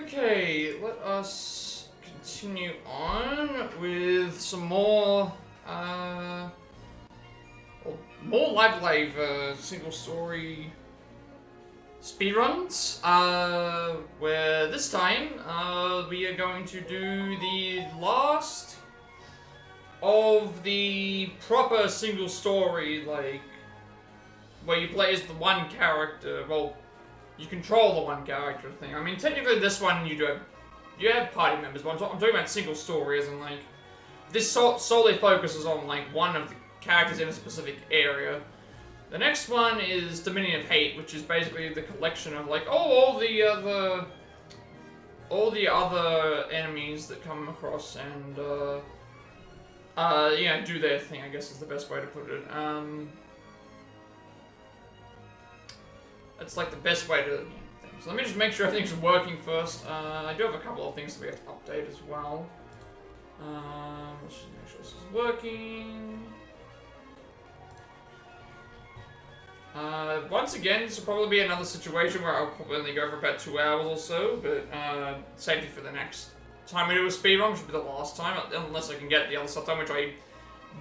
Okay, let us continue on with some more, more live single story speedruns, where this time, we are going to do the last of the proper single story, like, where you play as the one character, well, you control the one character thing. I mean, technically this one you have party members, but I'm talking about single story, as in, like, this solely focuses on, like, one of the characters in a specific area. The next one is Dominion of Hate, which is basically the collection of, like, all the other enemies that come across and, you know, do their thing, I guess is the best way to put it. It's like the best way to things. So let me just make sure everything's working first. I do have a couple of things that we have to update as well. Let's just make sure this is working. Once again, this will probably be another situation where I'll probably only go for about 2 hours or so, but safety for the next time we do a speedrun, which will be the last time, unless I can get the other stuff done, which I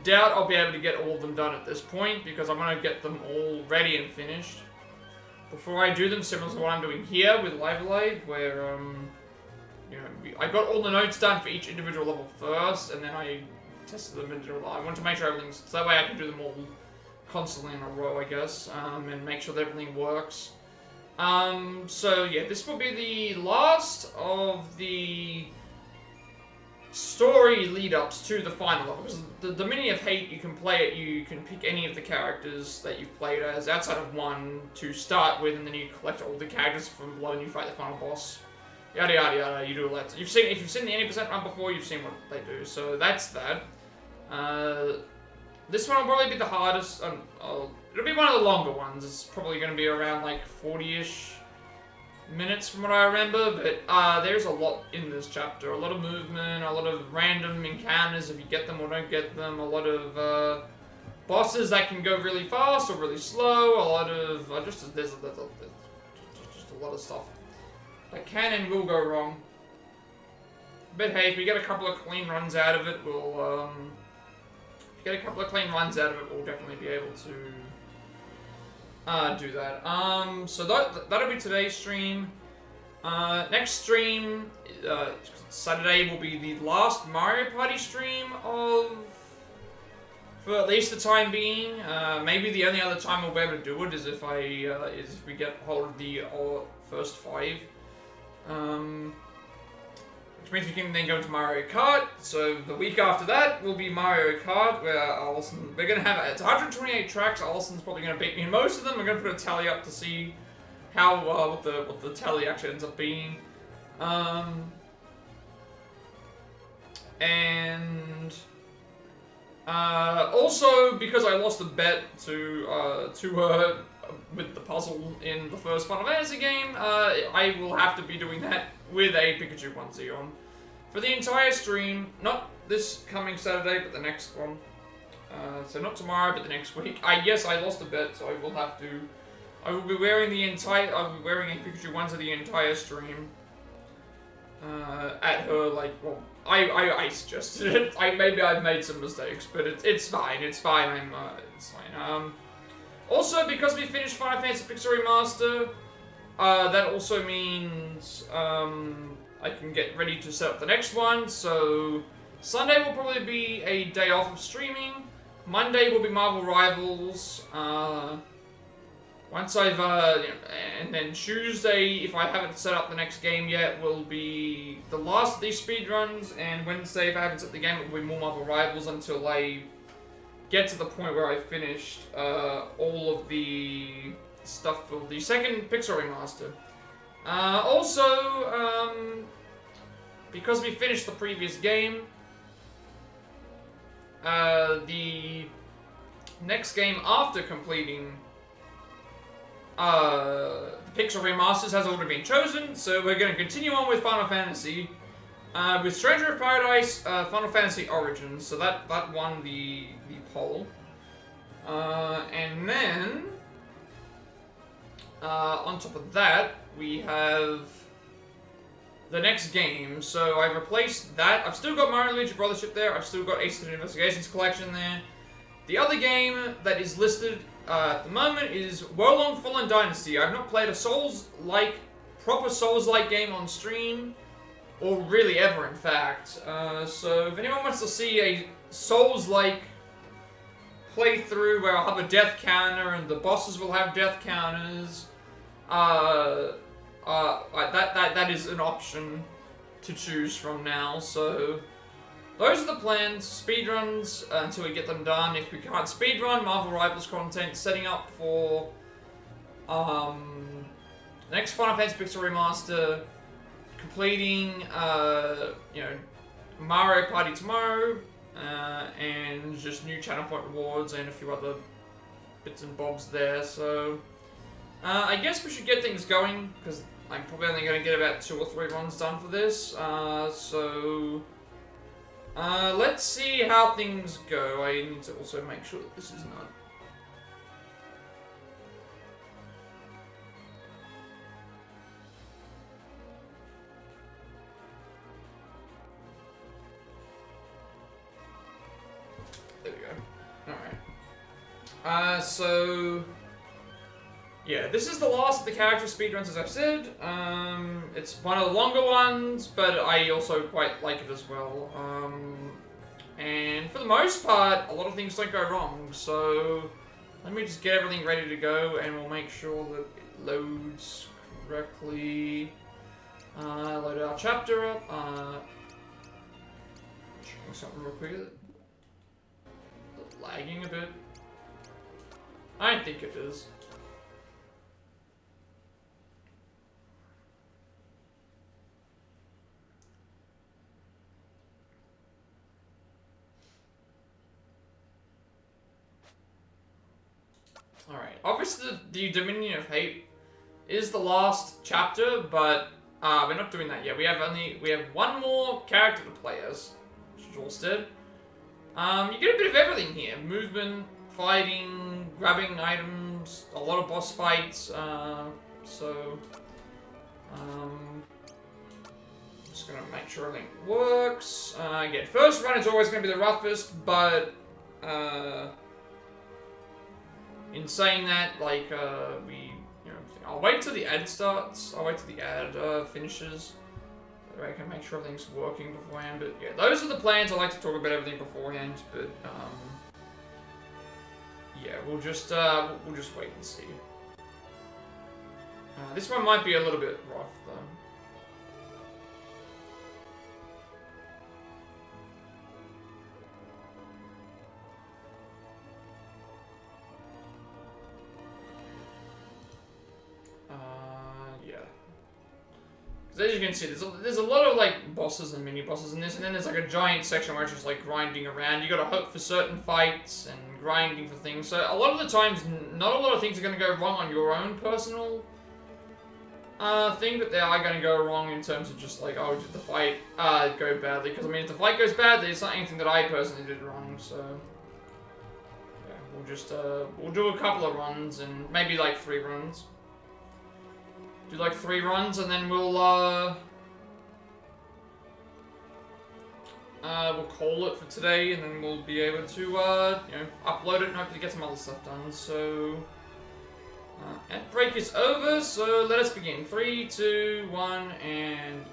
doubt I'll be able to get all of them done at this point, because I'm going to get them all ready and finished before I do them, similar to what I'm doing here with Live Live, where, you know, I got all the notes done for each individual level first, and then I tested them individually. I want to make sure everything's, so that way I can do them all constantly in a row, I guess, and make sure that everything works. So yeah, this will be the last of the story lead-ups to the final level, because the Dominion of Hate, you can play it, you can pick any of the characters that you've played as, outside of one, to start with, and then you collect all the characters from below and you fight the final boss. Yada yada yada, you do all that. If you've seen the 80% run before, you've seen what they do, so that's that. This one will probably be the hardest, it'll be one of the longer ones. It's probably going to be around like 40-ish minutes from what I remember, but there's a lot in this chapter. A lot of movement, a lot of random encounters if you get them or don't get them, a lot of bosses that can go really fast or really slow, a lot of, there's just a lot of stuff that can and will go wrong. But hey, if we get a couple of clean runs out of it, we'll definitely be able to do that. So that'll be today's stream. Next stream, Saturday, will be the last Mario Party stream for at least the time being. Maybe the only other time we'll be able to do it is if we get hold of the first 5. Which means we can then go to Mario Kart. So the week after that will be Mario Kart, where we're going to have, it's 128 tracks. Allison's probably going to beat me in most of them. We're going to put a tally up to see how, what the tally actually ends up being. And also, because I lost a bet to her with the puzzle in the first Final Fantasy game, I will have to be doing that with a Pikachu onesie on for the entire stream. Not this coming Saturday, but the next one. So not tomorrow, but the next week. Yes, I lost a bet, so I will be wearing a Pikachu onesie the entire stream. At her, like, well, I suggested it. Maybe I've made some mistakes, but it's fine. It's fine. It's fine. Also, because we finished Final Fantasy Pixel Remaster, that also means I can get ready to set up the next one. So Sunday will probably be a day off of streaming. Monday will be Marvel Rivals. Once I've and then Tuesday, if I haven't set up the next game yet, will be the last of these speedruns. And Wednesday, if I haven't set the game, it will be more Marvel Rivals until I get to the point where I finished all of the stuff for the second Pixel Remaster. Also, because we finished the previous game, the next game after completing the Pixel Remasters has already been chosen, so we're going to continue on with Final Fantasy. With Stranger of Paradise, Final Fantasy Origins, so that won the poll. And then, on top of that, we have the next game. So I've replaced that. I've still got Mario and Luigi Brothership there. I've still got Ace Attorney Investigations Collection there. The other game that is listed at the moment is Wolong Fallen Dynasty. I've not played a Souls-like, proper Souls-like game on stream, or really ever, in fact. So if anyone wants to see a Souls-like playthrough where I'll have a death counter and the bosses will have death counters, that is an option to choose from now. So those are the plans. Speedruns until we get them done. If we can't speedrun, Marvel Rivals content, setting up for the next Final Fantasy Pixel Remaster, completing Mario Party tomorrow, and just new channel point rewards and a few other bits and bobs there. So I guess we should get things going, because I'm probably only going to get about 2 or 3 runs done for this. Let's see how things go. I need to also make sure that this is not... There we go. Alright. So... yeah, this is the last of the character speedruns, as I've said. It's one of the longer ones, but I also quite like it as well. And for the most part, a lot of things don't go wrong, so let me just get everything ready to go, and we'll make sure that it loads correctly. Load our chapter up. Checking something real quick. Lagging a bit. I don't think it is. Alright, obviously the Dominion of Hate is the last chapter, but we're not doing that yet. We have one more character to play as, which is Halstead. You get a bit of everything here. Movement, fighting, grabbing items, a lot of boss fights, just gonna make sure everything works. Again, first run is always gonna be the roughest, but in saying that, like, I'll wait till the ad starts. I'll wait till the ad finishes. That way I can make sure everything's working beforehand. But yeah, those are the plans. I like to talk about everything beforehand. But yeah, we'll just wait and see. This one might be a little bit rough though. Yeah. Because as you can see, there's a lot of like bosses and mini bosses in this, and then there's like a giant section where it's just like grinding around. You gotta hope for certain fights and grinding for things. So a lot of the times, not a lot of things are gonna go wrong on your own personal thing, but they are gonna go wrong in terms of just like, oh, did the fight go badly? Because I mean, if the fight goes badly, it's not anything that I personally did wrong. So yeah, we'll do a couple of runs and maybe like 3 runs. Do like 3 runs, and then we'll call it for today, and then we'll be able to upload it and hopefully get some other stuff done. So ad break is over, so let us begin. 3, 2, 1, and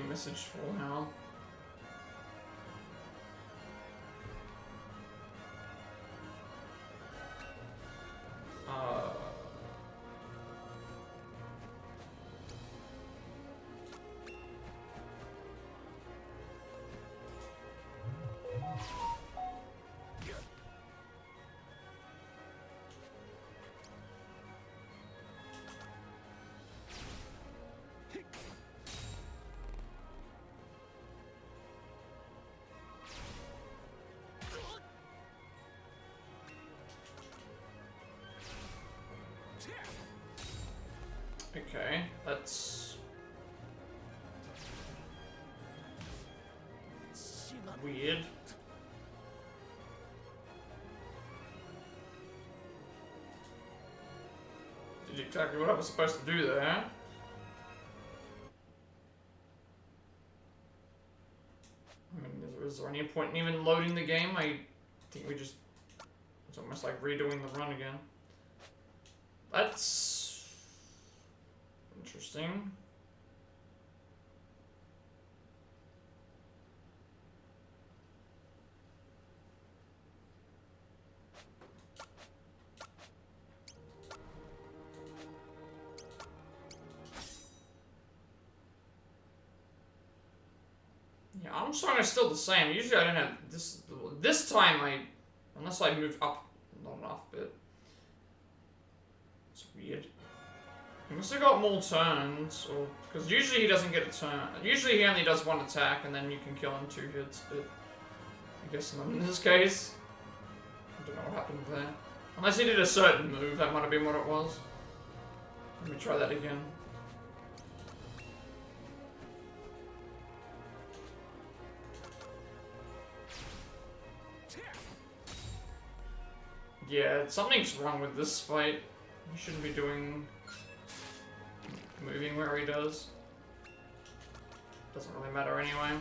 message full now. Okay, that's weird. Did exactly what I was supposed to do there. I mean, is there any point in even loading the game? I think we just... It's almost like redoing the run again. That's... interesting. Yeah, arm song is still the same. Usually I don't have this. This time unless I move up not enough, but it's weird. He must have got more turns, or because usually he doesn't get a turn. Usually he only does one attack, and then you can kill him 2 hits. But I guess not in this case. I don't know what happened there. Unless he did a certain move, that might have been what it was. Let me try that again. Yeah, something's wrong with this fight. He shouldn't be moving where he does. Doesn't really matter anyway.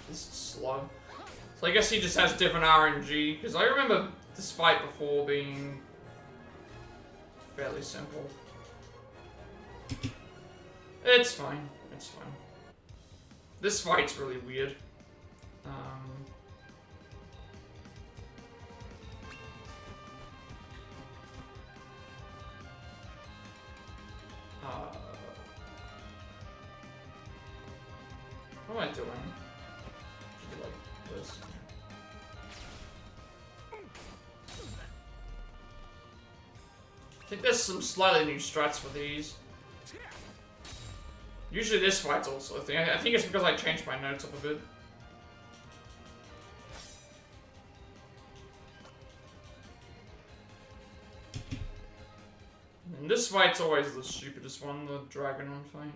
This is slow. So I guess he just has different RNG, because I remember this fight before being fairly simple. It's fine. It's fine. This fight's really weird. What am I doing? Should be like this. I think there's some slightly new strats for these. Usually this fight's also a thing. I think it's because I changed my notes up a bit. And this fight's always the stupidest one, the Dragon fight.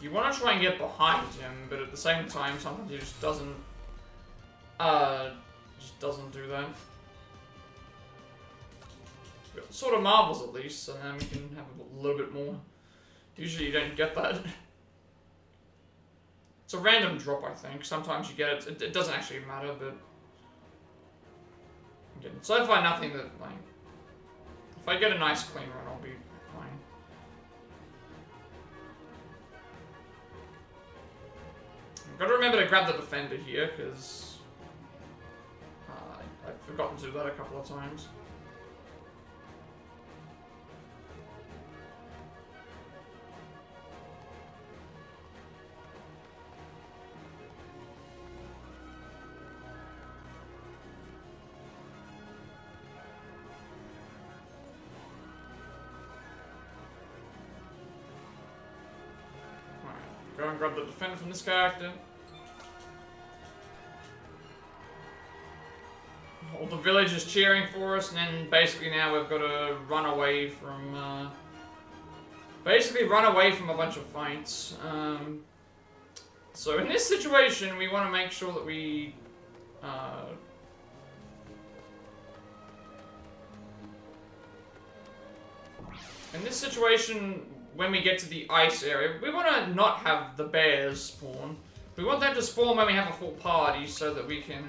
You want to try and get behind him, but at the same time, sometimes he just doesn't do that. Sort of marbles at least, and then we can have a little bit more. Usually you don't get that. It's a random drop, I think. Sometimes you get it. It doesn't actually matter, but again, so far nothing that like. If I get a nice clean run, I'll be fine. I've got to remember to grab the defender here, because I've forgotten to do that a couple of times. Go and grab the defender from this character. All the village is cheering for us, and then basically now we've got to run away from, basically run away from a bunch of fights. So in this situation, we want to make sure that we, in this situation, when we get to the ice area, we want to not have the bears spawn. We want them to spawn when we have a full party so that we can,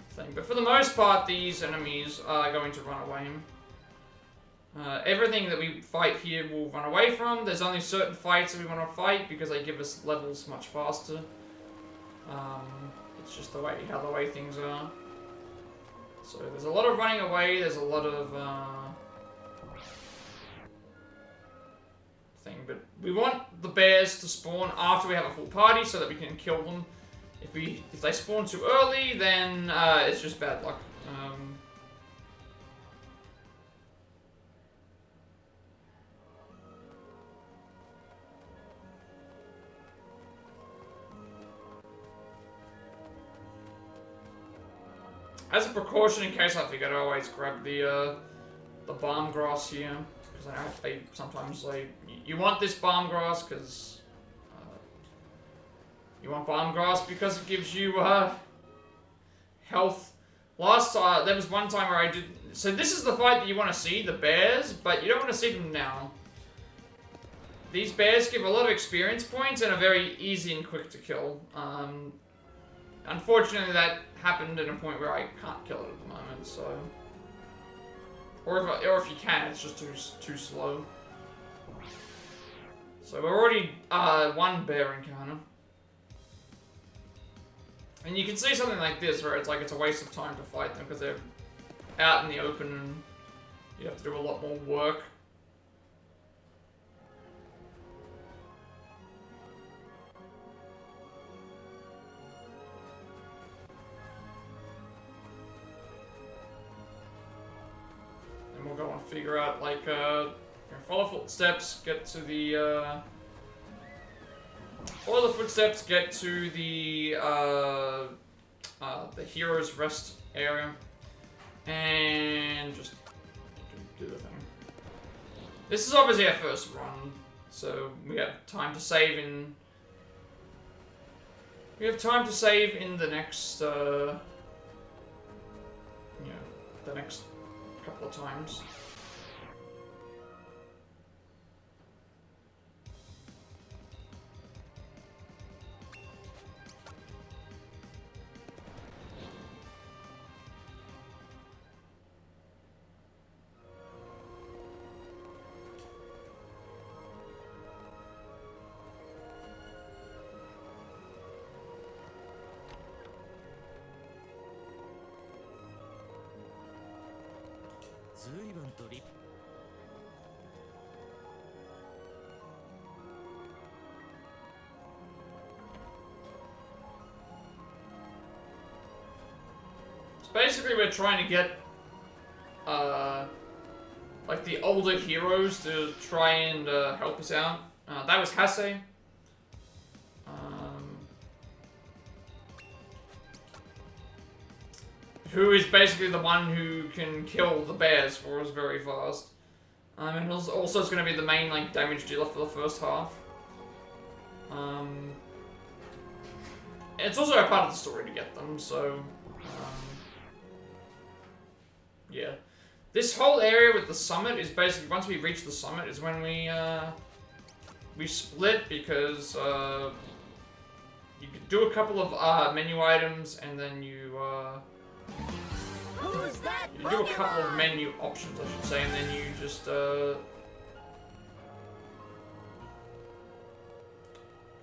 thing. But for the most part, these enemies are going to run away. Everything that we fight here will run away from. There's only certain fights that we want to fight because they give us levels much faster. It's just the way, how the way things are. So there's a lot of running away, there's a lot of thing, but we want the bears to spawn after we have a full party so that we can kill them. If they spawn too early, then it's just bad luck. As a precaution, in case I forget, I always grab the balm grass here, because I know sometimes you want this balm grass because you want balm grass because it gives you health. Last time there was one time where I did. So this is the fight that you want to see, the bears, but you don't want to see them now. These bears give a lot of experience points and are very easy and quick to kill. Unfortunately, that happened at a point where I can't kill it at the moment, so... Or if you can, it's just too slow. So we're already one bear encounter. And you can see something like this, where it's like it's a waste of time to fight them, because they're out in the open and you have to do a lot more work. We'll go and figure out, like, follow footsteps, get to the, follow the footsteps, get to the hero's rest area, and just do the thing. This is obviously our first run, so we have time to save in... We have time to save in the next, the next couple of times. Basically, we're trying to get, like, the older heroes to try and help us out. That was Hase. Who is basically the one who can kill the bears for us very fast. And also is going to be the main, like, damage dealer for the first half. It's also a part of the story to get them, so... yeah. This whole area with the summit is basically, once we reach the summit, is when we split, because you could do a couple of menu items, and then you do a couple of menu options, I should say, and then you just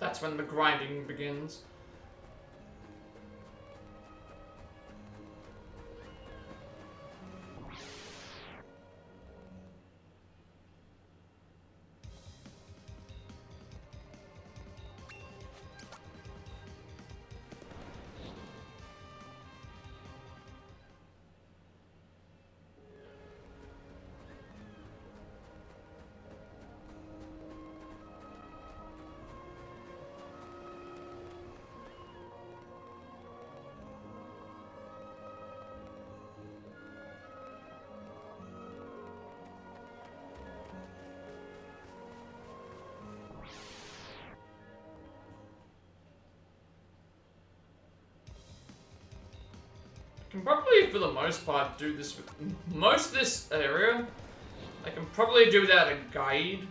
that's when the grinding begins. Can probably, for the most part, do this with most of this area. I can probably do without a guide.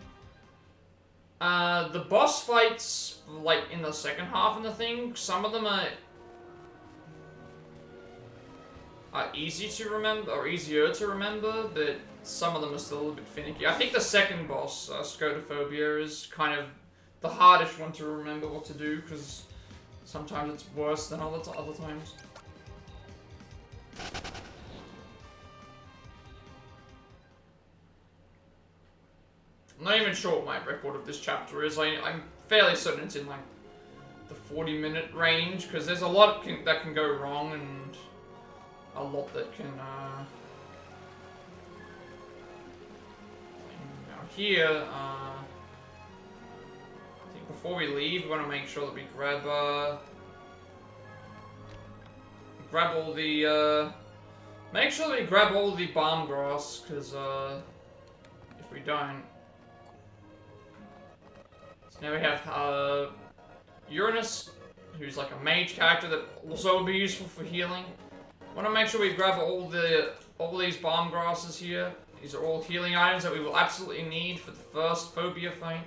The boss fights, like, in the second half of the thing, some of them are easy to remember, or easier to remember, but some of them are still a little bit finicky. I think the second boss, Scotophobia, is kind of the hardest one to remember what to do, because sometimes it's worse than other times. I'm not even sure what my record of this chapter is. I'm fairly certain it's in like the 40-minute range, because there's a lot that can go wrong and a lot that can. Now here, I think before we leave, we want to make sure that we grab all the. Make sure that we grab all the balm grass, because if we don't. So now we have Uranus, who's like a mage character that also will be useful for healing. Want to make sure we grab all these balm grasses here. These are all healing items that we will absolutely need for the first phobia fight.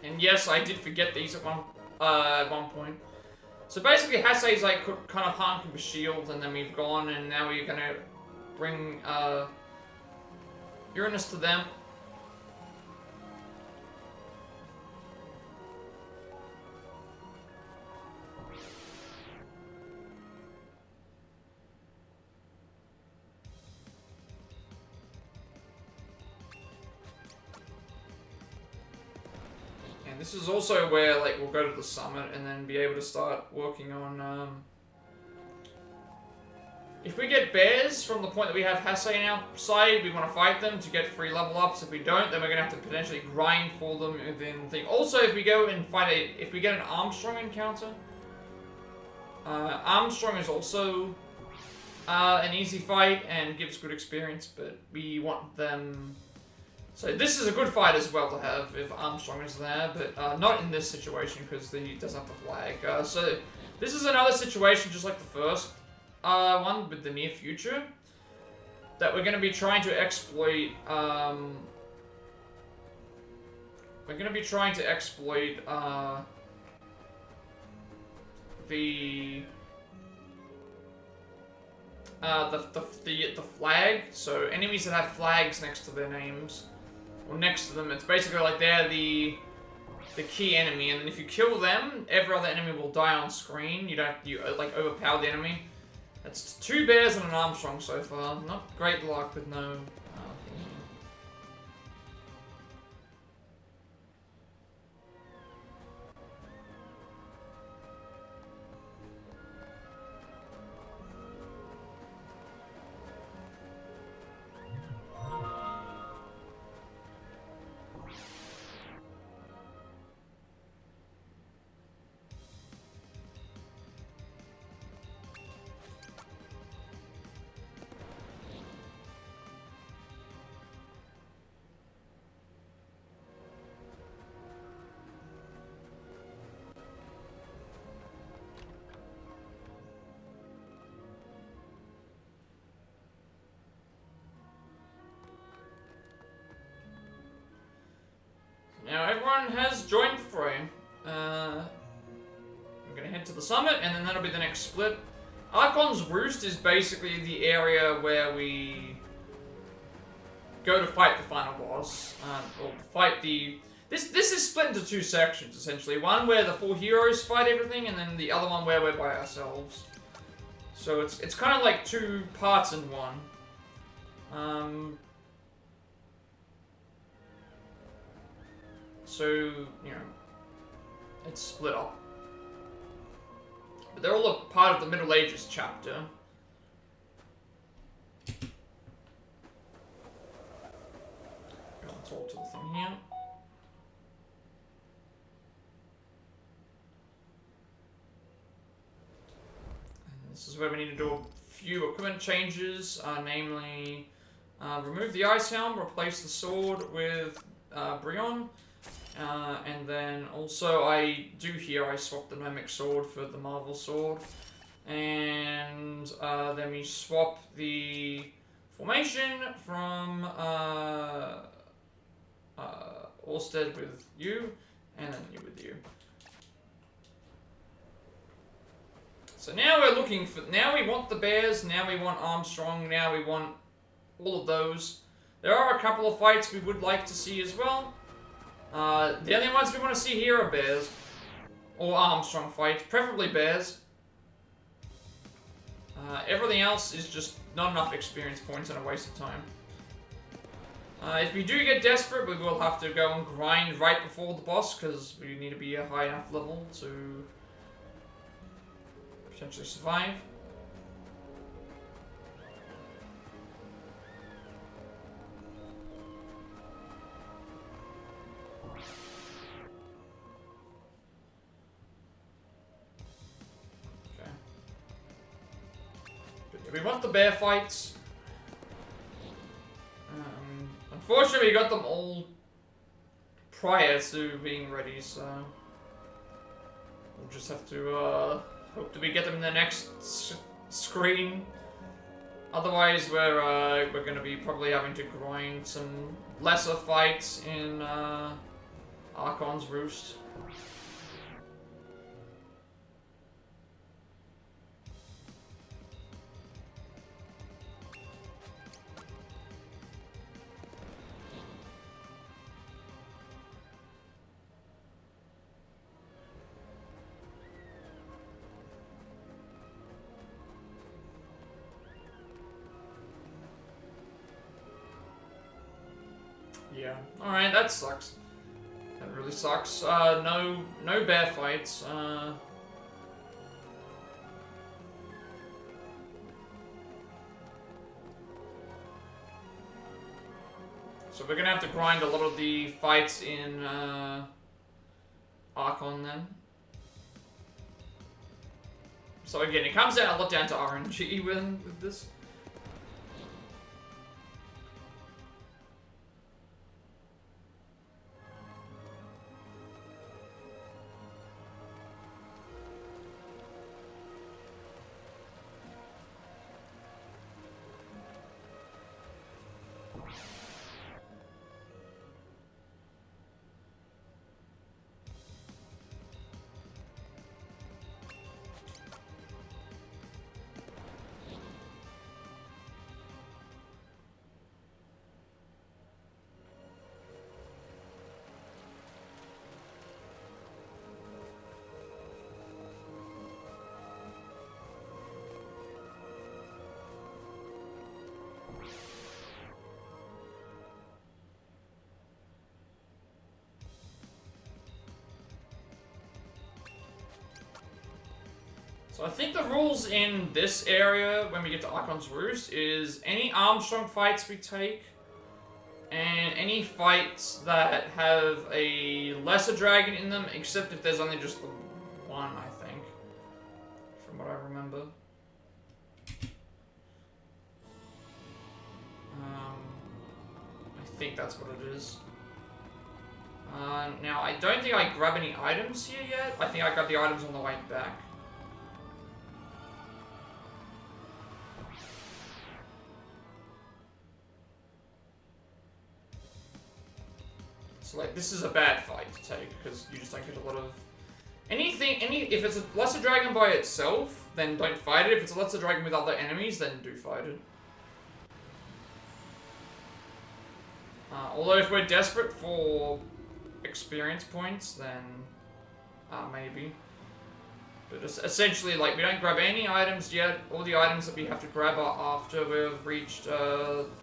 And yes, I did forget these at one point. So basically, Hasei's like kind of harmed with shield, and then we've gone, and now we're gonna bring Uranus to them. This is also where, like, we'll go to the summit and then be able to start working on, if we get bears from the point that we have Hasei in our side, we want to fight them to get free level ups. If we don't, then we're going to have to potentially grind for them within the thing. Also, if we go and fight if we get an Armstrong encounter, Armstrong is also an easy fight and gives good experience, but we want them. So this is a good fight as well to have if Armstrong is there, but not in this situation because he doesn't have the flag. So this is another situation just like the first one with the near future that we're going to be trying to exploit. We're going to be trying to exploit the flag. So enemies that have flags next to their names. Or next to them, it's basically like they're the key enemy, and then if you kill them, every other enemy will die on screen. You like overpower the enemy. That's 2 bears and an Armstrong so far. Not great luck with no. Now everyone has joined the fray. I'm gonna head to the summit, and then that'll be the next split. Archon's Roost is basically the area where we go to fight the final boss, or fight the. This is split into 2 sections essentially. One where the 4 heroes fight everything, and then the other one where we're by ourselves. So it's kind of like 2 parts in one. So, you know, it's split up. But they're all a part of the Middle Ages chapter. Go and talk to the thing here. And this is where we need to do a few equipment changes, namely, remove the ice helm, replace the sword with Brion. And then also I swapped the Mimic sword for the Marvel sword. And then we swap the formation from Orsted with you, and then you with you. So now we're looking for, now we want the bears, now we want Armstrong, now we want all of those. There are a couple of fights we would like to see as well. The only ones we want to see here are bears. or Armstrong fights, preferably bears. Everything else is just not enough experience points and a waste of time. If we do get desperate, we will have to go and grind right before the boss, because we need to be a high enough level to potentially survive. We want the bear fights. Unfortunately, we got them all prior to being ready, so we'll just have to hope that we get them in the next screen. Otherwise, we're going to be probably having to grind some lesser fights in Archon's Roost. Yeah. Alright, that sucks. That really sucks. No bear fights. So we're gonna have to grind a lot of the fights in Archon then. So again, it comes down a lot down to RNG with this. So I think the rules in this area, when we get to Archon's Roost, is any Armstrong fights we take, and any fights that have a lesser dragon in them, except if there's only just the one, I think, from what I remember. I think that's what it is. Now, I don't think I grab any items here yet. I think I got the items on the way back. So, like, this is a bad fight to take, because you just don't get a lot of... if it's a lesser dragon by itself, then don't fight it. If it's a lesser dragon with other enemies, then do fight it. Although if we're desperate for experience points, then maybe. But essentially, like, we don't grab any items yet. All the items that we have to grab are after we've reached final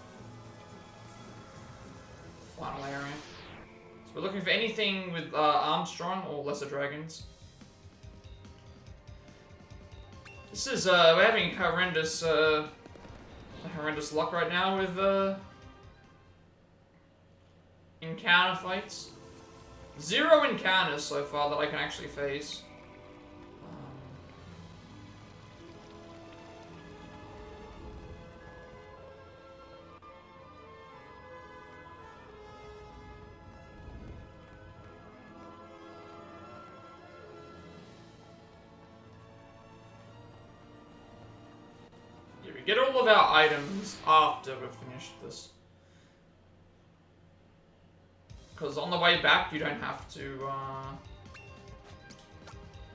area. So we're looking for anything with Armstrong or lesser dragons. This is we're having horrendous luck right now with encounter fights. 0 encounters so far that I can actually face. Yeah, we get all of our items after we've finished this. Because on the way back, you don't have to,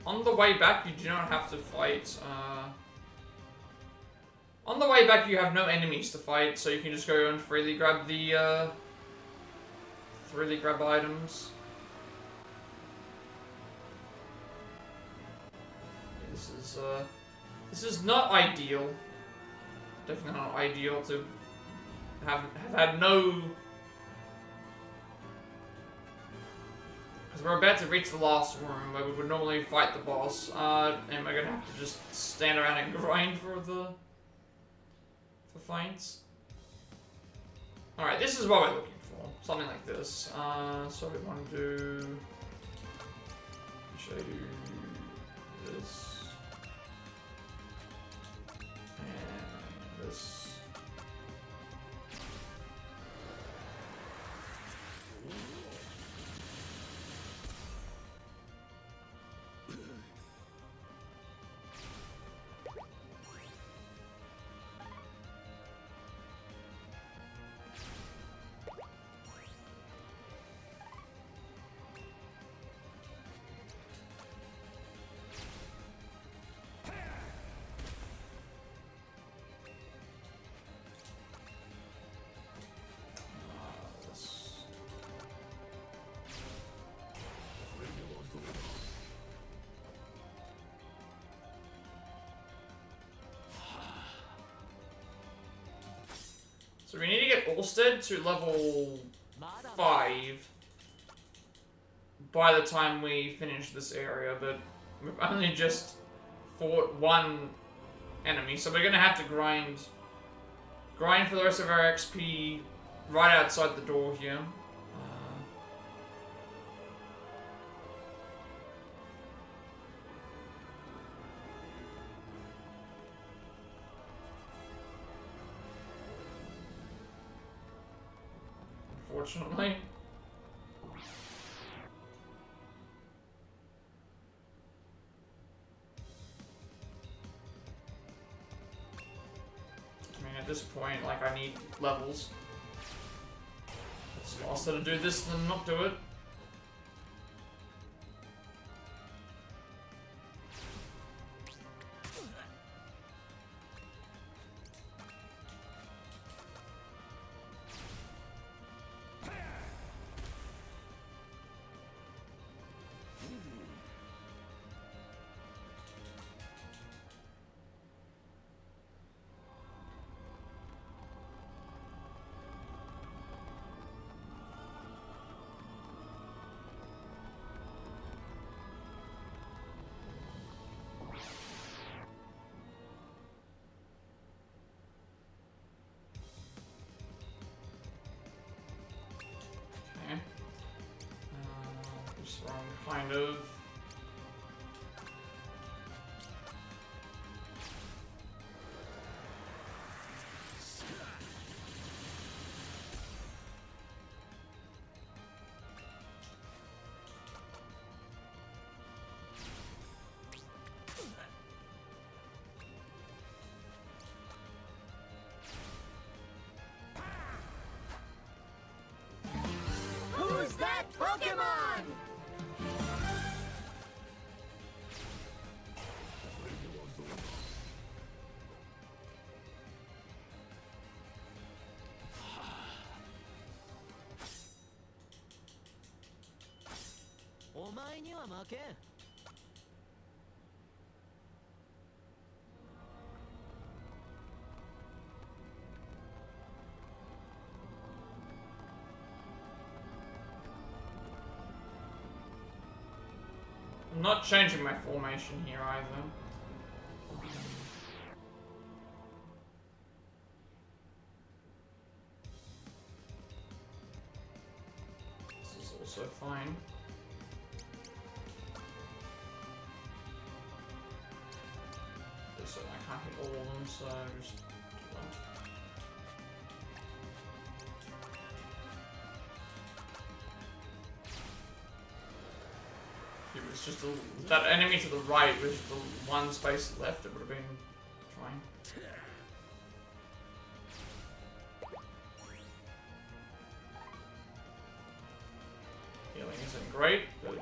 on the way back, you do not have to fight, on the way back, you have no enemies to fight, so you can just go and freely grab the, items. This is not ideal. Definitely not ideal to have had no. Because we're about to reach the last room where we would normally fight the boss, and we're gonna have to just stand around and grind for fights. All right, this is what we're looking for. Something like this. So we want to do. Should I do this? And this. So we need to get Olstead to level 5 by the time we finish this area, but we've only just fought one enemy, so we're gonna have to grind for the rest of our XP right outside the door here. Unfortunately. I mean, at this point, like, I need levels. It's faster to do this than not do it. Just wrong, kind of. Who's that Pokemon? I'm not changing my formation here either. This is also fine. So I can't hit all of them, so just do that. It was just that enemy to the right was the one space left. It would have been fine. Healing isn't great, but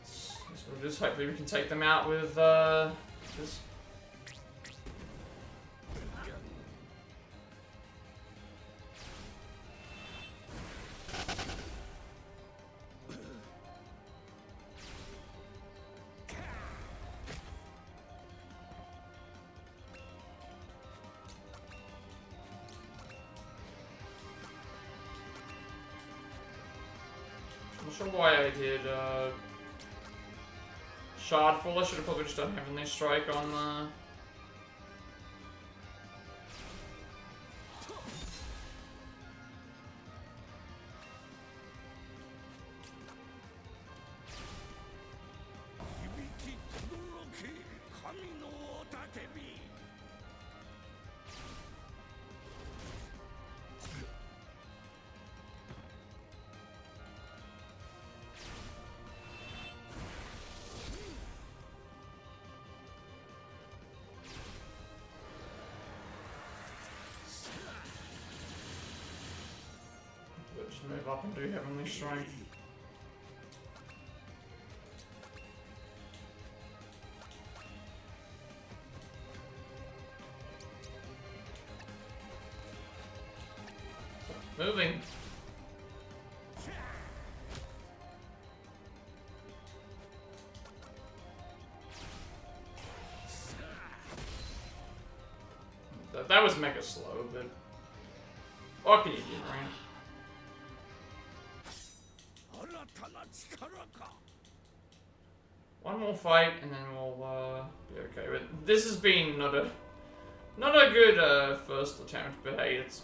it's what it is. Hopefully we can take them out with this. I'm not sure why I did Shardfall. I should have probably just done Heavenly Strike on the... Just move up and do Heavenly Strike. Moving. That was mega slow, but what can you do, right? One more fight and then we'll be okay. But this has been not a good first attempt, but hey, it's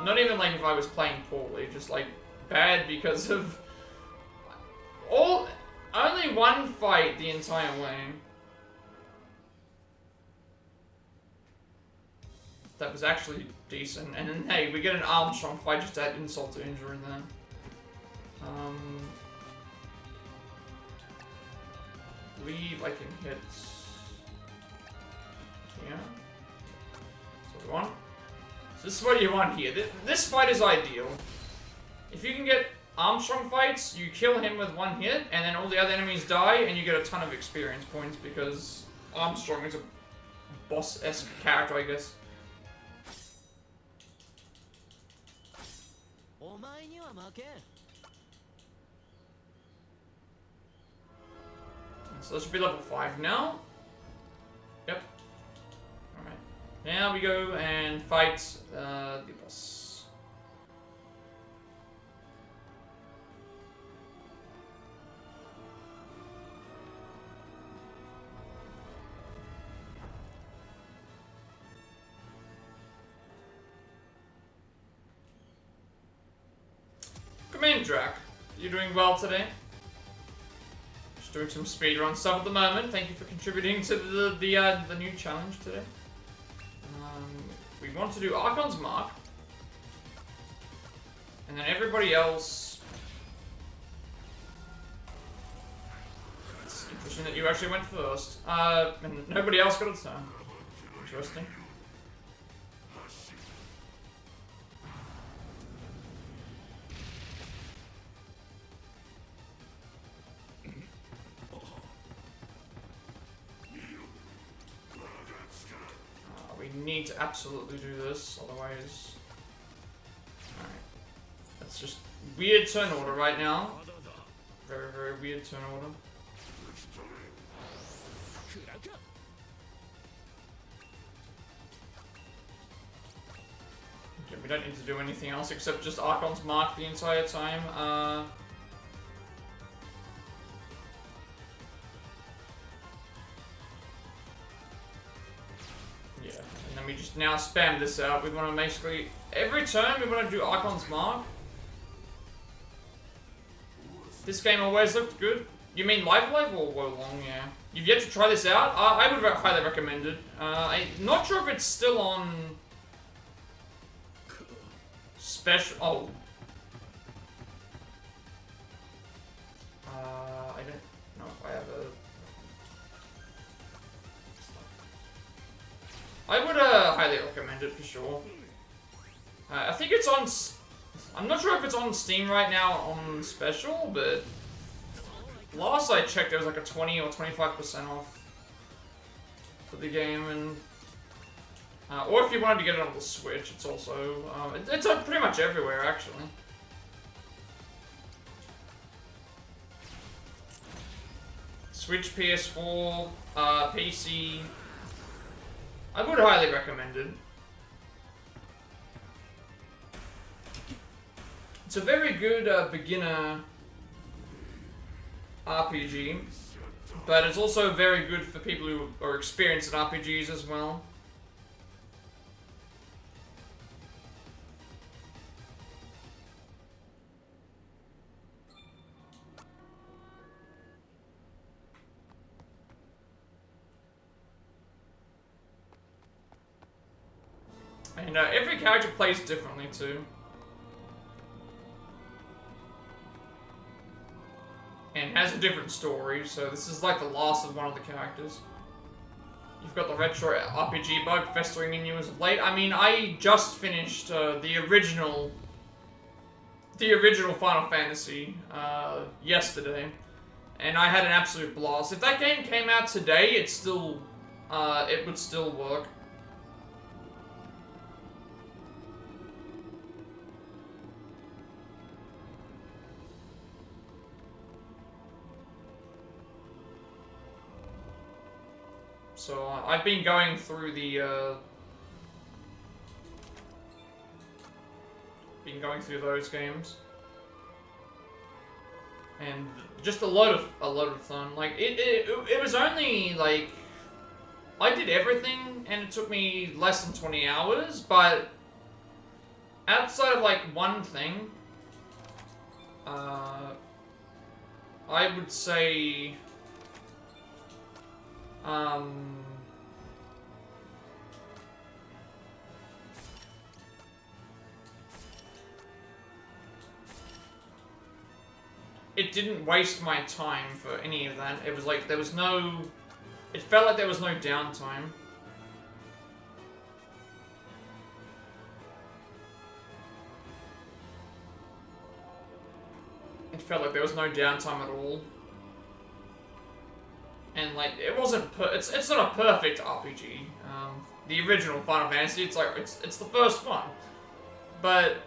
not even like if I was playing poorly, just like bad because of only one fight the entire way. That was actually decent, and then hey, we get an Armstrong fight just to add insult to injury then. Believe I can hit here. That's what we want. So this is what you want here. This fight is ideal. If you can get Armstrong fights, you kill him with one hit, and then all the other enemies die, and you get a ton of experience points because Armstrong is a boss-esque character, I guess. So this should be level 5 now. Yep. Alright. Now we go and fight the boss. Command Drac, you're doing well today. Doing some speedrun stuff at the moment. Thank you for contributing to the new challenge today. We want to do Archon's Mark. And then everybody else... It's interesting that you actually went first. And nobody else got a turn. Interesting. Need to absolutely do this, otherwise... Alright. That's just weird turn order right now. Very, very weird turn order. Okay, we don't need to do anything else except just Archon's Mark the entire time. We just now spam this out. We want to basically every turn we want to do Archon's Mark. This game always looked good. You mean live or Wolong? Yeah. You've yet to try this out? I would highly recommend it. I'm not sure if it's still on special. Oh. I don't know if I have a. I would highly recommend it for sure. I think it's on... I'm not sure if it's on Steam right now on special, but... Last I checked, there was like a 20 or 25% off for the game, and... or if you wanted to get it on the Switch, it's also... it's pretty much everywhere, actually. Switch, PS4, PC... I would highly recommend it. It's a very good beginner RPG, but it's also very good for people who are experienced at RPGs as well. And every character plays differently too. And has a different story, so this is like the last of one of the characters. You've got the retro RPG bug festering in you as of late. I mean, I just finished the original Final Fantasy yesterday, and I had an absolute blast. If that game came out today, it would still work. So I've been going through those games, and just a lot of fun. Like it was only like I did everything, and it took me less than 20 hours. But outside of like one thing, I would say. It didn't waste my time for any of that. It was like there was no... It felt like there was no downtime. It felt like there was no downtime at all. And like, it wasn't it's not a perfect RPG. The original Final Fantasy, it's like, it's the first one. But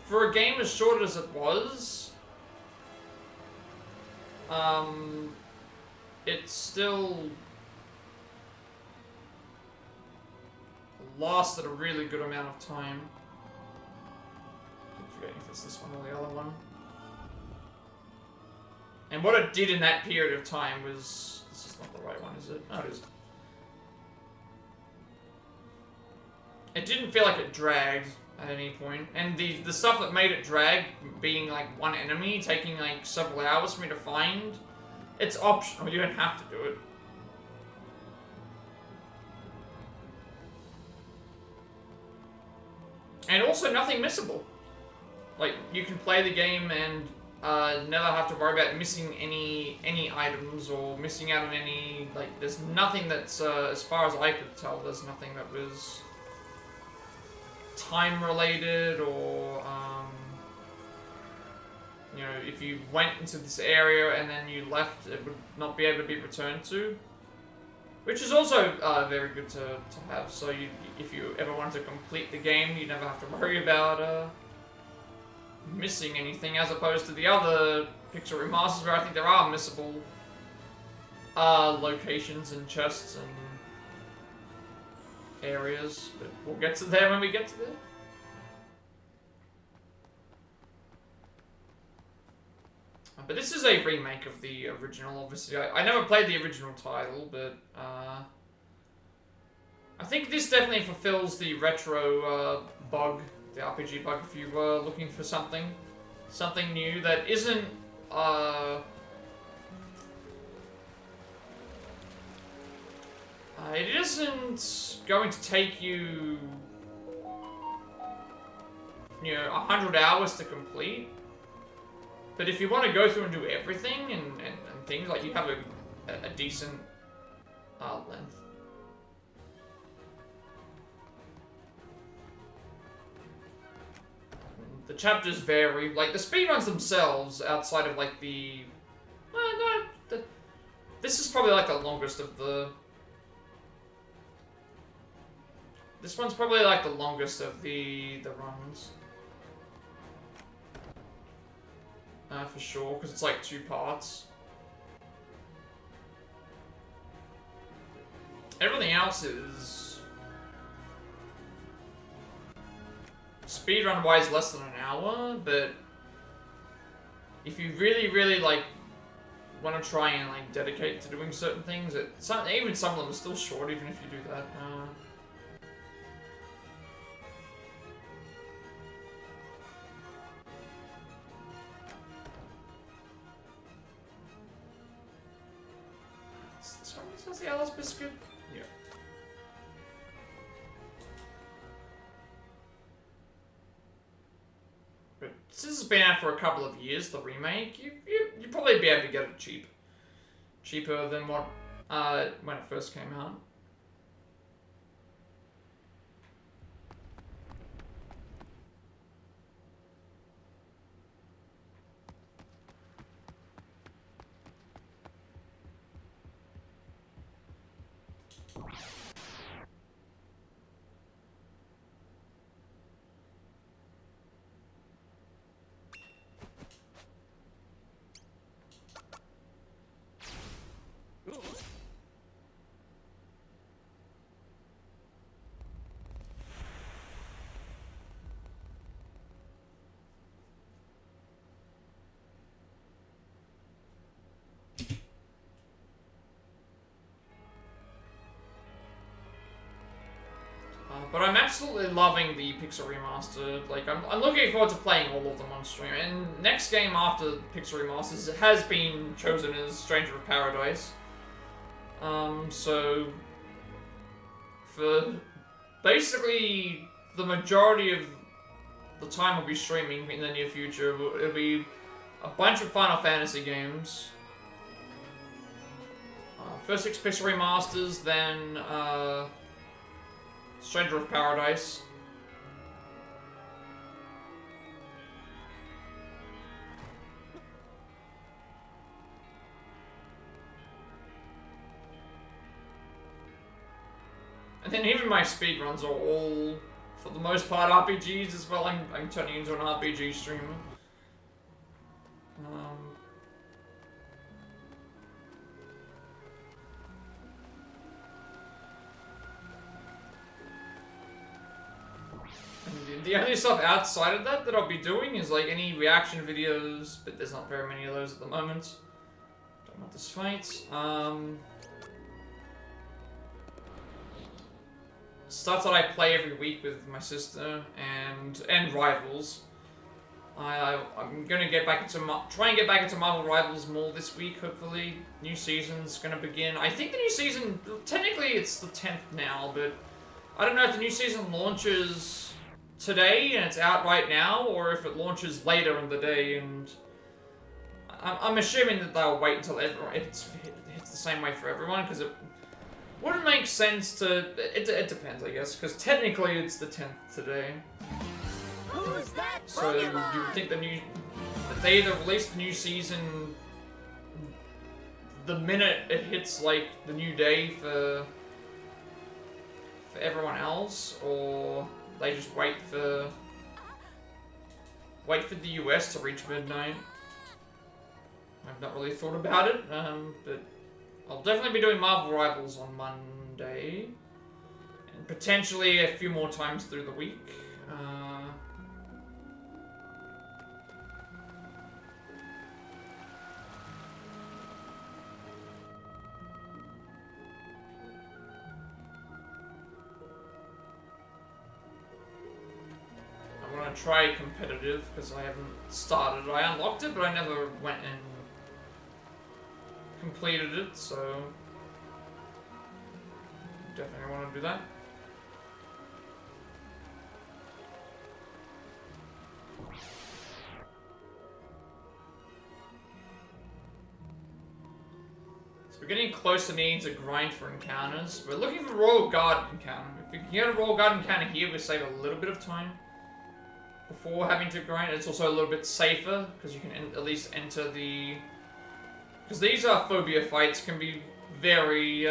for a game as short as it was, it still lasted a really good amount of time. I'm forgetting if it's this one or the other one. And what it did in that period of time was... This is not the right one, is it? Oh, it is. It didn't feel like it dragged at any point. And the stuff that made it drag, being like one enemy, taking like several hours for me to find, it's optional, you don't have to do it. And also nothing missable. Like, you can play the game and never have to worry about missing any items or missing out on any, like, there's nothing that's, as far as I could tell, there's nothing that was time related or, you know, if you went into this area and then you left, it would not be able to be returned to. Which is also very good to have, so if you ever wanted to complete the game, you never have to worry about missing anything, as opposed to the other pixel remasters where I think there are missable locations and chests and areas, but we'll get to there when we get to there. But this is a remake of the original, obviously. I never played the original title, but I think this definitely fulfills the retro bug, the RPG bug, if you were looking for something new that isn't it isn't going to take you, you know, 100 hours to complete. But if you want to go through and do everything and things, like, you have a decent length. The chapters vary. Like, the speedruns themselves, outside of, like, this is probably, like, the longest of the... This one's probably, like, the longest of the runs. For sure, because it's like 2 parts. Everything else is speedrun wise less than an hour, but if you really like want to try and like dedicate to doing certain things, even some of them are still short even if you do that. This one says the Alice biscuit. Yeah. But since it's been out for a couple of years, the remake, you'd probably be able to get it cheaper than what when it first came out. But I'm absolutely loving the Pixel Remaster. Like, I'm looking forward to playing all of them on stream. And next game after Pixel Remasters has been chosen as Stranger of Paradise. So for basically the majority of the time we'll be streaming in the near future, it'll be a bunch of Final Fantasy games. First 6 Pixel Remasters, then Stranger of Paradise. And then even my speedruns are all, for the most part, RPGs as well. I'm turning into an RPG streamer. The only stuff outside of that I'll be doing is like any reaction videos, but there's not very many of those at the moment. Don't want this fight. Stuff that I play every week with my sister and Rivals. I'm gonna get back into try and get back into Marvel Rivals more this week. Hopefully, new season's gonna begin. I think the new season, technically it's the 10th now, but I don't know if the new season launches today and it's out right now, or if it launches later in the day. And I'm assuming that they'll wait until everyone hits the same way for everyone, because it wouldn't make sense to. It depends, I guess, because technically it's the 10th today. Who's that So you Pokemon? would think that they either release the new season the minute it hits like the new day for everyone else, or they just wait for the US to reach midnight. I've not really thought about it, but I'll definitely be doing Marvel Rivals on Monday, and potentially a few more times through the week. I want to try competitive because I haven't started. I unlocked it, but I never went and completed it, so definitely want to do that. So we're getting close to needing to grind for encounters. We're looking for Royal Guard encounter. If we can get a Royal Guard encounter here, we save a little bit of time before having to grind. It's also a little bit safer because you can at least enter the. Because these phobia fights can be very.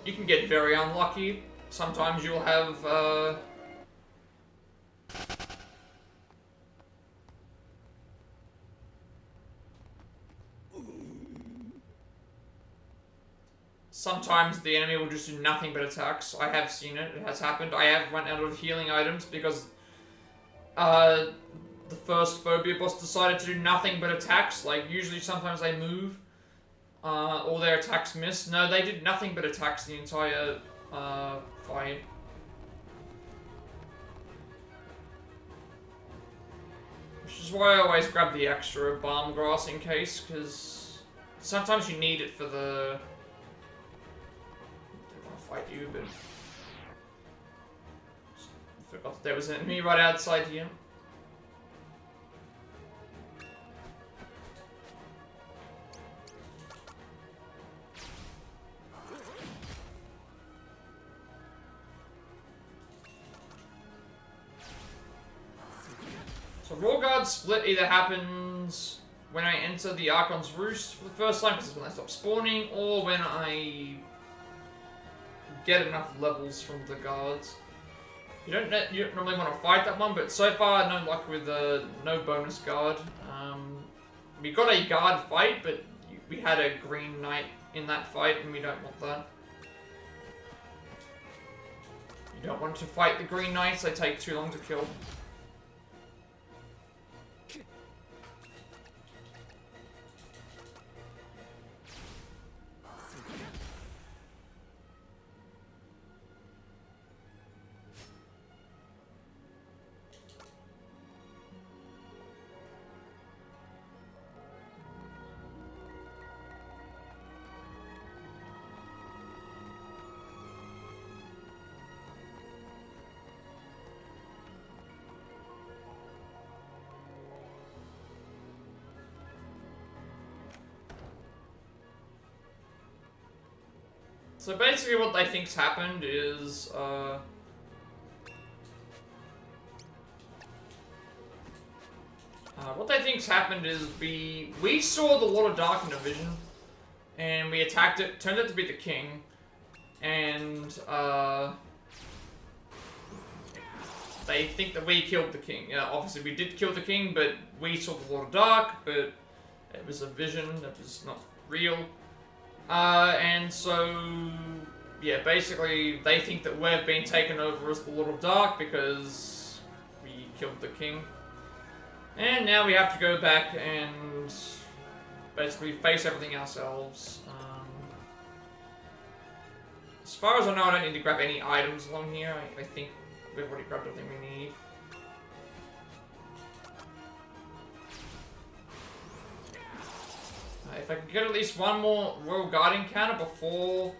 You can get very unlucky. Sometimes you'll have. sometimes the enemy will just do nothing but attacks. I have seen it. It has happened. I have run out of healing items because the first phobia boss decided to do nothing but attacks. Like, usually sometimes they move. Or their attacks miss. No, they did nothing but attacks the entire fight. Which is why I always grab the extra balm grass in case, because sometimes you need it for the... I don't want to fight you, but... I forgot that there was an enemy right outside here. So Raw Guard split either happens when I enter the Archon's Roost for the first time, because it's when I stop spawning, or when I get enough levels from the guards. You don't normally want to fight that one, but so far no luck with no bonus guard. We got a guard fight, but we had a green knight in that fight, and we don't want that. You don't want to fight the green knights; they take too long to kill. So basically what they think's happened is, what they think's happened is we saw the Lord of Dark in a vision, and we attacked it, turned out to be the king, and, they think that we killed the king. Obviously we did kill the king, but we saw the Lord of Dark, but it was a vision, it was not real. And so, yeah, basically, they think that we've been taken over as the Lord of Dark because we killed the king. And now we have to go back and basically face everything ourselves. As far as I know, I don't need to grab any items along here. I think we've already grabbed everything we need. If I can get at least one more Royal Guard encounter before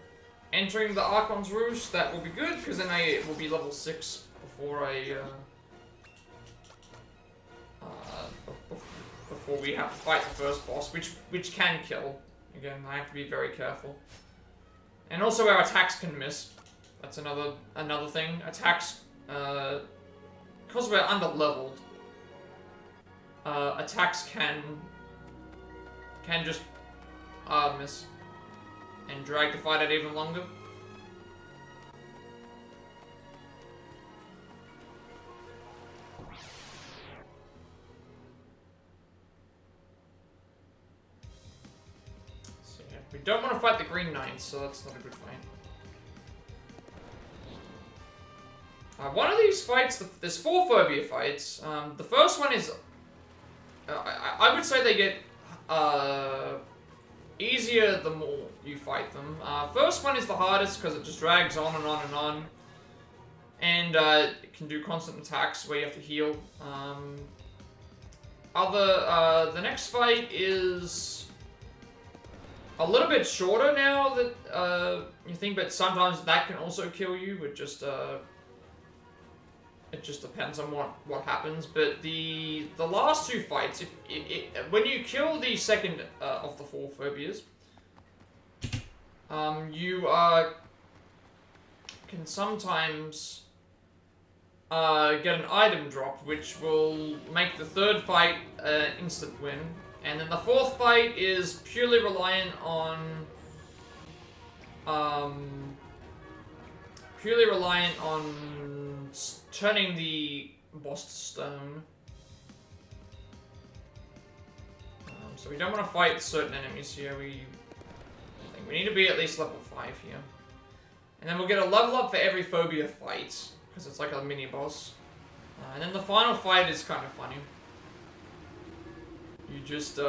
entering the Archon's Roost, that will be good, because then I will be level 6 before before we have to fight the first boss, which can kill. Again, I have to be very careful. And also our attacks can miss. That's another thing. Attacks, because we're under-leveled, attacks can just miss and drag the fight out even longer. So yeah, we don't want to fight the Green Knights, so that's not a good fight. One of these fights, there's 4 phobia fights. The first one is, I would say they get easier the more you fight them. First one is the hardest because it just drags on and on and on. And it can do constant attacks where you have to heal. The next fight is a little bit shorter now that you think, but sometimes that can also kill you. It just depends on what happens. But the last 2 fights, when you kill the second of the 4 phobias, you can sometimes get an item drop, which will make the 3rd fight instant win. And then the 4th fight is purely reliant on turning the boss to stone. So we don't want to fight certain enemies here. I think we need to be at least level 5 here. And then we'll get a level up for every phobia fight, because it's like a mini boss. And then the final fight is kind of funny. You just,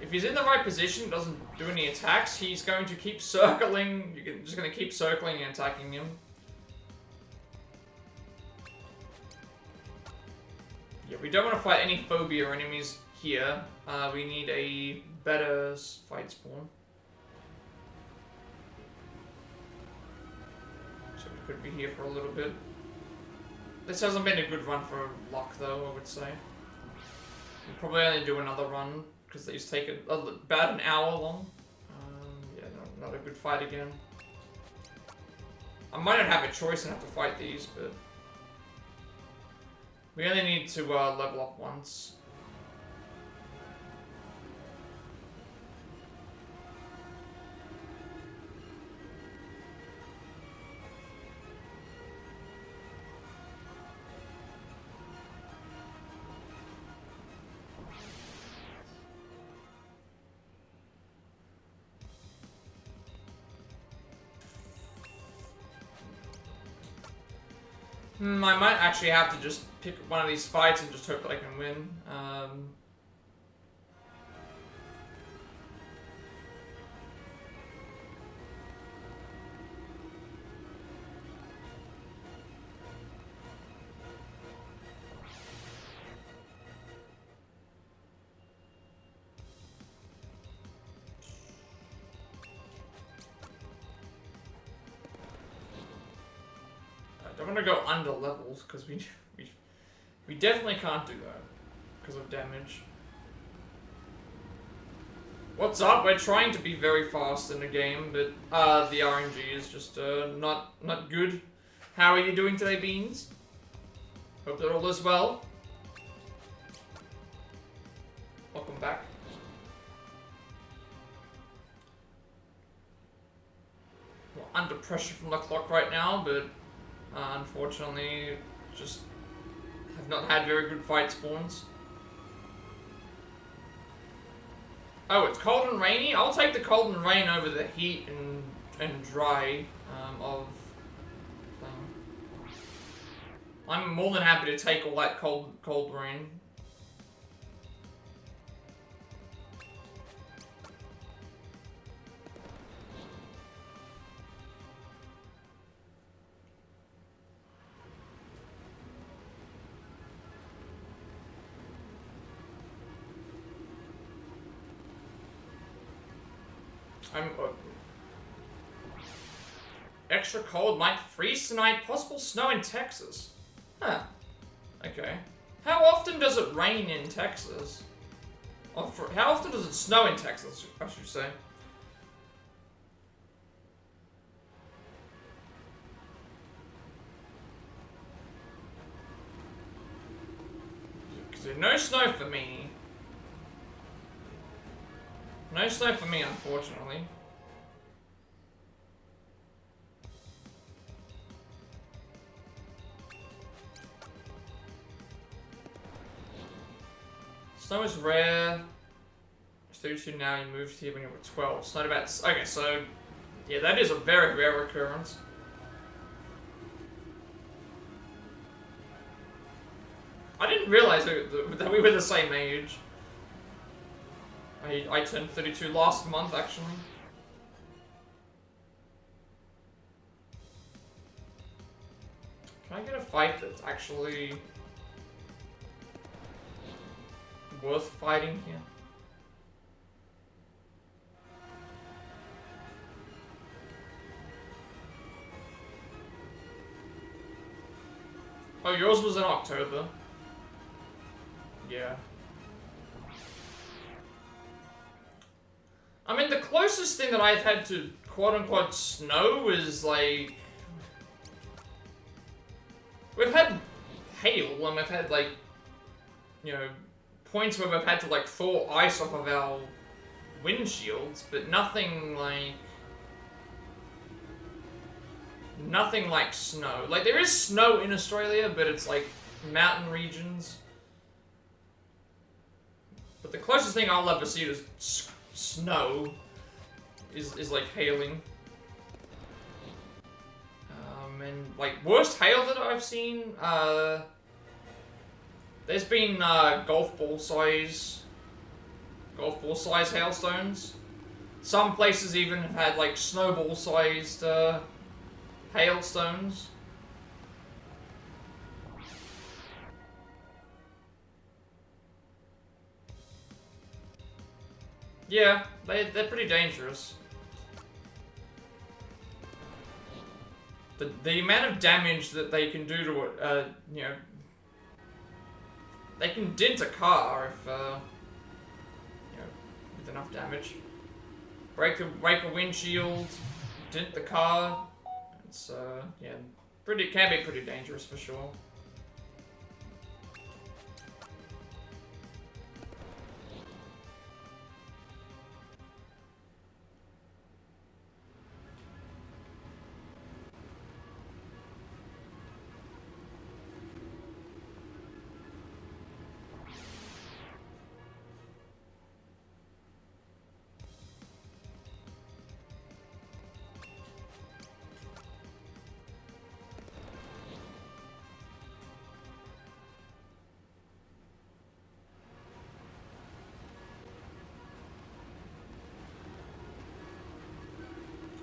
if he's in the right position, doesn't do any attacks, he's going to keep circling. You're just going to keep circling and attacking him. Yeah, we don't want to fight any phobia enemies here. We need a better fight spawn. So we could be here for a little bit. This hasn't been a good run for luck, though, I would say. We'll probably only do another run, because these take about an hour long. Yeah, not a good fight again. I might not have a choice and have to fight these, but... we only need to level up once. I might actually have to just pick one of these fights and just hope that I can win. I don't want to go under levels because we definitely can't do that because of damage. What's up? We're trying to be very fast in the game, but the RNG is just not good. How are you doing today, Beans? Hope that all is well. Welcome back. We're under pressure from the clock right now, but unfortunately, just have not had very good fight spawns. Oh, it's cold and rainy? I'll take the cold and rain over the heat and dry of playing. I'm more than happy to take all that cold rain. Extra cold, might freeze tonight, possible snow in Texas. Huh. Okay. How often does it rain in Texas? How often does it snow in Texas, I should say? Because there's no snow for me. No snow for me, unfortunately. Snow is rare. It's 32 now, you moved here when you were 12. It's not about... okay, so... yeah, that is a very rare occurrence. I didn't realize that we were the same age. I turned 32 last month, actually. Can I get a fight that's actually worth fighting here? Oh, yours was in October. Yeah. I mean, the closest thing that I've had to quote-unquote snow is, like... we've had hail, and we've had, like, you know, points where we've had to, like, thaw ice off of our windshields, but nothing like... nothing like snow. Like, there is snow in Australia, but it's, like, mountain regions. But the closest thing I'll ever see to snow is like hailing. And like worst hail that I've seen, there's been golf ball size hailstones. Some places even have had like snowball sized hailstones. Yeah, they're pretty dangerous. The amount of damage that they can do to it, you know, they can dent a car if, you know, with enough damage. Break a windshield, dent the car. It's yeah, can be pretty dangerous for sure.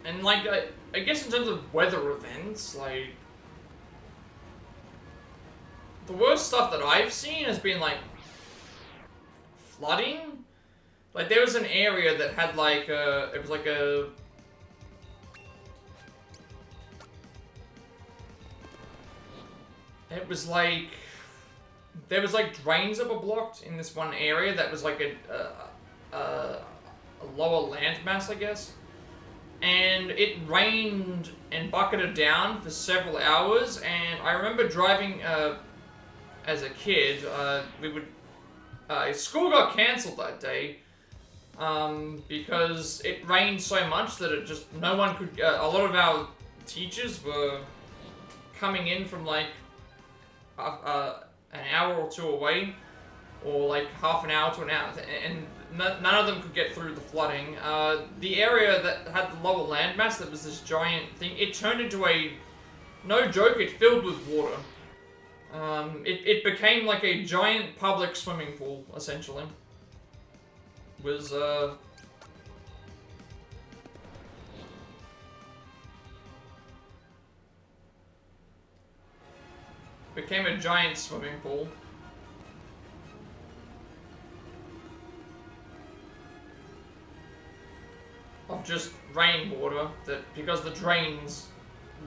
And like, I guess in terms of weather events, like, the worst stuff that I've seen has been like flooding. Like there was an area that had like it was like a it was like there was like drains that were blocked in this one area that was like a lower landmass, I guess. And it rained and bucketed down for several hours, and I remember driving as a kid. School got cancelled that day because it rained so much that it just no one could. A lot of our teachers were coming in from like an hour or two away, or like half an hour to an hour, and none of them could get through the flooding. The area that had the lower landmass, that was this giant thing, it turned into a, no joke, it filled with water. It became like a giant public swimming pool, essentially. Was, became a giant swimming pool. Of just rainwater, that because the drains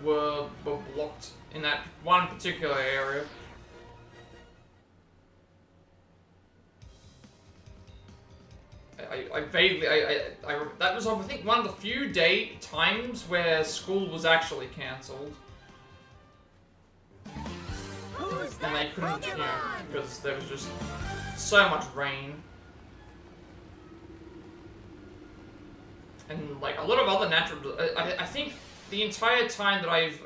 were blocked in that one particular area. I vaguely, that was, I think, one of the few times where school was actually cancelled. And they couldn't, you know, because there was just so much rain. And like a lot of other natural, I think the entire time that I've,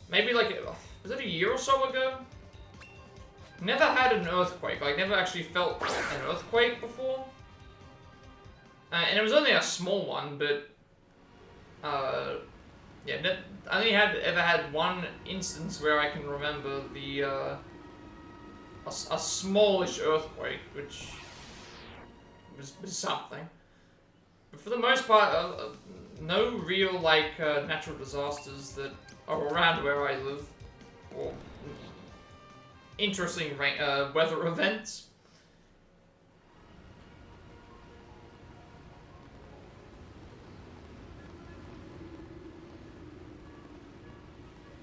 maybe like, was it a year or so ago? Never had an earthquake. Like never actually felt an earthquake before. And it was only a small one, but, yeah, I only ever had one instance where I can remember the, a smallish earthquake, which was something. But for the most part, no real, like, natural disasters that are around where I live, or interesting weather events.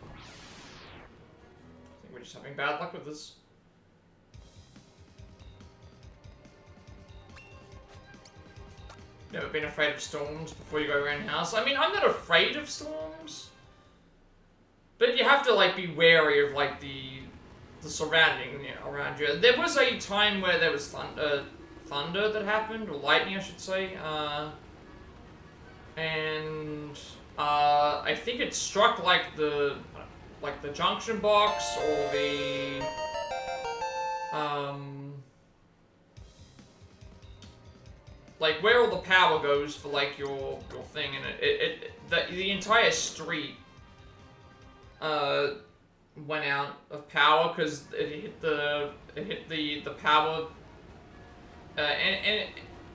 I think we're just having bad luck with this. Never been afraid of storms before you go around the house. I mean, I'm not afraid of storms, but you have to like be wary of like the surrounding, you know, around you. There was a time where there was thunder that happened, or lightning, I should say, and I think it struck like the junction box or the like where all the power goes for like your thing, and the entire street went out of power because it hit the power, and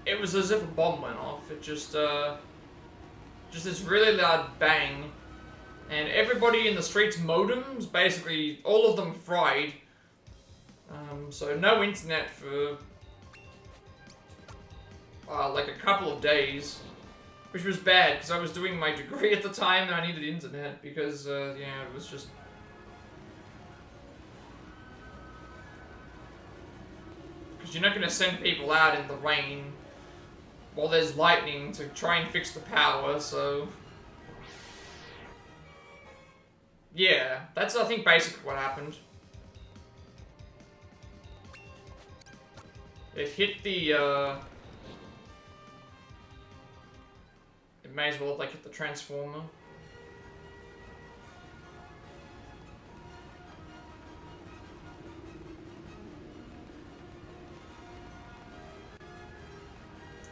it was as if a bomb went off. It just this really loud bang, and everybody in the street's modems, basically all of them fried. So no internet for like a couple of days, which was bad because I was doing my degree at the time and I needed internet because yeah, it was just. Because you're not going to send people out in the rain while there's lightning to try and fix the power, so... Yeah, that's, I think, basically what happened. It hit the, It may as well have, like, hit the transformer.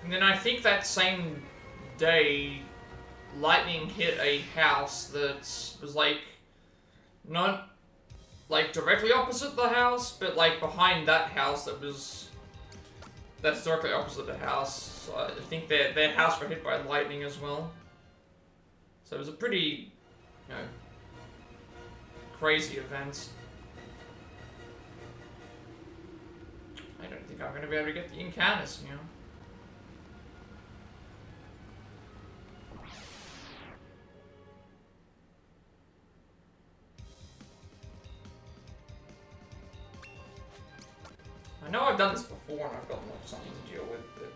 And then I think that same day, lightning hit a house that was like, not like directly opposite the house, but like behind that house that's directly opposite the house. So I think their house got hit by lightning as well. So it was a pretty, you know, crazy event. I don't think I'm going to be able to get the encounters, you know. I know I've done this before and I've got something to deal with, but...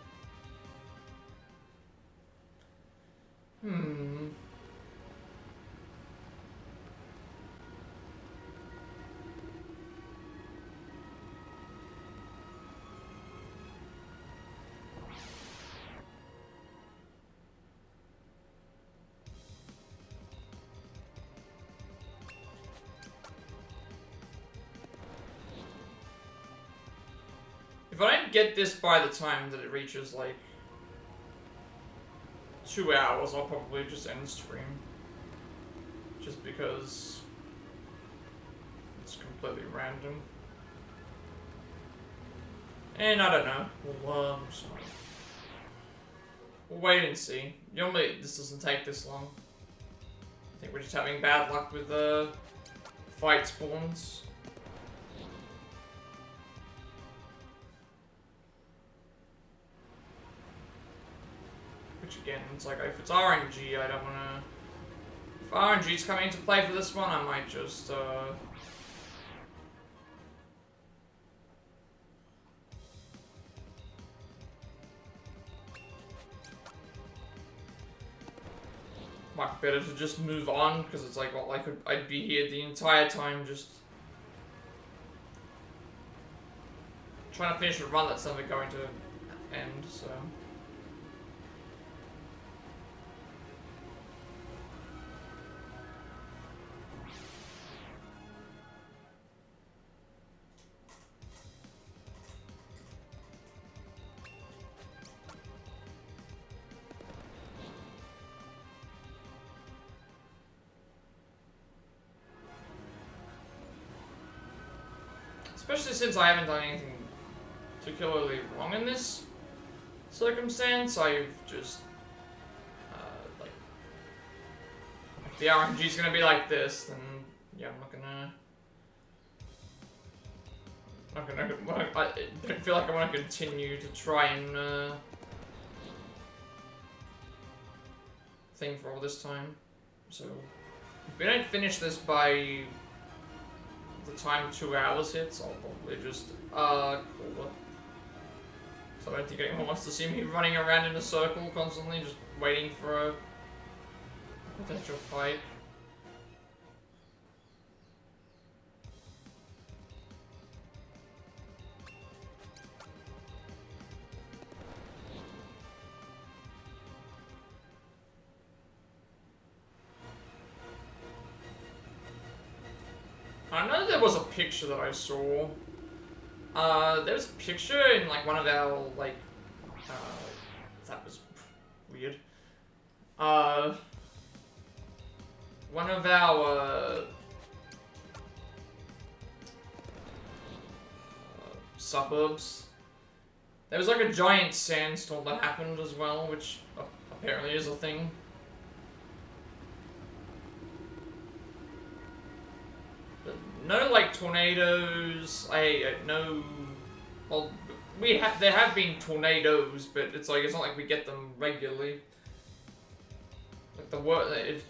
If I don't get this by the time that it reaches, like, 2 hours, I'll probably just end stream. Just because it's completely random. And I don't know. We'll wait and see. Normally, this doesn't take this long. I think we're just having bad luck with fight spawns. Which again, it's like, if it's RNG, I don't wanna... If RNG's coming into play for this one, I might just, might be better to just move on, because it's like, well, I'd be here the entire time just... trying to finish a run that's never going to end, so... Especially since I haven't done anything particularly wrong in this circumstance, I've just, like, if the RNG's gonna be like this, then, yeah, I'm not gonna, I don't feel like I want to continue to try and, thing for all this time. So, if we don't finish this by the time 2 hours hits, I'll probably just, cool. So I don't think anyone wants to see me running around in a circle constantly, just waiting for a potential fight. I know there was a picture that I saw. There was a picture in like one of our like that was weird. One of our suburbs. There was like a giant sandstorm that happened as well, which apparently is a thing. But no, like tornadoes. No. Well, there have been tornadoes, but it's like it's not like we get them regularly. Like the word.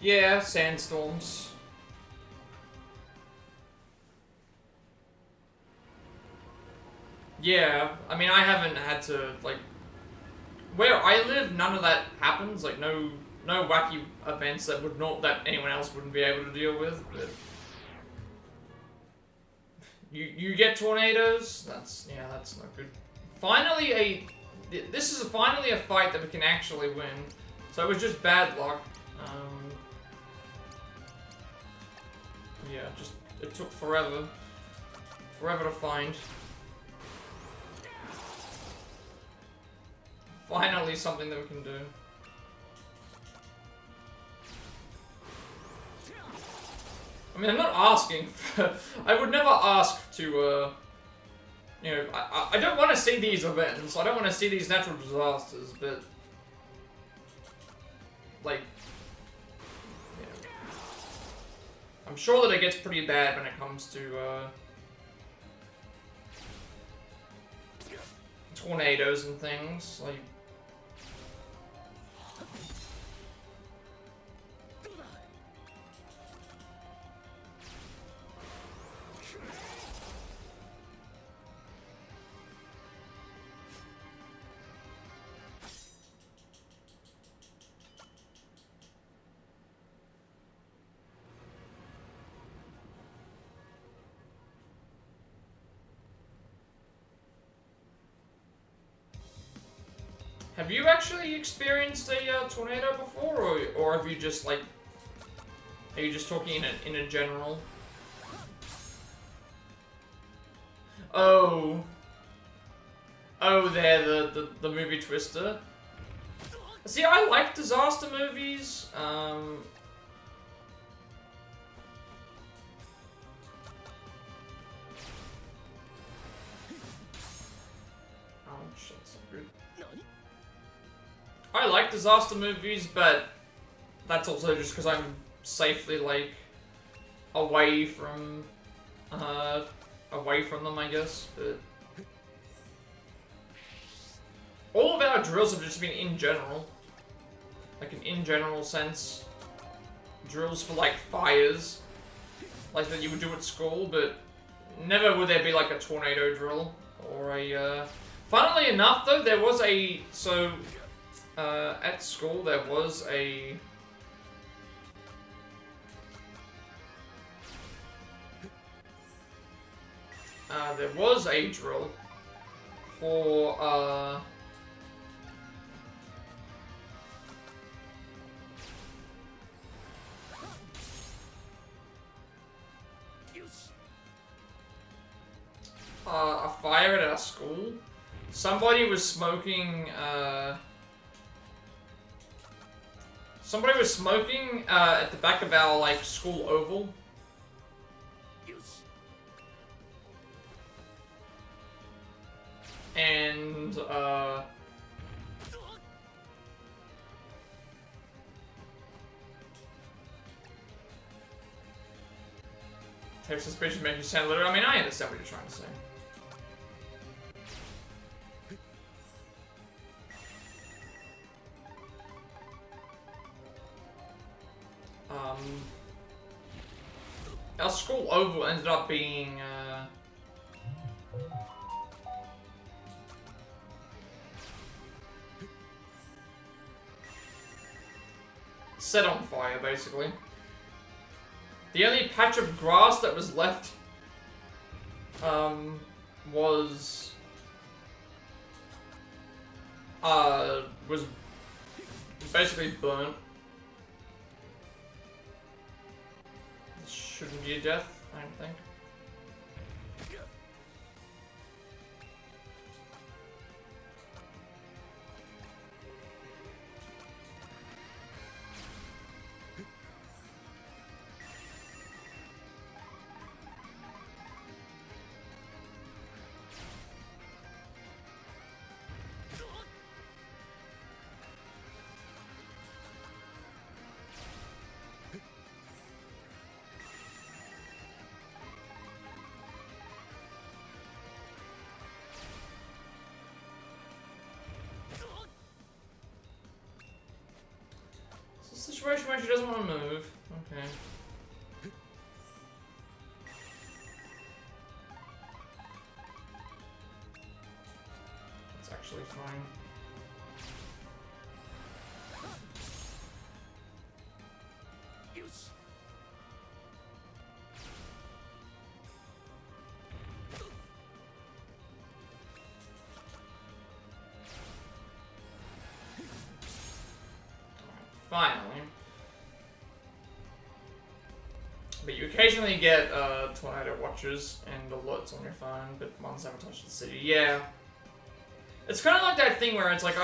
Yeah, sandstorms. Yeah, I mean, I haven't had to, like, where I live, none of that happens, like, no wacky events that anyone else wouldn't be able to deal with, but you get tornadoes, that's not good. Finally this is finally a fight that we can actually win, so it was just bad luck. Yeah, it took forever to find. Finally something that we can do. I mean, I'm not asking for, I would never ask to, you know, I don't want to see these events, I don't want to see these natural disasters, but, like, you know, I'm sure that it gets pretty bad when it comes to, tornadoes and things, like, have you actually experienced a tornado before, or have you just like, are you just talking in a general? Oh, there, the movie Twister. See, I like disaster movies. Ouch, that's not good. I like disaster movies, but that's also just because I'm safely, like, away from them, I guess, but all of our drills have just been in general, like an in general sense, drills for, like, fires, like that you would do at school, but never would there be, like, a tornado drill, or a, funnily enough, though, there was at school, there was a drill for, a fire at our school. Somebody was smoking, at the back of our, like, school oval. And, text suspicion makes you sound literal. I mean, I understand what you're trying to say. Our school oval ended up being, set on fire, basically. The only patch of grass that was left, was basically burnt. This shouldn't be a death, I don't think. situation where she doesn't want to move. Okay. That's actually fine. Finally. But you occasionally get tornado watches and alerts on your phone, but ones never touch the city. Yeah. It's kind of like that thing where it's like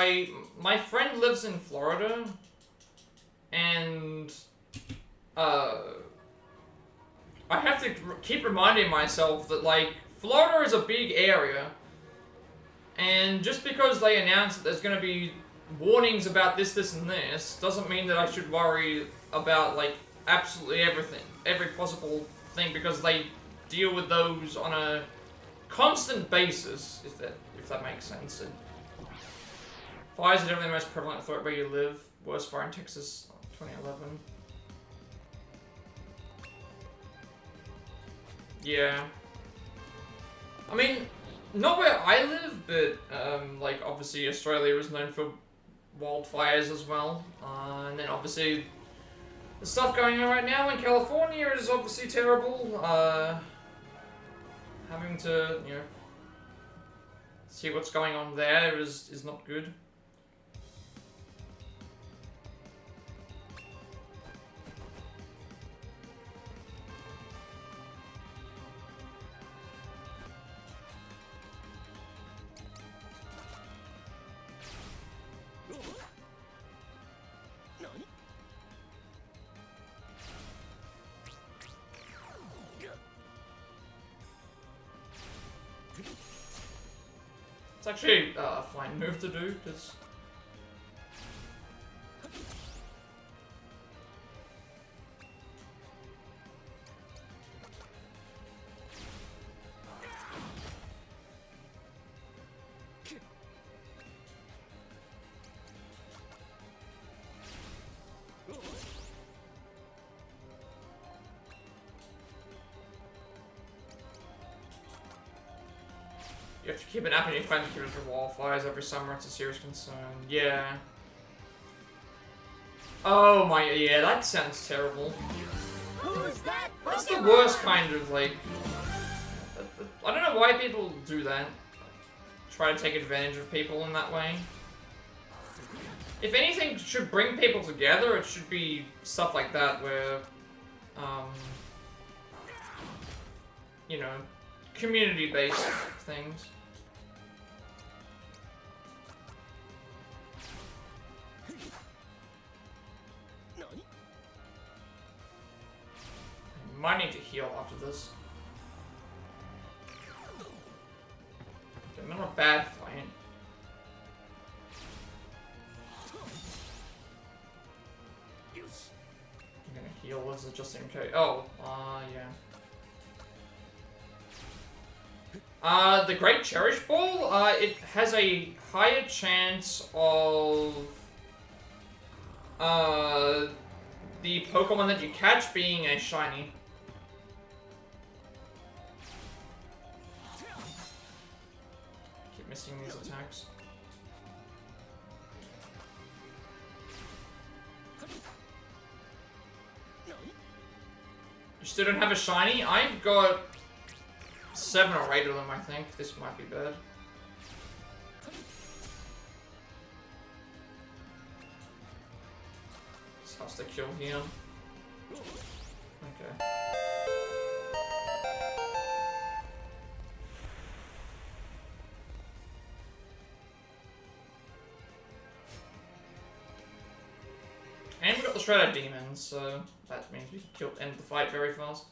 my friend lives in Florida, and I have to keep reminding myself that like Florida is a big area, and just because they announce that there's going to be warnings about this, this, and this doesn't mean that I should worry about like absolutely everything, every possible thing, because they deal with those on a constant basis, if that makes sense. And fires are definitely the most prevalent threat where you live. Worst fire in Texas, 2011. Yeah. I mean, not where I live, but like obviously Australia is known for wildfires as well, and then obviously the stuff going on right now in California is obviously terrible. Having to, you know, see what's going on there is not good. It's actually a fine move to do, because you have to keep an app on your phone to keep it from wildfires every summer. It's a serious concern. Yeah. Oh my, yeah, that sounds terrible. Who's that? That's the worst kind of, like... I don't know why people do that. Try to take advantage of people in that way. If anything should bring people together, it should be stuff like that where, you know, community-based things. Might need to heal after this. Okay, not a bad fight. I'm gonna heal this just in case. Oh, yeah. The Great Cherish Ball, it has a higher chance of the Pokemon that you catch being a shiny. Keep missing these attacks. You still don't have a shiny? I've got 7 or 8 of them, I think. This might be bad. This has to kill him. Okay. And we got the Shredder Demons, so that means we can end the fight very fast.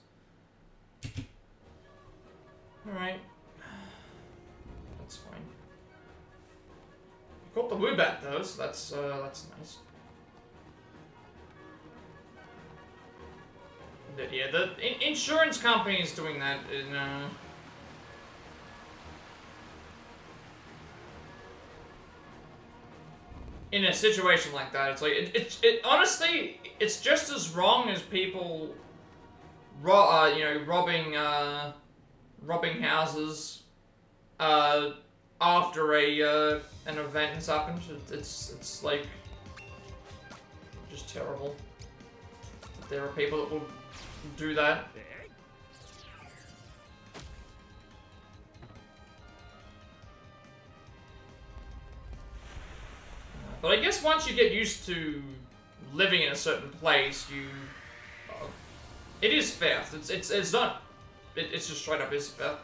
Alright. That's fine. We caught the Woobat though, so that's nice. But yeah, the insurance company is doing that in in a situation like that, it's like it honestly, it's just as wrong as people, robbing houses, after an event has happened. It's like just terrible. There are people that will do that. But I guess once you get used to living in a certain place, it is theft. It's not. It's just straight up is theft.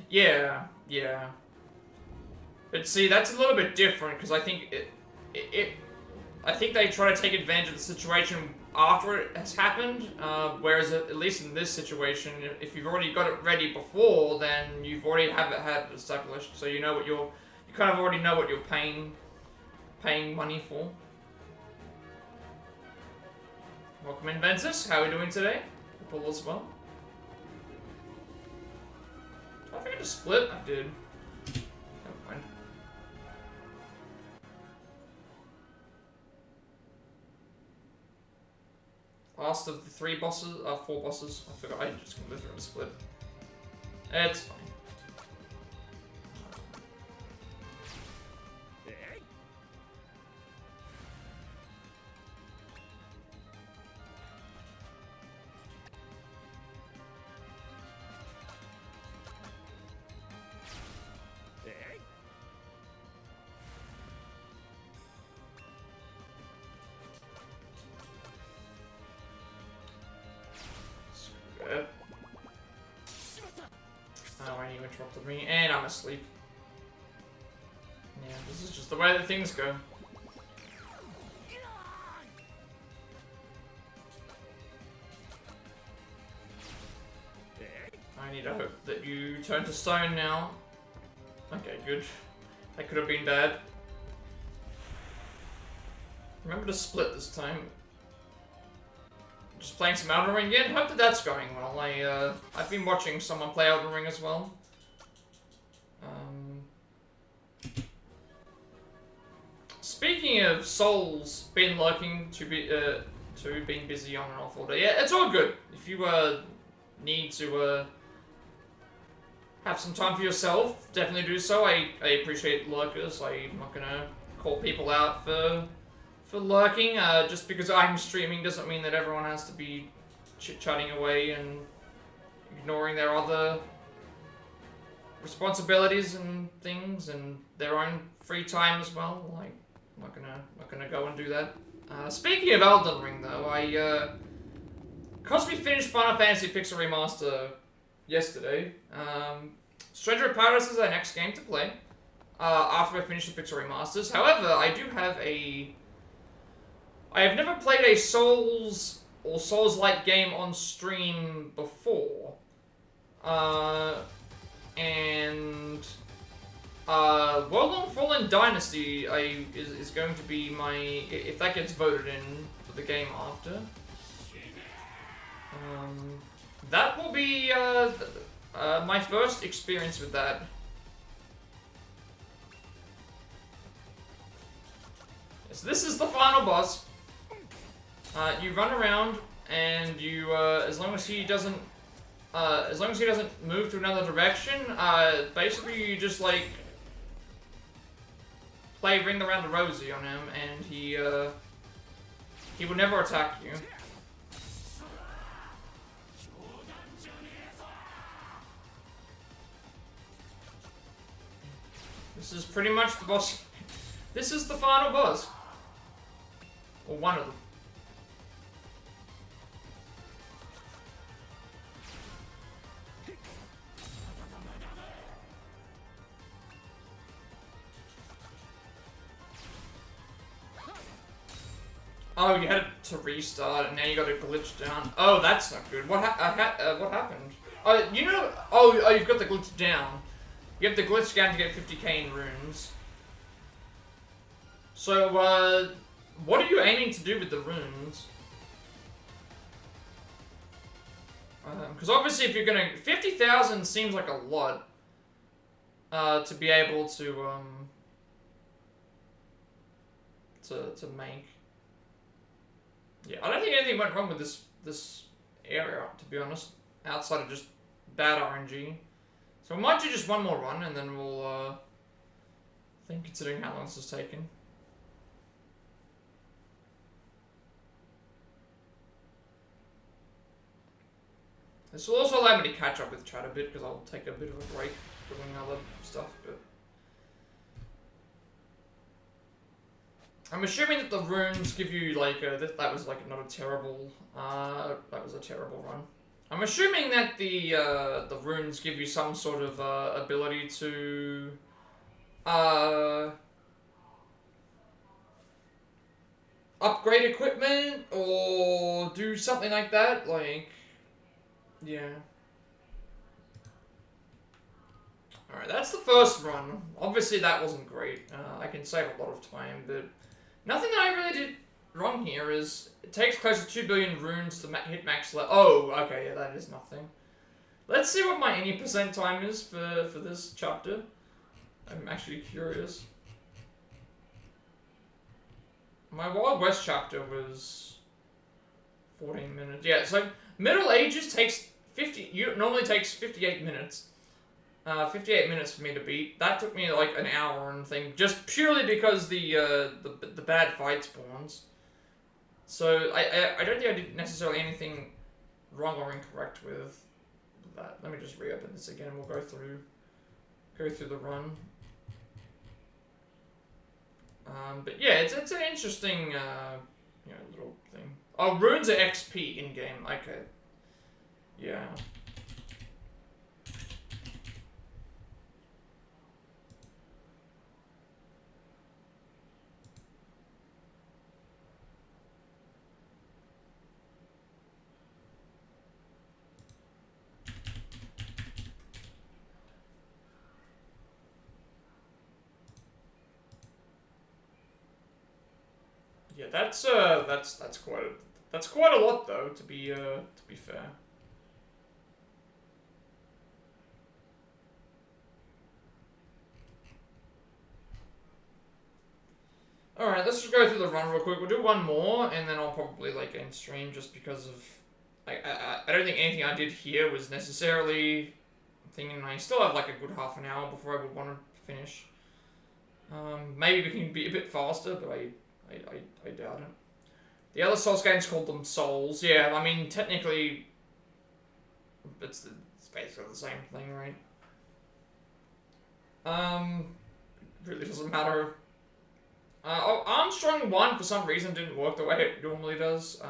Yeah. But see, that's a little bit different because I think I think they try to take advantage of the situation after it has happened, whereas at least in this situation, if you've already got it ready before, then you've already had it established, so you know what you kind of already know what you're paying money for. Welcome in, Ventus. How are we doing today? Hope all is well. Did I forget to split? I did. Never mind. Last of the 4 bosses. I forgot. I just can go through and split. It's fine. Oh, you interrupted me, and I'm asleep. Yeah, this is just the way that things go. I need to hope that you turn to stone now. Okay, good. That could have been bad. Remember to split this time. Just playing some Elden Ring again. Hope that that's going well. I've been watching someone play Elden Ring as well. Speaking of souls, been lurking to being busy on and off all day. Yeah, it's all good. If you need to have some time for yourself, definitely do so. I appreciate lurkers. I'm not gonna call people out for lurking. Just because I'm streaming doesn't mean that everyone has to be chit-chatting away and ignoring their other responsibilities and things and their own free time as well. Like, I'm not gonna go and do that. Speaking of Elden Ring, though, because we finished Final Fantasy Pixel Remaster yesterday, Stranger of Paradise is our next game to play after I finish the Pixel Remasters. However, I have never played a Souls or Souls-like game on stream before. World Long Fallen Dynasty is going to be my, if that gets voted in for the game after. That will be my first experience with that. So this is the final boss. You run around and you, as long as he doesn't move to another direction, basically you just like play Ring Around the Rosie on him, and he will never attack you. This is pretty much the boss. This is the final boss. Or one of them. Oh, you had to restart, and now you got it glitched down. Oh, that's not good. What happened? Oh, you know. Oh, you've got the glitch down. You have the glitch down to get 50k in runes. So, what are you aiming to do with the runes? Because obviously if you're gonna... 50,000 seems like a lot to be able to make. Yeah, I don't think anything went wrong with this area, to be honest, outside of just bad RNG. So we might do just one more run, and then we'll, I think, considering how long this has taken. This will also allow me to catch up with chat a bit, because I'll take a bit of a break doing other stuff, but... I'm assuming that the runes give you, like, that was, like, not a terrible, that was a terrible run. I'm assuming that the runes give you some sort of, ability to, upgrade equipment, or do something like that, like, yeah. Alright, that's the first run. Obviously that wasn't great. I can save a lot of time, but nothing that I really did wrong here is it takes close to 2 billion runes to hit max level. Oh, okay, yeah, that is nothing. Let's see what my any percent time is for this chapter. I'm actually curious. My Wild West chapter was 14 minutes. Yeah, so Middle Ages takes 50. Normally takes 58 minutes. 58 minutes for me to beat. That took me like an hour and thing, just purely because the bad fight spawns. So I don't think I did necessarily anything wrong or incorrect with that. Let me just reopen this again. We'll go through the run. But yeah, it's an interesting little thing. Oh, runes are XP in game. Okay. Yeah. Yeah, that's quite a lot though, to be fair. Alright, let's just go through the run real quick. We'll do one more, and then I'll probably like end stream just because of I don't think anything I did here was necessarily thinking. I still have like a good half an hour before I would want to finish. Maybe we can be a bit faster, but I doubt it. The other Souls games called them Souls. Yeah, I mean, technically, it's basically the same thing, right? Really doesn't matter. Armstrong 1, for some reason, didn't work the way it normally does.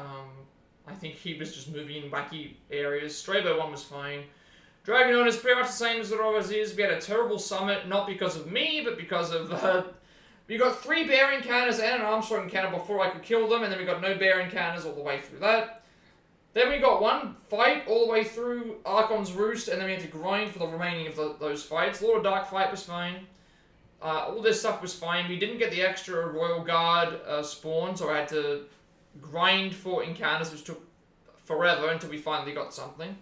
I think he was just moving in wacky areas. Strabo 1 was fine. Dragon Dawn is pretty much the same as it always is. We had a terrible summit, not because of me, but because of... we got 3 bear encounters and an Armstrong encounter before I could kill them, and then we got no bear encounters all the way through that. Then we got one fight all the way through Archon's Roost, and then we had to grind for the remaining of those fights. Lord of Dark fight was fine. All this stuff was fine. We didn't get the extra Royal Guard spawn, so I had to grind for encounters, which took forever until we finally got something.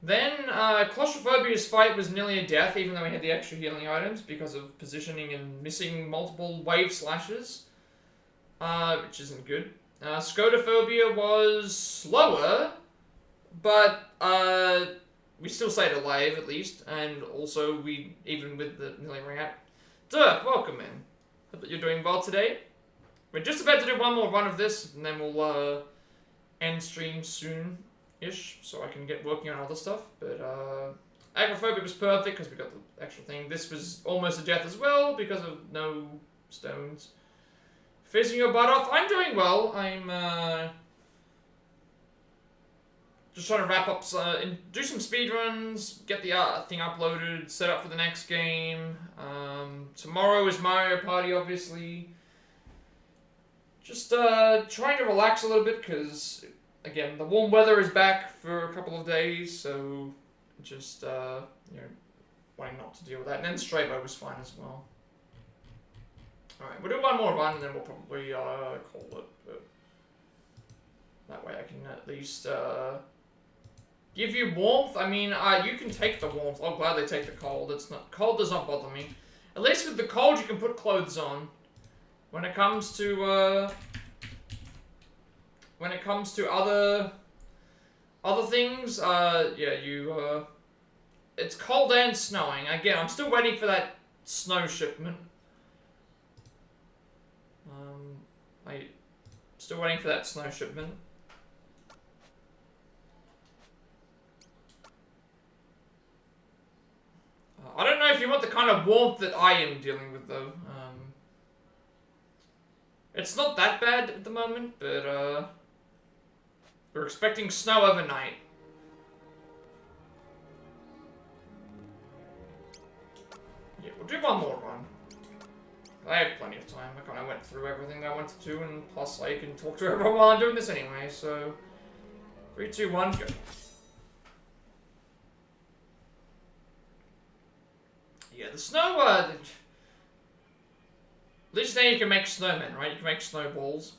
Then, Claustrophobia's fight was nearly a death, even though we had the extra healing items, because of positioning and missing multiple wave slashes, which isn't good. Scotophobia was slower, but we still stayed alive, at least, and also we, even with the nearly ran out. Dirk, welcome in. Hope that you're doing well today. We're just about to do one more run of this, and then we'll end stream soon-ish, so I can get working on other stuff. But Agoraphobia was perfect because we got the extra thing. This was almost a death as well because of no stones. Fizzing your butt off. I'm doing well. I'm just trying to wrap up, and do some speedruns, get the thing uploaded, set up for the next game. Tomorrow is Mario Party, obviously. Just trying to relax a little bit because, again, the warm weather is back for a couple of days, so just, wanting not to deal with that. And then Strabo was fine as well. Alright, we'll do one more run and then we'll probably call it. But that way I can at least Give you warmth? I mean, you can take the warmth. I'll gladly take the cold. It's not cold does not bother me. At least with the cold, you can put clothes on. When it comes to other things, yeah, it's cold and snowing. Again, I'm still waiting for that snow shipment. I'm still waiting for that snow shipment. I don't know if you want the kind of warmth that I am dealing with, though. It's not that bad at the moment, but, we're expecting snow overnight. Yeah, we'll do one more run. I have plenty of time. I kind of went through everything that I wanted to, and plus I can talk to everyone while I'm doing this anyway, so... 3, 2, 1, go. Yeah, the snow, at least now you can make snowmen, right? You can make snowballs.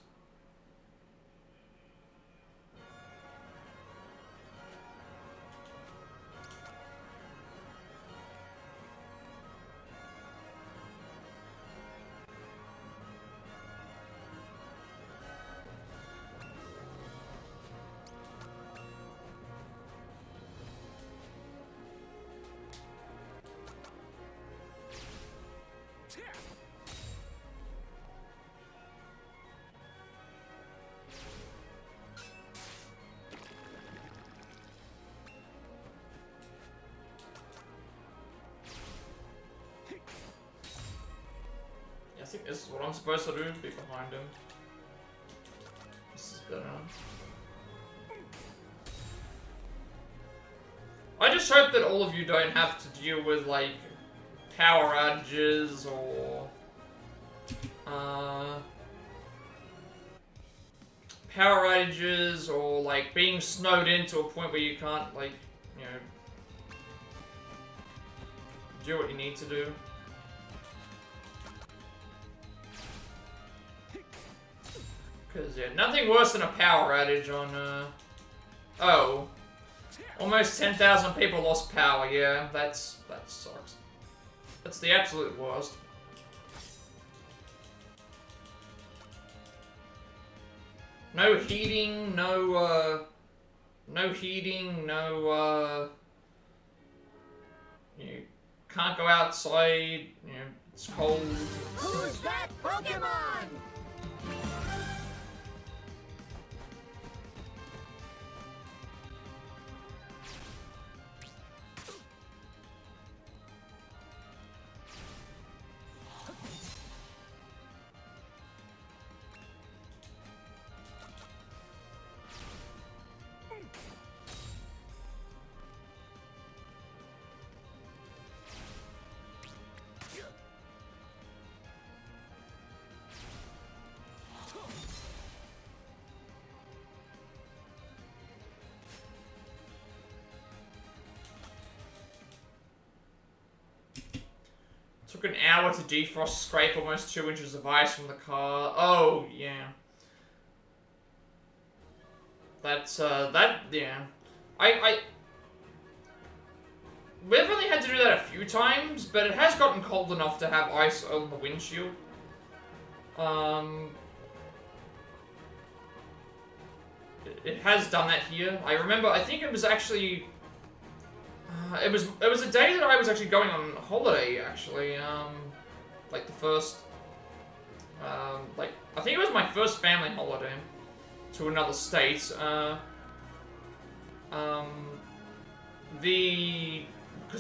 I think this is what I'm supposed to do, be behind him. This is better. I just hope that all of you don't have to deal with, like, power outages or... power outages or, like, being snowed in to a point where you can't, like, you know... do what you need to do. Because, yeah, nothing worse than a power outage on, oh. Almost 10,000 people lost power, yeah, that sucks. That's the absolute worst. No heating, no heating, you can't go outside, you know, it's cold. Who's that Pokemon? Took an hour to defrost, scrape almost 2 inches of ice from the car. Oh, yeah. That's, yeah. We've only had to do that a few times, but it has gotten cold enough to have ice on the windshield. It has done that here. I remember, I think it was actually... it was a day that I was actually going on holiday, actually, like the first, like, I think it was my first family holiday to another state, because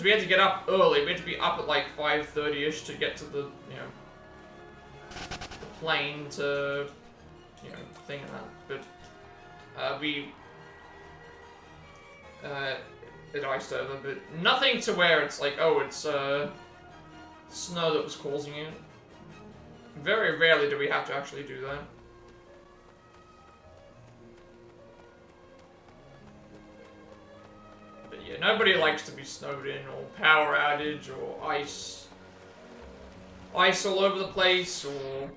we had to get up early, we had to be up at like 5:30ish to get to the, you know, the plane to, you know, thing and that, but, it iced over, but nothing to where it's like, oh, it's snow that was causing it. Very rarely do we have to actually do that. But yeah, nobody likes to be snowed in, or power outage, or ice all over the place, or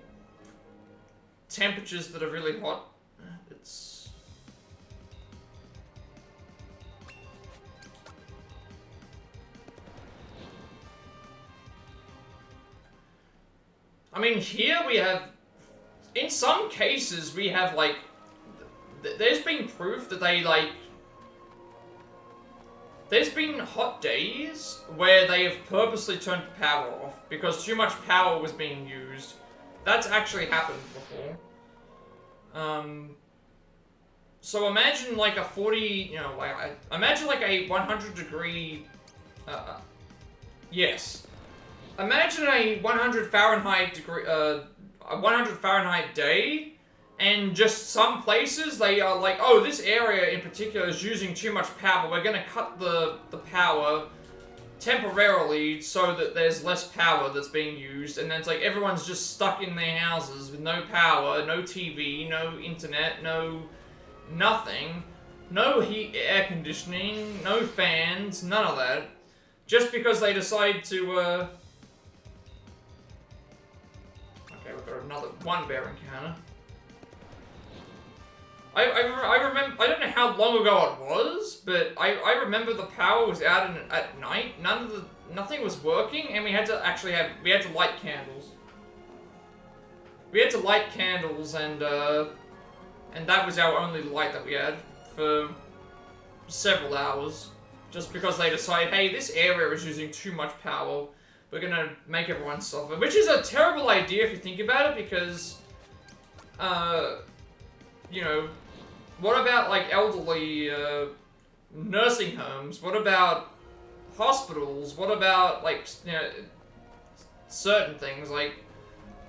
temperatures that are really hot. It's... I mean, here we have, in some cases, we have, like, there's been proof that they, like, there's been hot days where they have purposely turned power off because too much power was being used. That's actually happened before. So imagine like a 40, you know, like, imagine like a 100 degree, yes. Imagine a 100 Fahrenheit degree, a 100 Fahrenheit day, and just some places they are like, oh, this area in particular is using too much power. We're gonna cut the power temporarily so that there's less power that's being used, and then it's like everyone's just stuck in their houses with no power, no TV, no internet, no nothing, no heat, air conditioning, no fans, none of that, just because they decide to, okay, we've got another one bear encounter. I remember, I don't know how long ago it was, but I remember the power was out at night, nothing was working, and we had to light candles. We had to light candles, and that was our only light that we had for several hours, just because they decided, hey, this area is using too much power, we're gonna make everyone suffer, which is a terrible idea if you think about it, because, you know, what about, like, elderly, nursing homes? What about hospitals? What about, like, you know, certain things, like,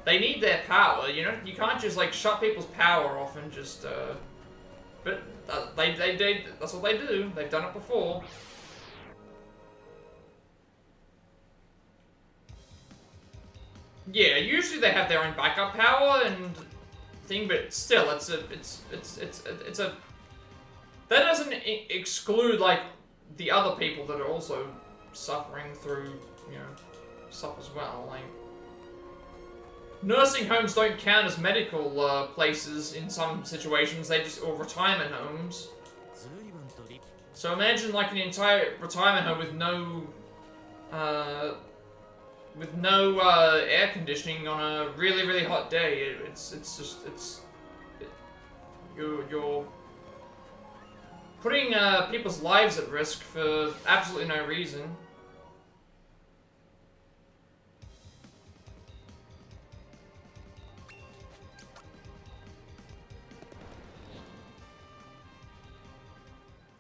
they need their power, you know? You can't just, like, shut people's power off and just, but they that's what they do. They've done it before. Yeah, usually they have their own backup power and thing, but still, it's a that doesn't exclude like the other people that are also suffering through, you know, stuff as well. Like, nursing homes don't count as medical places in some situations. They just, or retirement homes. So imagine like an entire retirement home with no air conditioning on a really, really hot day. You're putting people's lives at risk for absolutely no reason.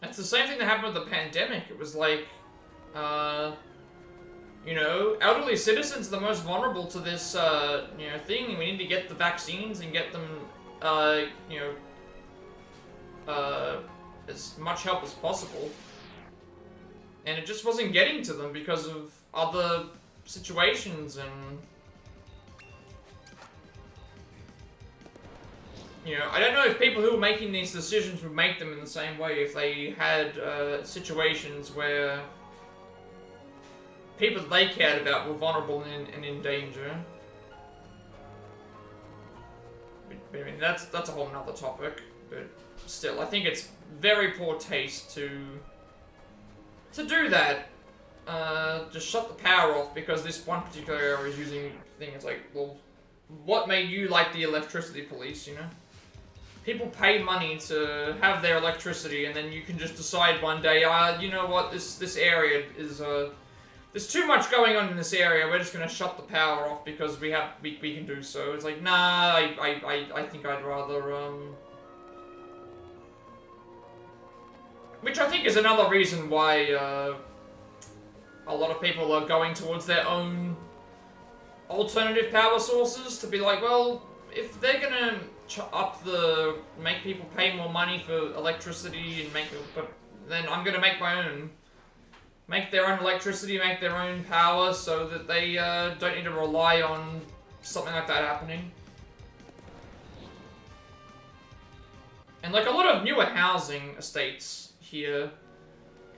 It's the same thing that happened with the pandemic. It was like, you know, elderly citizens are the most vulnerable to this, you know, thing. We need to get the vaccines and get them, you know, as much help as possible. And it just wasn't getting to them because of other situations and... You know, I don't know if people who were making these decisions would make them in the same way if they had situations where people that they cared about were vulnerable and in danger. I mean, that's a whole nother topic, but still, I think it's very poor taste to do that. Just shut the power off because this one particular area is using thing. It's like, well, what made you like the electricity police, you know? People pay money to have their electricity, and then you can just decide one day, you know what, this area is, there's too much going on in this area, we're just gonna shut the power off because we can do so. It's like, nah, I think I'd rather, which I think is another reason why, a lot of people are going towards their own alternative power sources, to be like, well, if they're gonna make people pay more money for electricity and then I'm gonna make my own. Make their own electricity, make their own power so that they don't need to rely on something like that happening. And like a lot of newer housing estates here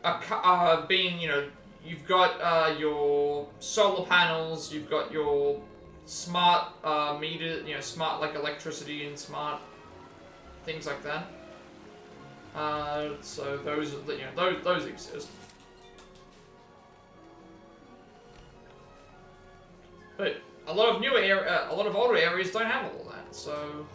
are being, you know, you've got your solar panels, you've got your smart meter, you know, smart like electricity and smart things like that. So those, you know, those exist. But a lot of a lot of older areas don't have all that, so.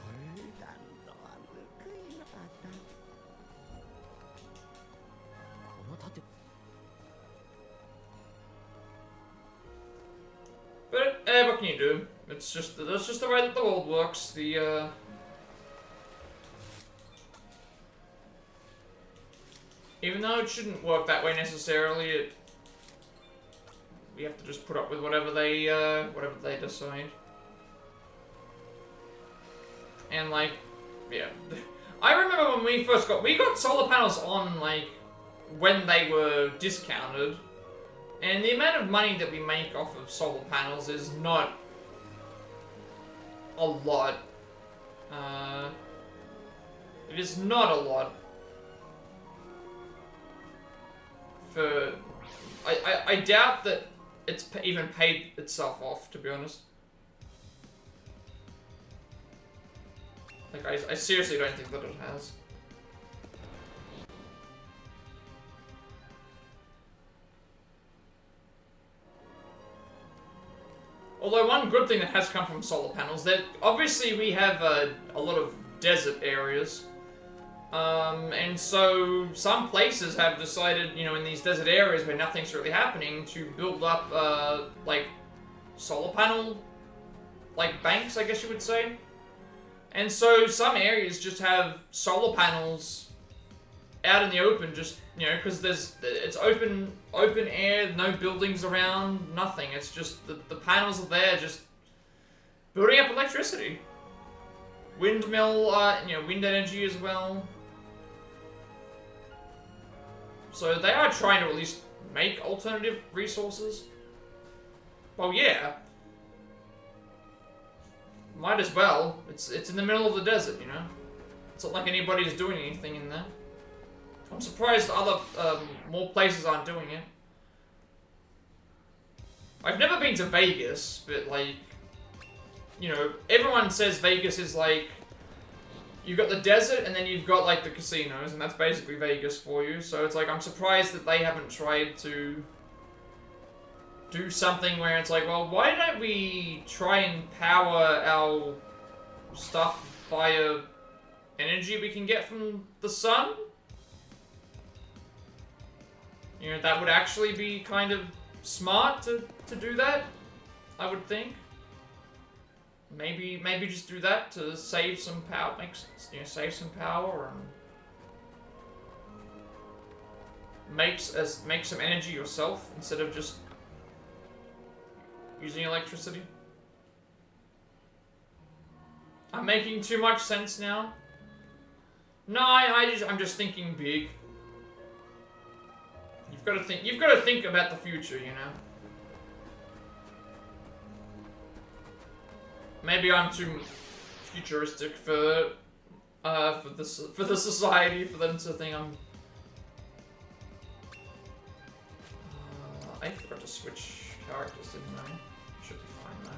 But what can you do? That's just the way that the world works. Even though it shouldn't work that way necessarily, we have to just put up with whatever they decide. And like, yeah, I remember when we got solar panels on like when they were discounted, and the amount of money that we make off of solar panels is not a lot. It is not a lot. I doubt that it's even paid itself off, to be honest. Like, I seriously don't think that it has. Although one good thing that has come from solar panels, that obviously we have a lot of desert areas. And so some places have decided, you know, in these desert areas where nothing's really happening, to build up, like, solar panel, like, banks, I guess you would say. And so some areas just have solar panels out in the open, just, you know, because it's open air, no buildings around, nothing. It's just, the panels are there just building up electricity. Windmill, you know, wind energy as well. So they are trying to at least make alternative resources. Well, yeah. Might as well. It's in the middle of the desert, you know? It's not like anybody's doing anything in there. I'm surprised other, more places aren't doing it. I've never been to Vegas, but like, you know, everyone says Vegas is like, you've got the desert, and then you've got, like, the casinos, and that's basically Vegas for you. So it's like, I'm surprised that they haven't tried to do something where it's like, well, why don't we try and power our stuff via energy we can get from the sun? You know, that would actually be kind of smart to do that, I would think. Maybe just do that to save some power, save some power and make some energy yourself instead of just using electricity. I'm making too much sense now. No, I'm just thinking big. You've got to think about the future, you know. Maybe I'm too futuristic for the society, for them to think I'm. I forgot to switch characters, didn't I? Should be fine though.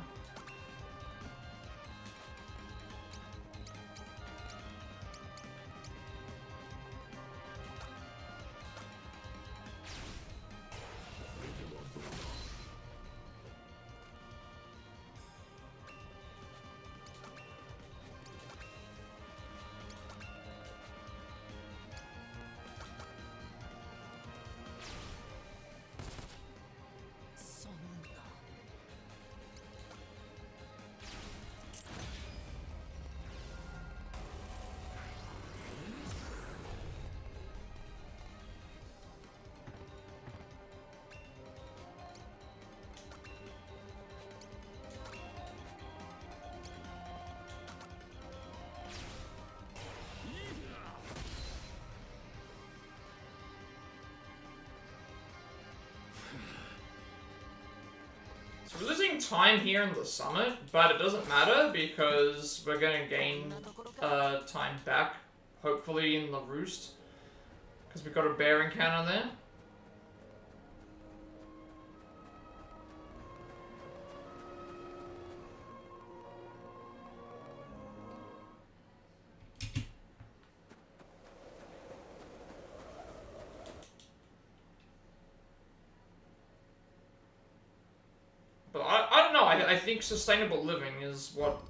So we're losing time here in the summit, but it doesn't matter because we're going to gain time back, hopefully in the roost, because we've got a bear encounter there. I don't know, I I think sustainable living is what...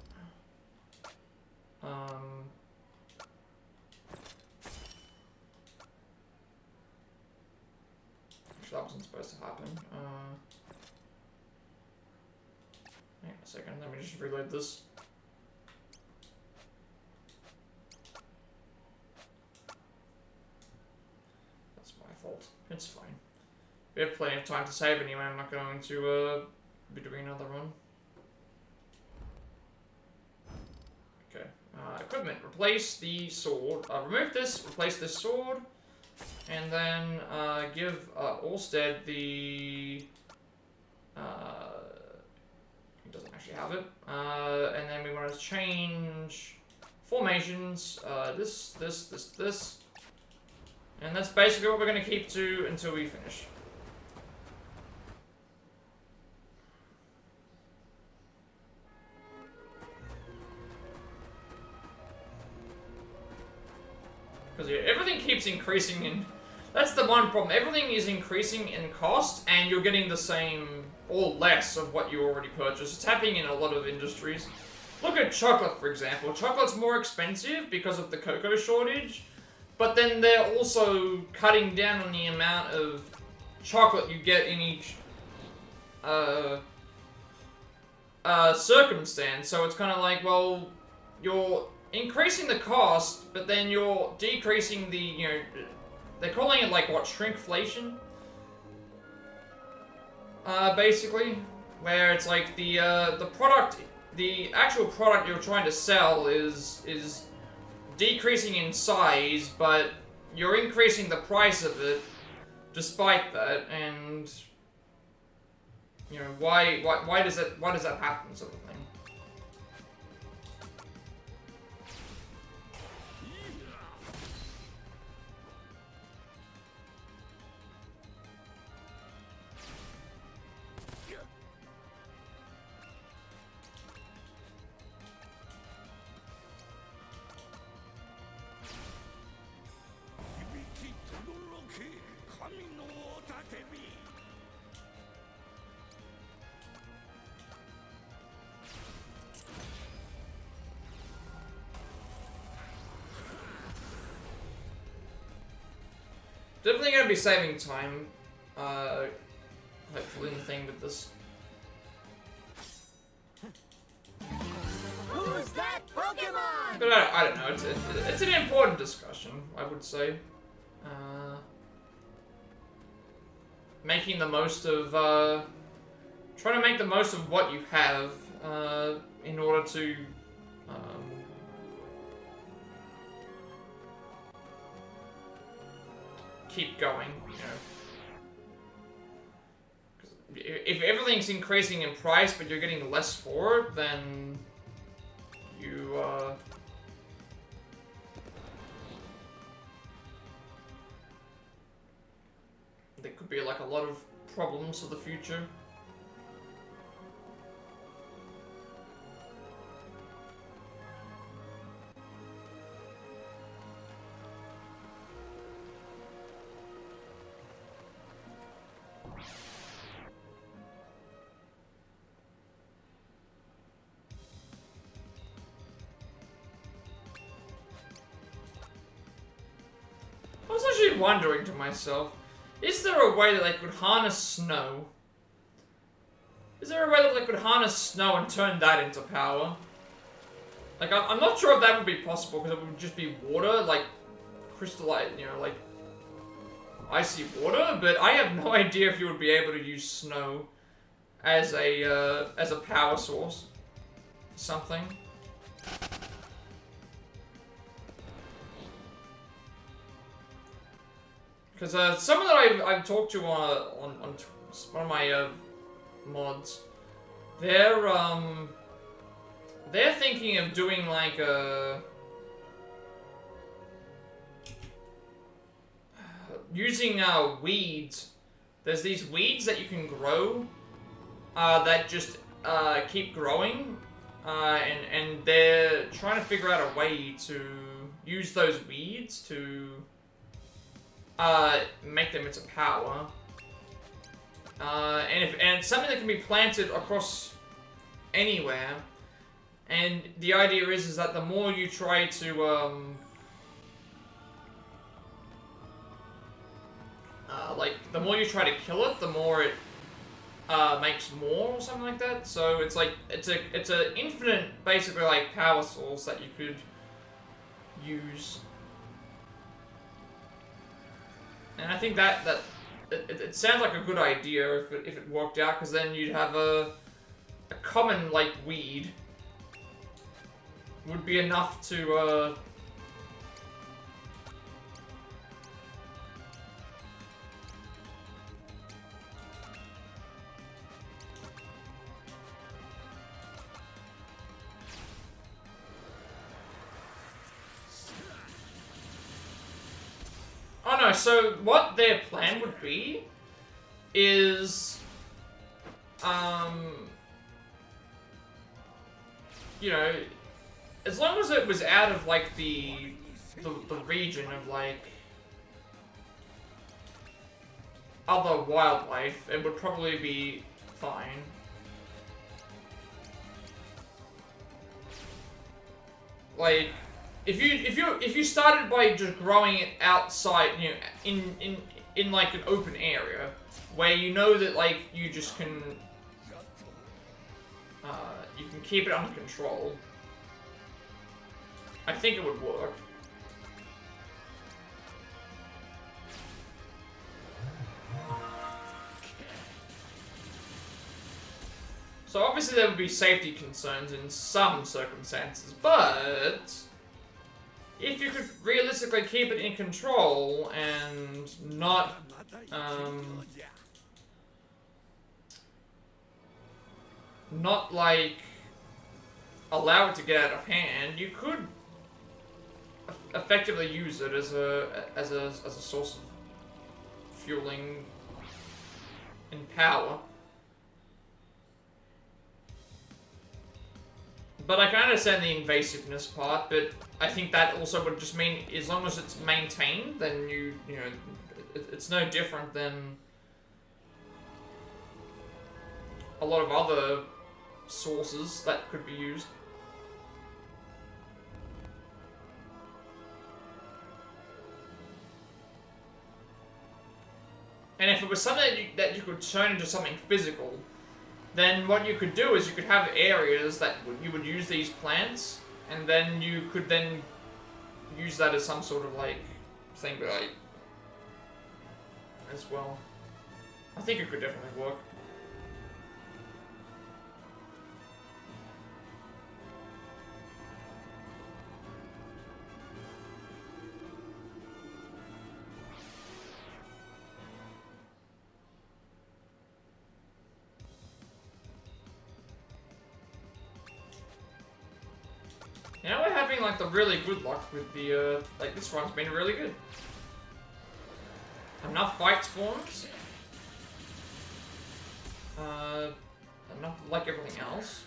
Actually, that wasn't supposed to happen. Hang on a second, let me just reload this. That's my fault. It's fine. We have plenty of time to save anyway. I'm not going to be doing another run. Okay. Equipment. Replace the sword. Remove this. Replace this sword. And then give Orsted the... he doesn't actually have it. And then we want to change formations. This. And that's basically what we're going to keep to until we finish. Because yeah, everything keeps increasing in... That's the one problem. Everything is increasing in cost, and you're getting the same or less of what you already purchased. It's happening in a lot of industries. Look at chocolate, for example. Chocolate's more expensive because of the cocoa shortage, but then they're also cutting down on the amount of chocolate you get in each circumstance. So it's kind of like, well, you're increasing the cost, but then you're decreasing the, you know, they're calling it like, what, shrinkflation? Basically, where it's like the product, the actual product you're trying to sell is decreasing in size, but you're increasing the price of it despite that, and you know, why does that happen, sort of thing. Definitely gonna be saving time, hopefully in the thing with this. Who's that Pokemon? But I don't know, it's an important discussion, I would say. Making the most of, trying to make the most of what you have, in order to, keep going, you know. 'Cause if everything's increasing in price, but you're getting less for it, then you, there could be like a lot of problems for the future. I was actually wondering to myself, is there a way that they could harness snow? Is there a way that they could harness snow and turn that into power? Like, I'm not sure if that would be possible, because it would just be water, like, crystallized, you know, like, icy water, but I have no idea if you would be able to use snow as a power source. Something. Because someone that I've talked to on one of my mods, they're thinking of doing like using weeds. There's these weeds that you can grow that just keep growing, and they're trying to figure out a way to use those weeds to make them into power. And it's something that can be planted across anywhere. And the idea is that the more you try to, the more you try to kill it, the more it makes more or something like that. So it's like it's a infinite, basically, like power source that you could use. And I think that it sounds like a good idea if it worked out, because then you'd have a common like weed would be enough to Oh no, so what their plan would be is, you know, as long as it was out of, like, the region of, like, other wildlife, it would probably be fine. Like, if you started by just growing it outside, you know, in like an open area where you know that like you just can you can keep it under control, I think it would work. So obviously there would be safety concerns in some circumstances, but if you could realistically keep it in control and not, not like allow it to get out of hand, you could effectively use it as a source of fueling and power. But I can understand the invasiveness part, but I think that also would just mean as long as it's maintained, then you know, it's no different than a lot of other sources that could be used. And if it was something that you could turn into something physical, then what you could do is you could have areas that you would use these plants, and then you could then use that as some sort of like thing, but like as well. I think it could definitely work. Now we're having like the really good luck with the like this run's been really good. Enough fight spawns. Enough like everything else.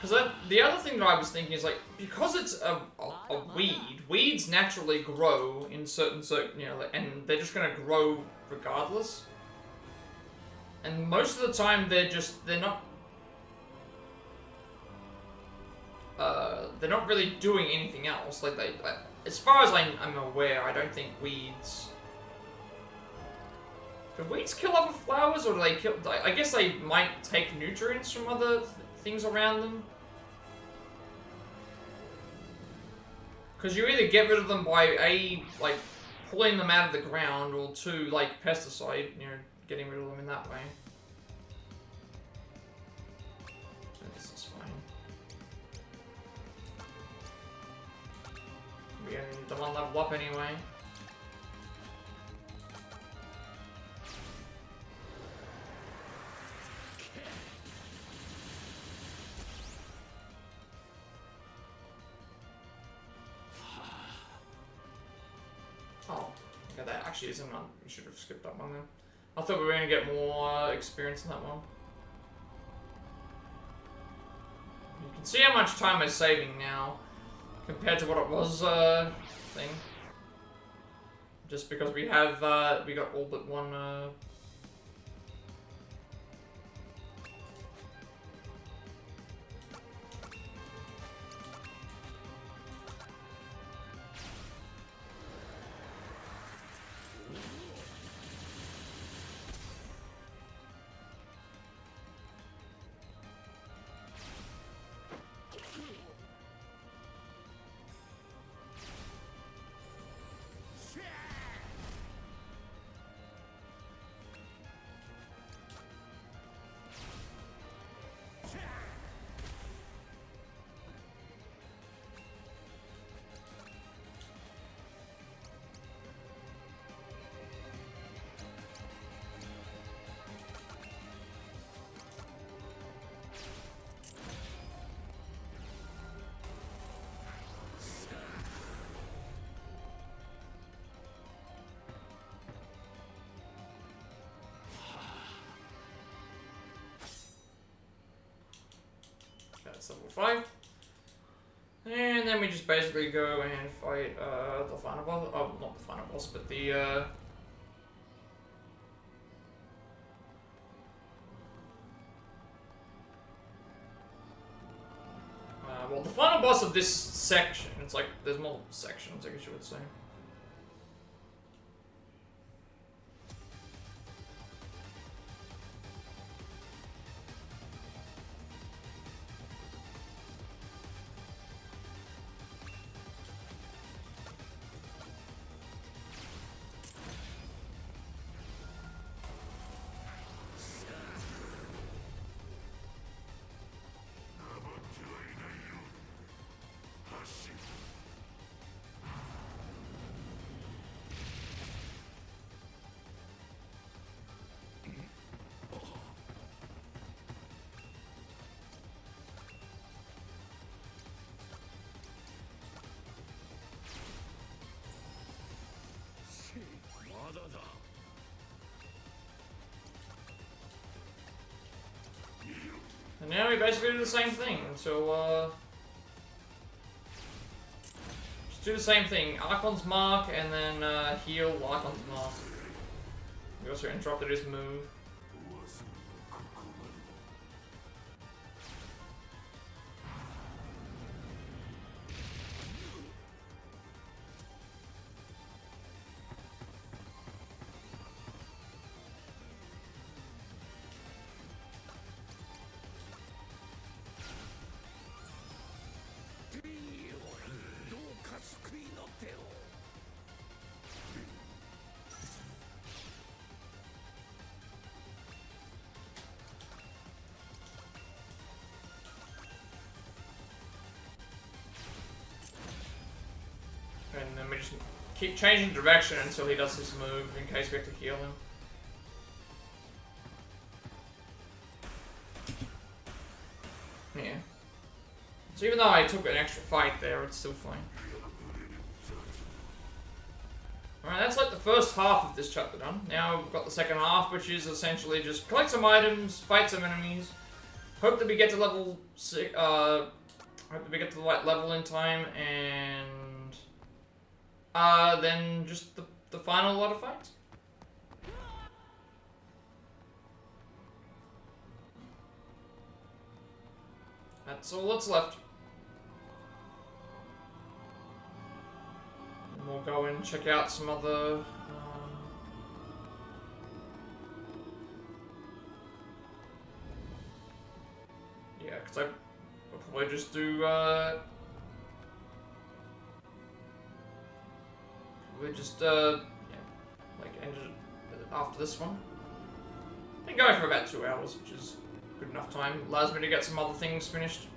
Because the other thing that I was thinking is like, because it's a weed, weeds naturally grow in certain, you know, and they're just gonna grow regardless. And most of the time they're not really doing anything else. Like as far as I'm aware, I don't think weeds. Do weeds kill other flowers, or do they kill? I guess they might take nutrients from other things around them. Because you either get rid of them by A, like pulling them out of the ground, or 2, like pesticide, you know, getting rid of them in that way. So this is fine. We only need the one level up anyway. Oh, okay, that actually isn't one. We should have skipped that one then. I thought we were going to get more experience in that one. You can see how much time we're saving now compared to what it was thing. Just because we have we got all but one that's level 5. And then we just basically go and fight the final boss. Oh, not the final boss, but the well, the final boss of this section. It's like there's multiple sections, I guess you would say. And now we basically do the same thing until, just do the same thing. Archon's Mark and then heal Archon's Mark. We also interrupted his move. And then we just keep changing direction until he does his move in case we have to heal him. Yeah. So even though I took an extra fight there, it's still fine. Alright, that's like the first half of this chapter done. Now we've got the second half, which is essentially just collect some items, fight some enemies, hope that we get to level 6, hope that we get to the right level in time, and then just the final lot of fights. That's all that's left. And we'll go and check out some other yeah, because I'll probably just do we just, yeah, like, ended it after this one. Been going for about 2 hours, which is good enough time. Allows me to get some other things finished.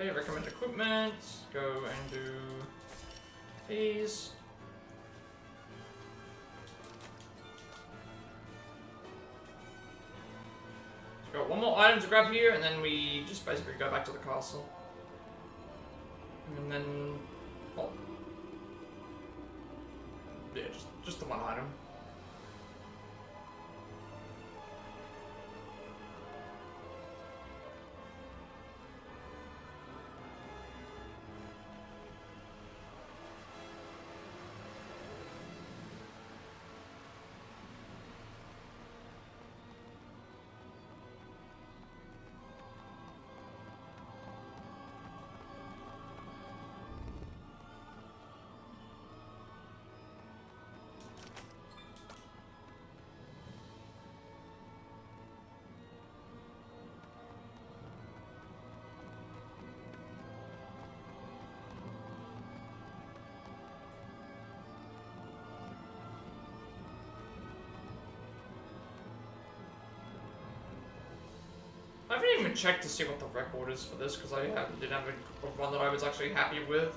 Okay, recommend equipment. Go and do these. Got one more item to grab here, and then we just basically go back to the castle. And then, oh, yeah, just the one item. I haven't even checked to see what the record is for this because I didn't have a one that I was actually happy with.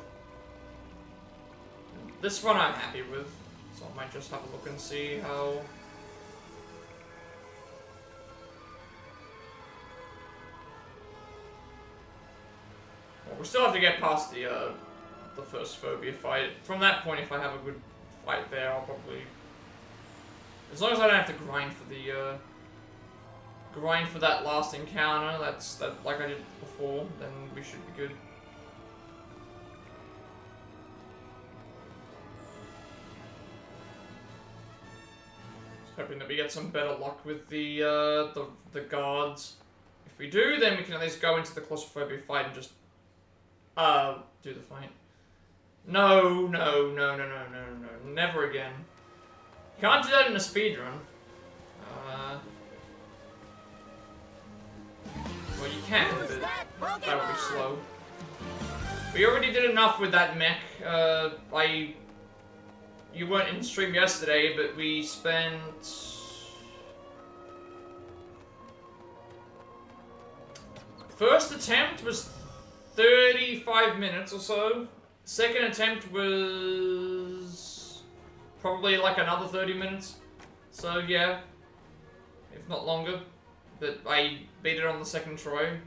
This one I'm happy with, so I might just have a look and see how. Well, we still have to get past the first phobia fight. From that point, if I have a good fight there, I'll probably, as long as I don't have to grind for the grind for that last encounter, that like I did before, then we should be good. Just hoping that we get some better luck with the guards. If we do, then we can at least go into the claustrophobia fight and just do the fight. No, no, no, no, no, no, no, never again. You can't do that in a speedrun. Well, you can, but that will be slow. We already did enough with that mech. You weren't in stream yesterday, but we spent first attempt was 35 minutes or so. Second attempt was probably like another 30 minutes. So yeah, if not longer. But I beat it on the second try.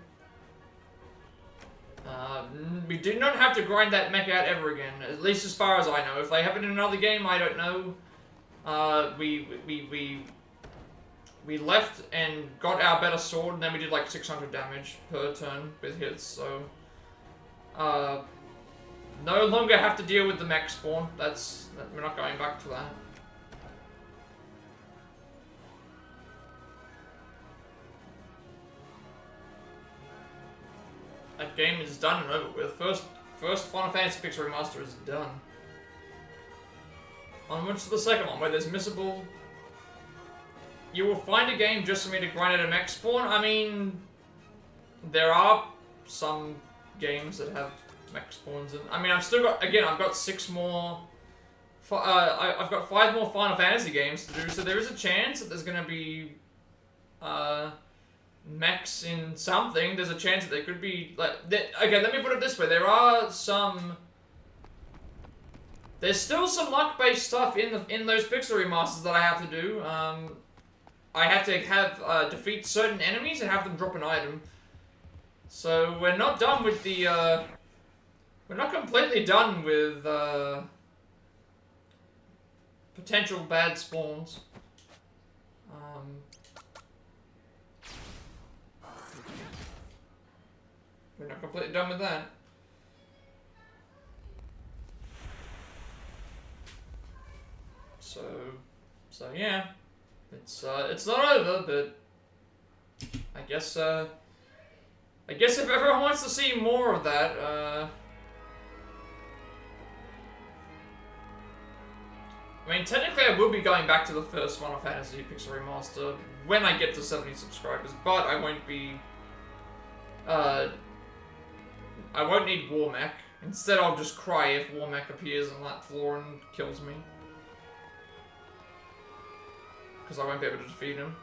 We do not have to grind that mech out ever again, at least as far as I know. If they have it in another game, I don't know. We left and got our better sword, and then we did like 600 damage per turn with hits, so no longer have to deal with the mech spawn. We're not going back to that. That game is done and over with. First Final Fantasy Pixel Remaster is done. Onwards to the second one, where there's missable. You will find a game just for me to grind out a mech spawn. I mean, there are some games that have mech spawns. And I mean, I've still got, again, I've got 6 more. I've got 5 more Final Fantasy games to do, so there is a chance that there's gonna be mechs in something. There's a chance that there could be like. Okay, let me put it this way: there are some. There's still some luck-based stuff in those pixel remasters that I have to do. I have to have defeat certain enemies and have them drop an item. So we're not done with the. We're not completely done with potential bad spawns. We're not completely done with that. So yeah, it's not over, but I guess if everyone wants to see more of that, I mean, technically I will be going back to the first Final Fantasy Pixel Remaster when I get to 70 subscribers, but I won't be, I won't need War Mech. Instead, I'll just cry if War Mech appears on that floor and kills me. Because I won't be able to defeat him.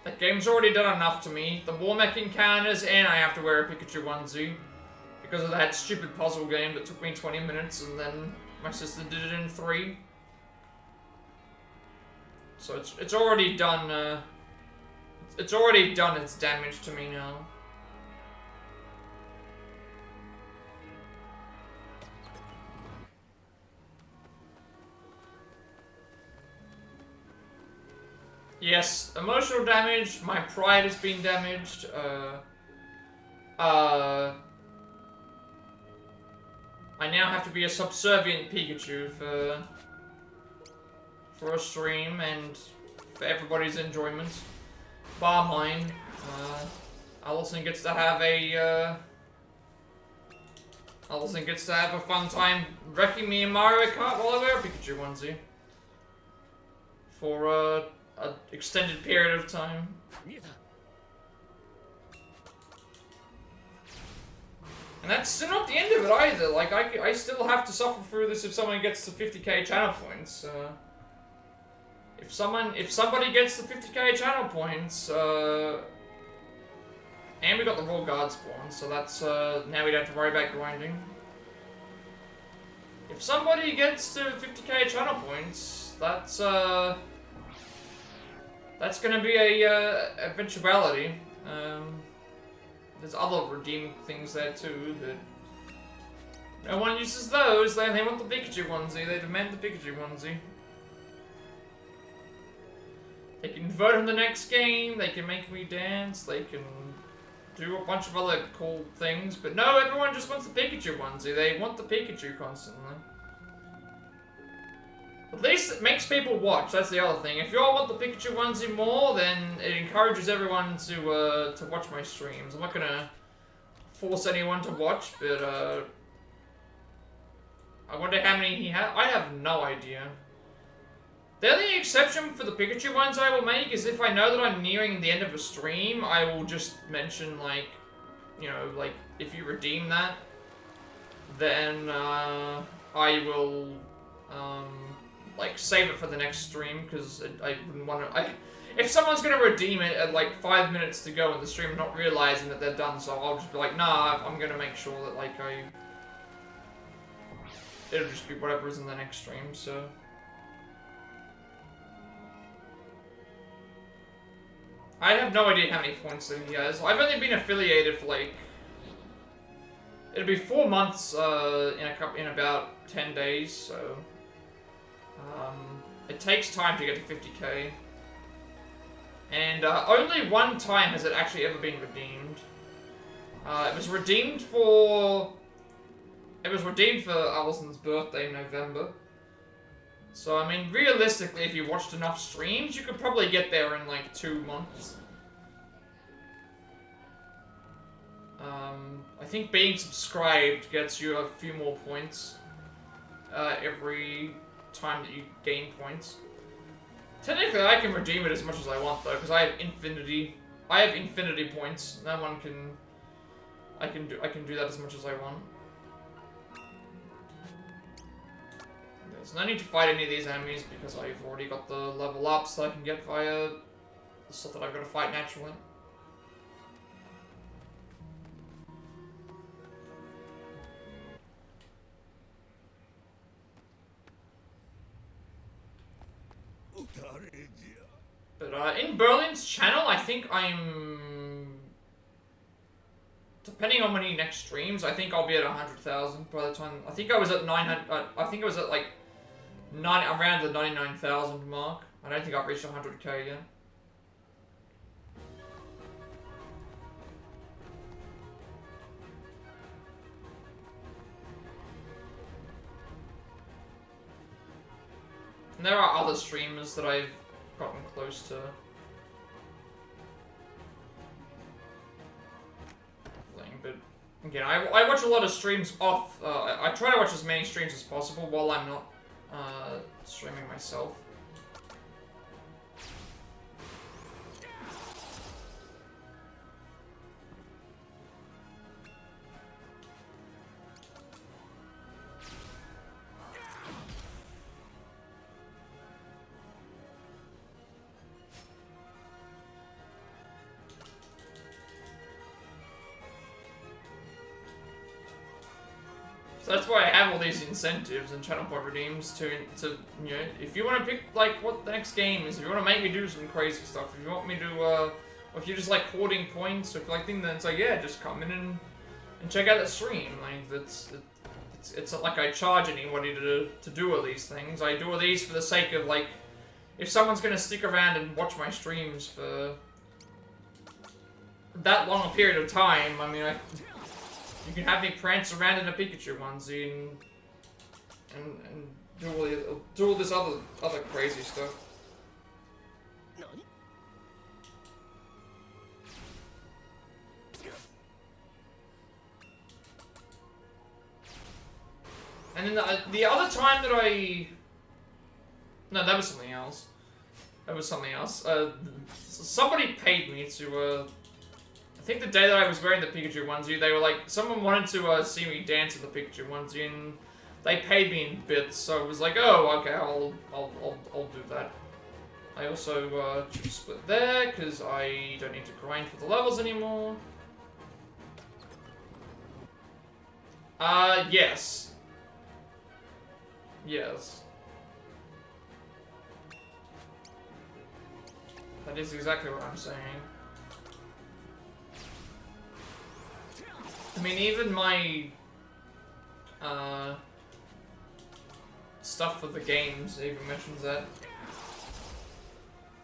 That game's already done enough to me. The war mech encounters, and I have to wear a Pikachu onesie. Because of that stupid puzzle game that took me 20 minutes, and then my sister did it in 3. So it's already done, it's already done its damage to me now. Yes, emotional damage, my pride has been damaged, I now have to be a subservient Pikachu for a stream and for everybody's enjoyment. Bar mine. Allison gets to have a fun time wrecking me in Mario Kart while I wear a Pikachu onesie. For an extended period of time. And that's still not the end of it either. Like, I still have to suffer through this if someone gets to 50k channel points. If somebody gets to 50k channel points, and we got the Royal Guard spawn, so that's, now we don't have to worry about grinding. If somebody gets to 50k channel points, that's gonna be a eventuality. There's other redeeming things there too, but no one uses those. They want the Pikachu onesie. They demand the Pikachu onesie. They can vote on the next game. They can make me dance. They can do a bunch of other cool things. But no, everyone just wants the Pikachu onesie. They want the Pikachu constantly. At least it makes people watch. That's the other thing. If you all want the Pikachu onesie more, then it encourages everyone to watch my streams. I'm not gonna force anyone to watch, but I wonder how many he has. I have no idea. The only exception for the Pikachu ones I will make is if I know that I'm nearing the end of a stream, I will just mention, like, you know, like, if you redeem that, then I will like, save it for the next stream, because I wouldn't want to... If someone's going to redeem it at, like, 5 minutes to go in the stream, not realizing that they're done, so I'll just be like, nah, I'm going to make sure that, like, it'll just be whatever is in the next stream, so... I have no idea how many points that he has. I've only been affiliated for, like... It'll be 4 months, in about 10 days, so... it takes time to get to 50k. And only one time has it actually ever been redeemed. It was redeemed for Allison's birthday in November. So, I mean, realistically, if you watched enough streams, you could probably get there in, like, 2 months. I think being subscribed gets you a few more points every time that you gain points. Technically, I can redeem it as much as I want, though, because I have infinity points. No one can... I can do that as much as I want. There's no need to fight any of these enemies because I've already got the level ups that I can get via the stuff that I've got to fight naturally. But in Berlin's channel, I think I'm... Depending on when he next streams, I think I'll be at 100,000 by the time... I think I was at 900... I think I was at like... around the 99,000 mark. I don't think I've reached 100k yet. And there are other streamers that I've gotten close to. But again, I watch a lot of streams off. I try to watch as many streams as possible while I'm not streaming myself. So that's why I have all these incentives and channel point redeems to you know, if you want to pick like what the next game is, if you want to make me do some crazy stuff, if you want me to, or if you just like hoarding points, or if you like things, then it's like, yeah, just come in and check out the stream. Like it's not like I charge anybody to do all these things. I do all these for the sake of like, if someone's gonna stick around and watch my streams for that long a period of time, I mean, you can have me prance around in a Pikachu onesie and do all this other crazy stuff. And then the other time that no, that was something else. That was something else. Somebody paid me to I think the day that I was wearing the Pikachu onesie, they were like, someone wanted to see me dance in the Pikachu onesie, and they paid me in bits. So it was like, oh, okay, I'll do that. I also choose split there because I don't need to grind for the levels anymore. Yes. Yes. That is exactly what I'm saying. I mean, even my stuff for the games even mentions that.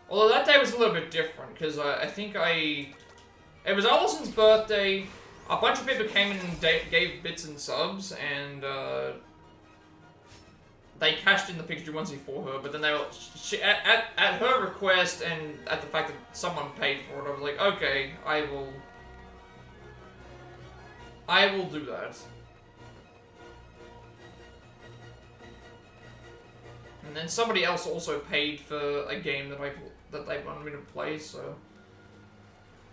Although that day was a little bit different, because I think it was Allison's birthday, a bunch of people came in and gave bits and subs, and they cashed in the Pikachu onesie for her, but then they were, at her request and at the fact that someone paid for it, I was like, okay, I will do that. And then somebody else also paid for a game that they wanted me to play, so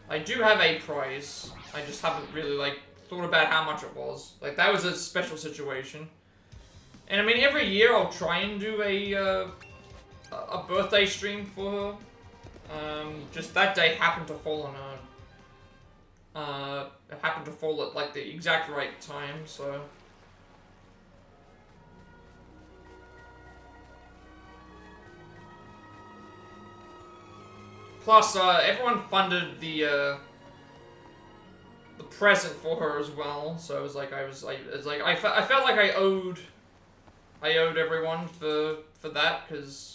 I do have a price. I just haven't really like thought about how much it was. Like that was a special situation. And I mean, every year I'll try and do a birthday stream for her. Just that day happened to fall on it happened to fall at like the exact right time, so. Plus, everyone funded the present for her as well, so it was like I felt like I owed everyone for that, because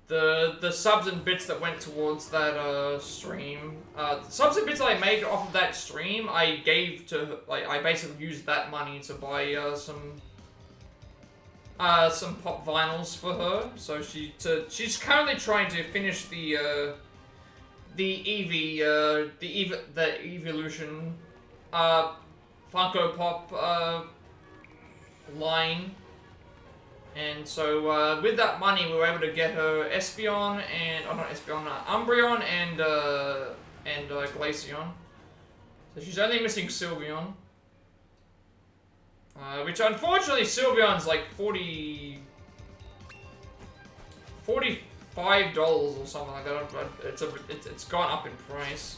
the subs and bits that went towards that stream, the subs and bits that I made off of that stream, I gave to, like, I basically used that money to buy some pop vinyls for her. So she's currently trying to finish the Evolution Funko Pop line. And so, with that money, we were able to get her Espeon and, oh not Espeon, Umbreon and Glaceon. So she's only missing Sylveon. Which unfortunately Sylveon's like $45 or something like that. But it's gone up in price.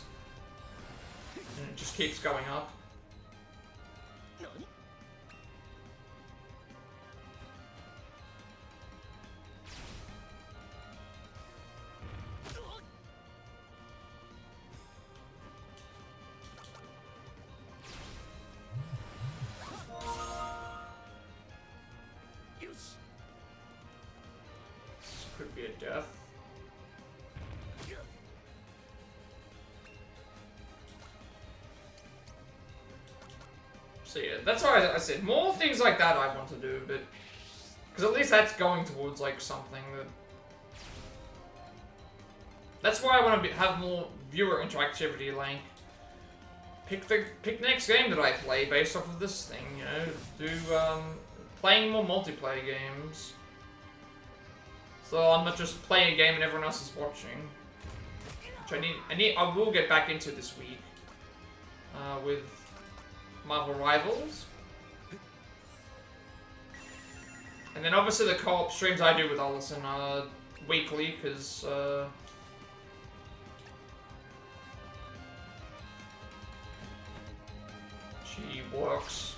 And it just keeps going up. Could be a death. So yeah, that's why I said more things like that I want to do, but because at least that's going towards like something that. That's why I want to have more viewer interactivity. Like pick the next game that I play based off of this thing. You know, do playing more multiplayer games. So I'm not just playing a game and everyone else is watching. Which I will get back into this week with Marvel Rivals. And then obviously the co-op streams I do with Allison are weekly, because she works.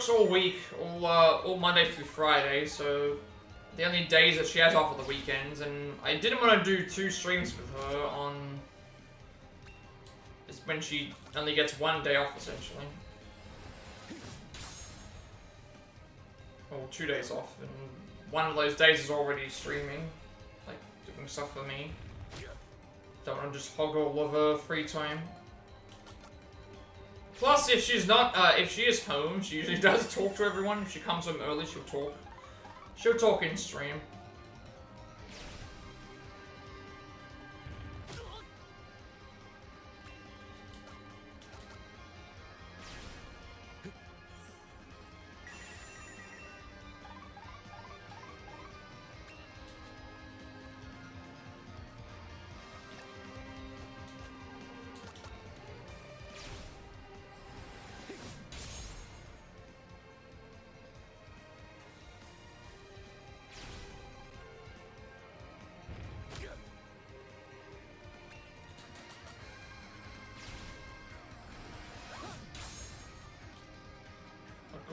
works all week, all Monday through Friday, so the only days that she has off are the weekends, and I didn't want to do 2 streams with her on... It's when she only gets 1 day off, essentially. Or 2 days off, and one of those days is already streaming, like doing stuff for me. Don't want to just hog all of her free time. Plus, if she's not, if she is home, she usually does talk to everyone. If she comes home early, she'll talk. She'll talk in stream.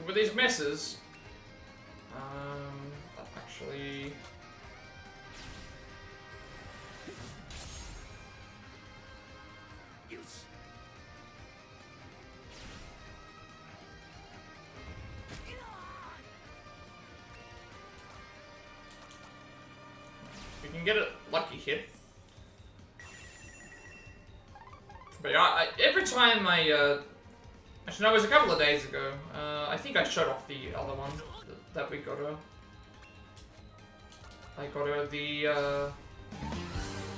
With these messes, actually, we can get a lucky hit. But yeah, every time actually, no, it was a couple of days ago. I think I shut off the other one that we got her. I got her the,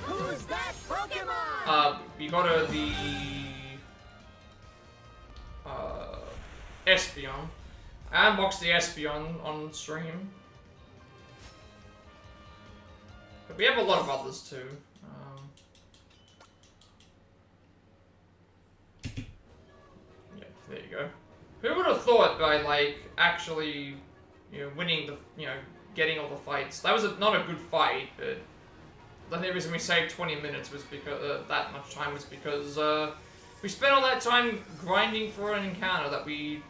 Who's that Pokemon? we got her the, Espeon. I unboxed the Espeon on stream. But we have a lot of others too. Yeah, there you go. Who would have thought by, like, actually, you know, winning the, you know, getting all the fights. That was not a good fight, but the only reason we saved 20 minutes was because, that much time was because, we spent all that time grinding for an encounter that we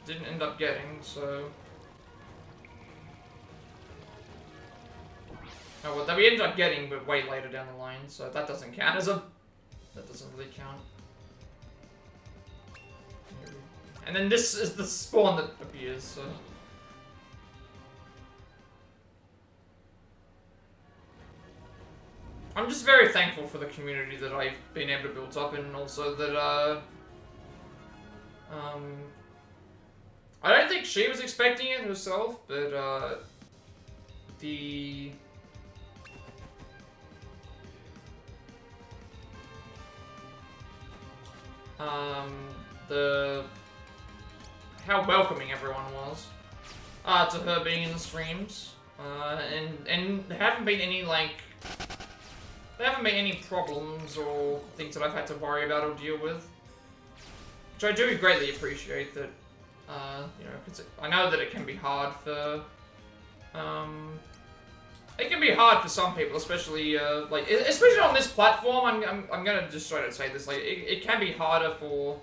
didn't end up getting, so... Oh, well, that we ended up getting, but way later down the line, so that doesn't count as a... That doesn't really count. And then this is the spawn that appears, so... I'm just very thankful for the community that I've been able to build up, and also that, I don't think she was expecting it herself, but, the... how welcoming everyone was to her being in the streams, and there haven't been any, like, there haven't been any problems or things that I've had to worry about or deal with, which I do greatly appreciate. That, you know, 'cause I know that it can be hard for, it can be hard for some people, especially, like, especially on this platform. I'm gonna just try to say this, like, it can be harder for,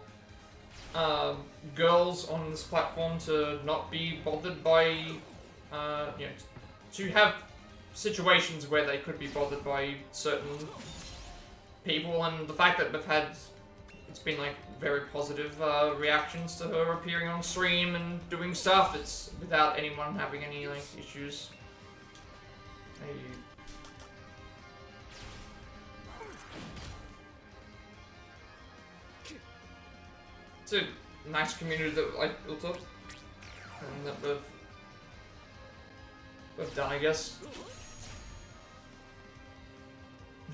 girls on this platform to not be bothered by, you know, to have situations where they could be bothered by certain people, and the fact that we've had, it's been, like, very positive, reactions to her appearing on stream and doing stuff, it's without anyone having any, like, issues. It's a nice community that I've built up, and that we've done, I guess.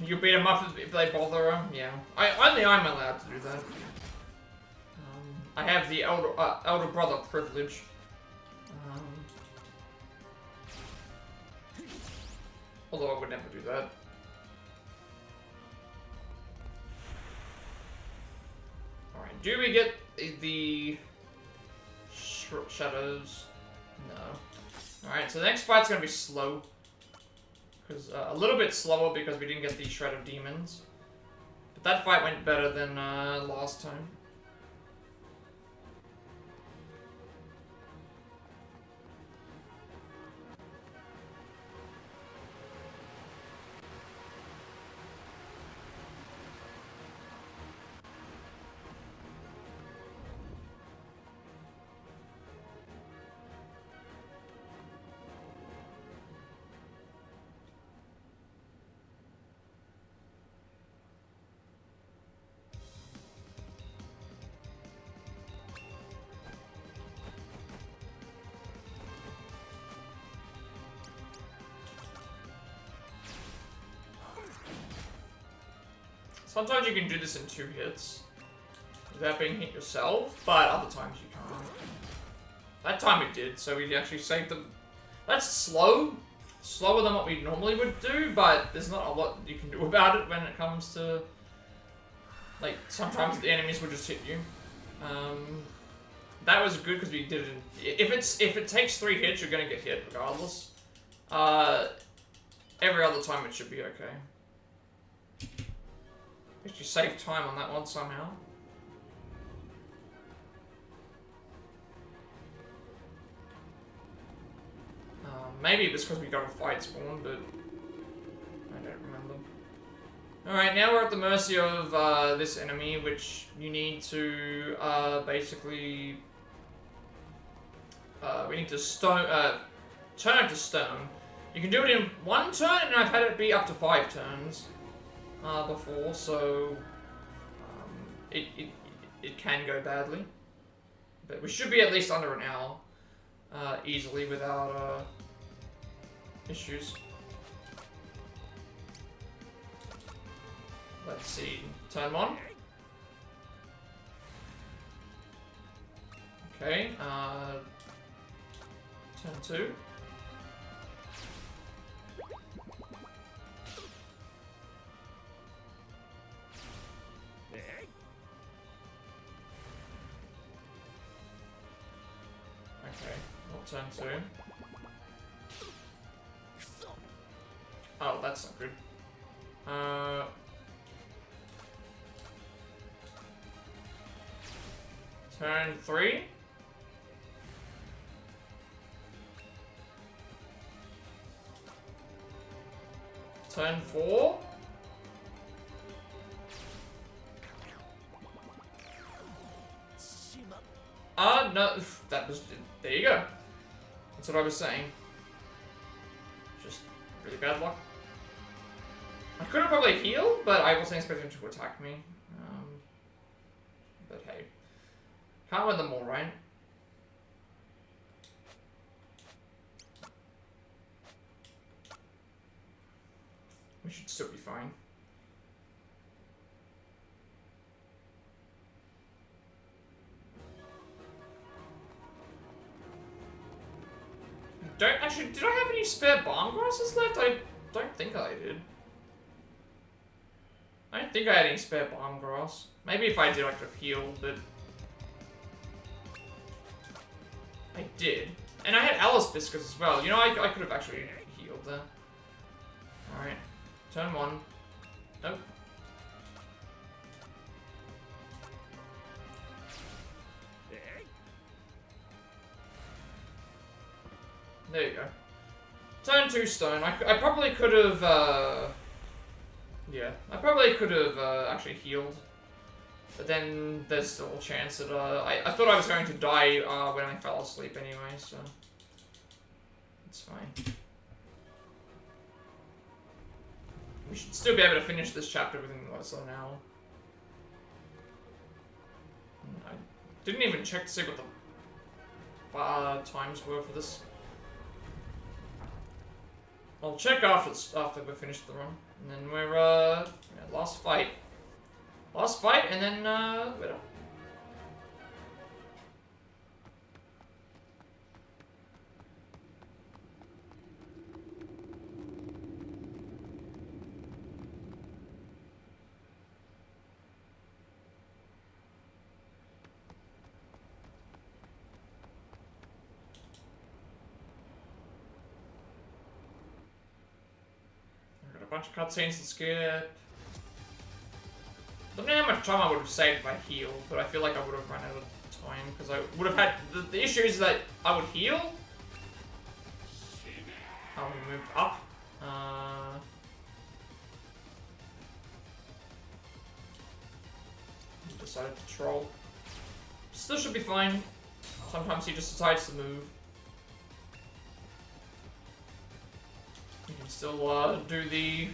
You beat them up if they bother her, yeah. Only I'm allowed to do that. I have the elder brother privilege. Although I would never do that. Alright, do we get the shadows? No. Alright, so the next fight's gonna be slow. Because a little bit slower because we didn't get the Shred of Demons. But that fight went better than last time. Sometimes you can do this in 2 hits without being hit yourself, but other times you can't. That time it did, so we actually saved them. That's slow. Slower than what we normally would do, but there's not a lot you can do about it when it comes to... Like, sometimes the enemies will just hit you. That was good because we did it. If it takes 3 hits, you're gonna get hit regardless. Every other time it should be okay. Guess you save time on that one somehow. Maybe it was because we got a fight spawn, but I don't remember. Alright, now we're at the mercy of this enemy, which you need to basically... we need to turn it to stone. You can do it in 1 turn, and I've had it be up to 5 turns before, so it can go badly. But we should be at least under an hour easily without issues. Let's see, turn 1. Okay, turn 2. Okay, not turn 2. Oh, that's not good. Turn 3. Turn 4. No, that was, there you go. That's what I was saying. Just really bad luck. I could have probably healed, but I wasn't expecting him to attack me. But hey. Can't win them all, right? We should still be fine. Actually, did I have any spare bomb grasses left? I don't think I did. I don't think I had any spare bomb grass. Maybe if I did, I could have healed, but... I did. And I had Alice Biscuits as well. You know, I could have actually healed there. Alright. Turn 1. Nope. There you go. Turn 2 stone. I probably could have, yeah. I probably could have, actually healed. But then there's still a chance that, I thought I was going to die, when I fell asleep anyway, so... It's fine. We should still be able to finish this chapter within less than an hour. I didn't even check to see what the times were for this. I'll check after we finish the run. And then we're, yeah, last fight. Last fight, and then, we're done. A bunch of cutscenes to skip. Don't know how much time I would have saved if I healed, but I feel like I would have run out of time because I would have had the issue is that I would heal. Oh, we moved up. He decided to troll. Still should be fine. Sometimes he just decides to move. You can still do the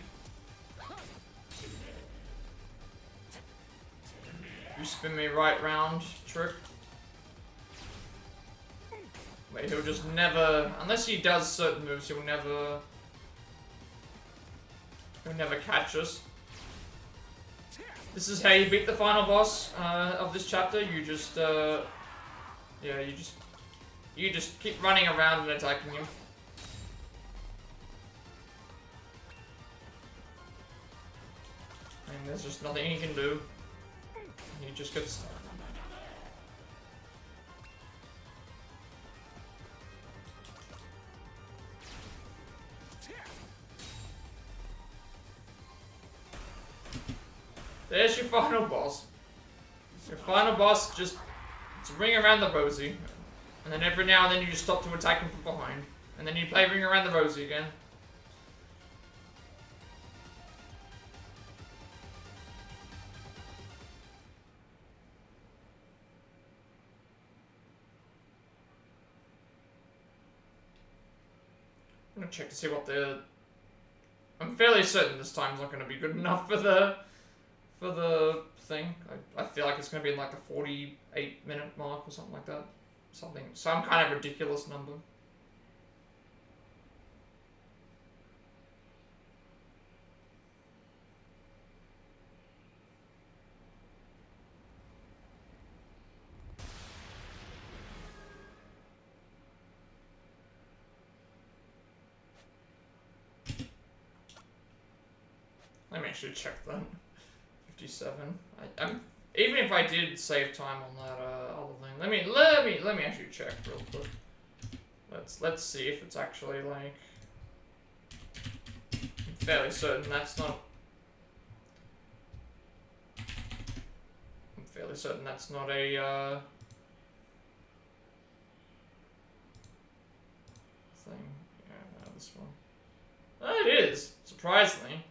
you spin me right round trick. Wait, he'll just never, unless he does certain moves, he'll never catch us. This is how you beat the final boss of this chapter. You just, yeah, you just keep running around and attacking him. And there's just nothing he can do. He just gets stuck. There's your final boss. Your final boss just ring around the rosy. And then every now and then you just stop to attack him from behind. And then you play ring around the rosy again. I'm gonna check to see what the... I'm fairly certain this time's not gonna be good enough for the thing. I feel like it's gonna be in like the 48-minute mark or something like that. Some kind of ridiculous number. Let me actually check that. 57. Even if I did save time on that other thing, let me actually check real quick. Let's see if it's actually like. I'm fairly certain that's not. I'm fairly certain that's not a thing. Yeah, no, this one. Oh, it is, surprisingly.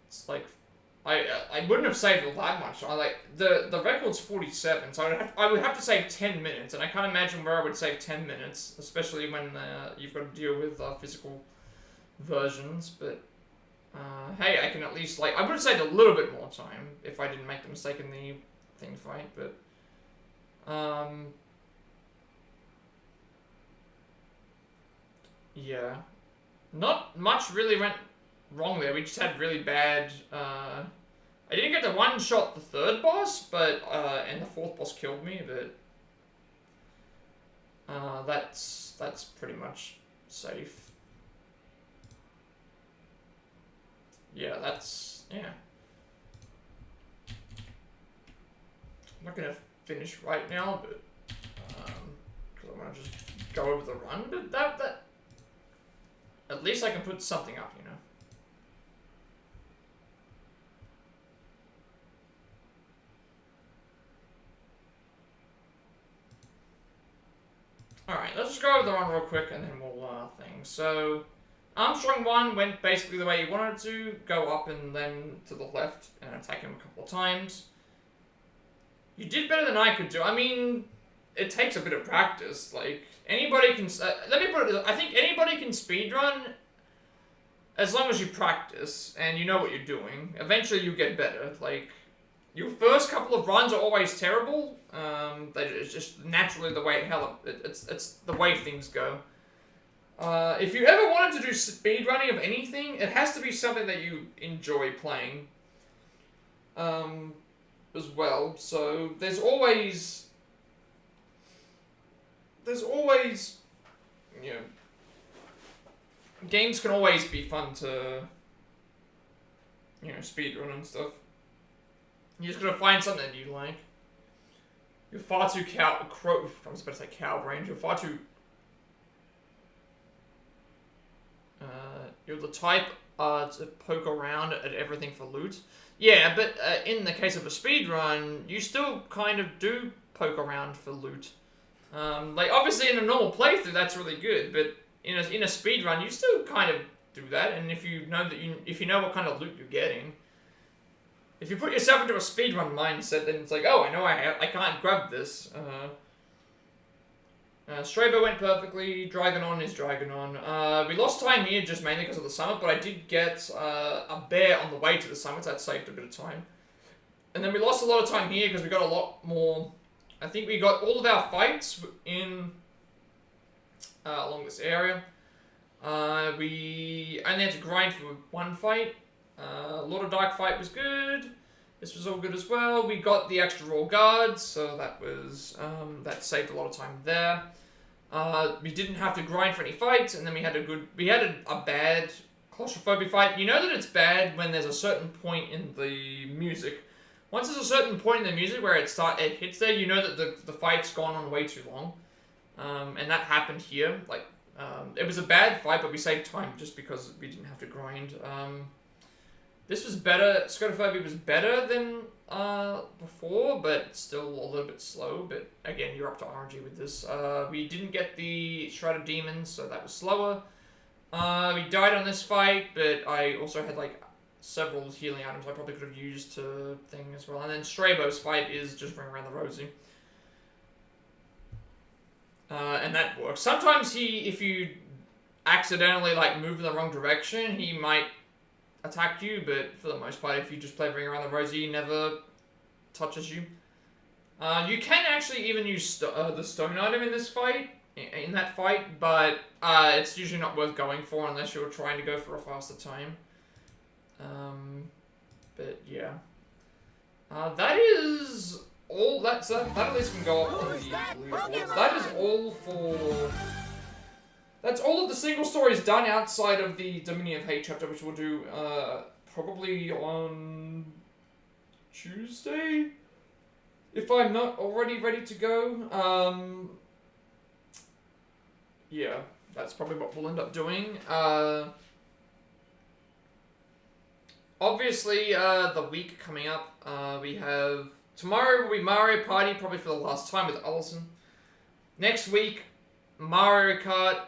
It's like. I wouldn't have saved all that much. The record's 47, so I would have to save 10 minutes, and I can't imagine where I would save 10 minutes, especially when you've got to deal with physical versions. But hey, I can at least I would have saved a little bit more time if I didn't make the mistake in the thing fight. But yeah, not much really went wrong there. We just had really bad. I didn't get to one-shot the third boss, but and the fourth boss killed me. But that's pretty much safe. Yeah, yeah. I'm not gonna finish right now, but because I want to just go over the run. But that at least I can put something up, you know. Alright, let's just go over the run real quick and then we'll thing. So, Armstrong 1 went basically the way you wanted to, go up and then to the left and attack him a couple of times. You did better than I could do. I mean, it takes a bit of practice. Like, anybody can... let me put it this way. I think anybody can speedrun as long as you practice and you know what you're doing. Eventually you get better. Like, your first couple of runs are always terrible. It's just naturally the way it's the way things go. If you ever wanted to do speedrunning of anything, it has to be something that you enjoy playing. As well. So there's always, you know, games can always be fun to, you know, speedrun and stuff. You just gotta find something that you like. You're far too I was about to say cow-brained. You're far too... you're the type to poke around at everything for loot. Yeah, but in the case of a speedrun, you still kind of do poke around for loot. Like, obviously in a normal playthrough, that's really good, but in a speedrun, you still kind of do that, and if you know what kind of loot you're getting... If you put yourself into a speedrun mindset, then it's like, oh, I know I can't grab this. Strabo went perfectly. Dragonon is Dragonon. We lost time here just mainly because of the summit, but I did get a bear on the way to the summit, so that saved a bit of time. And then we lost a lot of time here because we got a lot more... I think we got all of our fights in along this area. We only had to grind for one fight. Lord of Dark fight was good. This was all good as well. We got the extra raw guards, so that was that saved a lot of time there. We didn't have to grind for any fights, and then we had a bad claustrophobia fight. You know that it's bad when there's a certain point in the music. Once there's a certain point in the music where it hits there, you know that the fight's gone on way too long. And that happened here. Like, it was a bad fight, but we saved time just because we didn't have to grind. This was better. Scotophobia was better than before, but still a little bit slow. But again, you're up to RNG with this. We didn't get the Shroud of Demons, so that was slower. We died on this fight, but I also had like several healing items I probably could have used to thing as well. And then Strabo's fight is just ring around the rosy. And that works. Sometimes if you accidentally like move in the wrong direction, he might attack you, but for the most part, if you just play ring around the rosy, he never touches you. You can actually even use the stone item in this fight, but it's usually not worth going for unless you're trying to go for a faster time. But yeah. That is all. That at least can go up on the leaderboards. That is all for. That's all of the single stories done outside of the Dominion of Hate chapter, which we'll do probably on Tuesday, if I'm not already ready to go. Yeah, that's probably what we'll end up doing. Obviously, the week coming up, we have tomorrow will be Mario Party, probably for the last time with Allison. Next week, Mario Kart.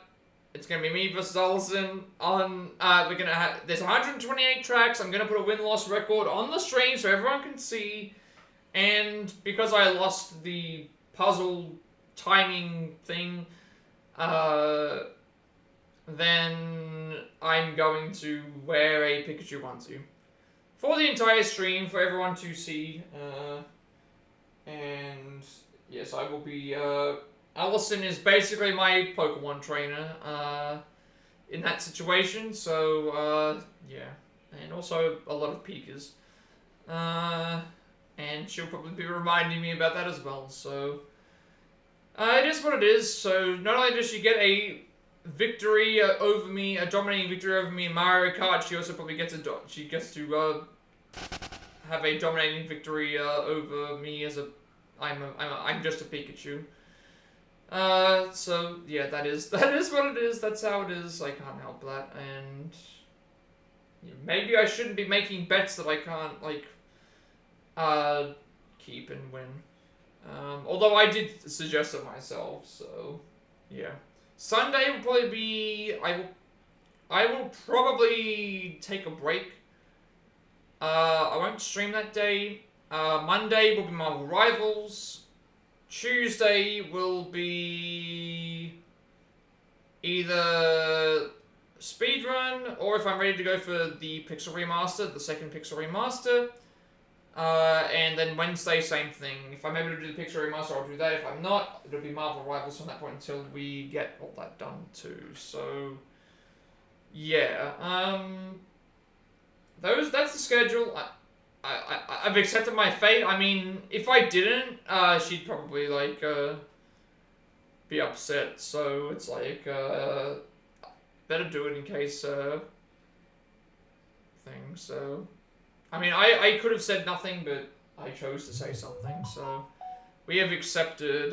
It's gonna be me versus Allison on. We're gonna have. There's 128 tracks. I'm gonna put a win-loss record on the stream so everyone can see. And because I lost the puzzle timing thing, then I'm going to wear a Pikachu onesie for the entire stream for everyone to see. And yes, I will be. Allison is basically my Pokemon trainer in that situation, so yeah, and also a lot of Pikas, and she'll probably be reminding me about that as well. So it is what it is. So not only does she get a victory over me, a dominating victory over me in Mario Kart, she also probably gets to have a dominating victory over me as I'm just a Pikachu. So yeah, that is what it is. That's how it is. I can't help that, and maybe I shouldn't be making bets that I can't keep and win. Although I did suggest it myself, so yeah. Sunday will probably be. I will probably take a break. I won't stream that day. Monday will be Marvel Rivals. Tuesday will be either Speedrun, or if I'm ready to go for the Pixel Remaster, the second Pixel Remaster. And then Wednesday, same thing. If I'm able to do the Pixel Remaster, I'll do that. If I'm not, it'll be Marvel Rivals from that point until we get all that done too. So, yeah. That's the schedule. I've accepted my fate. I mean, if I didn't, she'd probably, be upset. So, it's better do it in case, thing. So, I mean, I could have said nothing, but I chose to say something. So, we have accepted,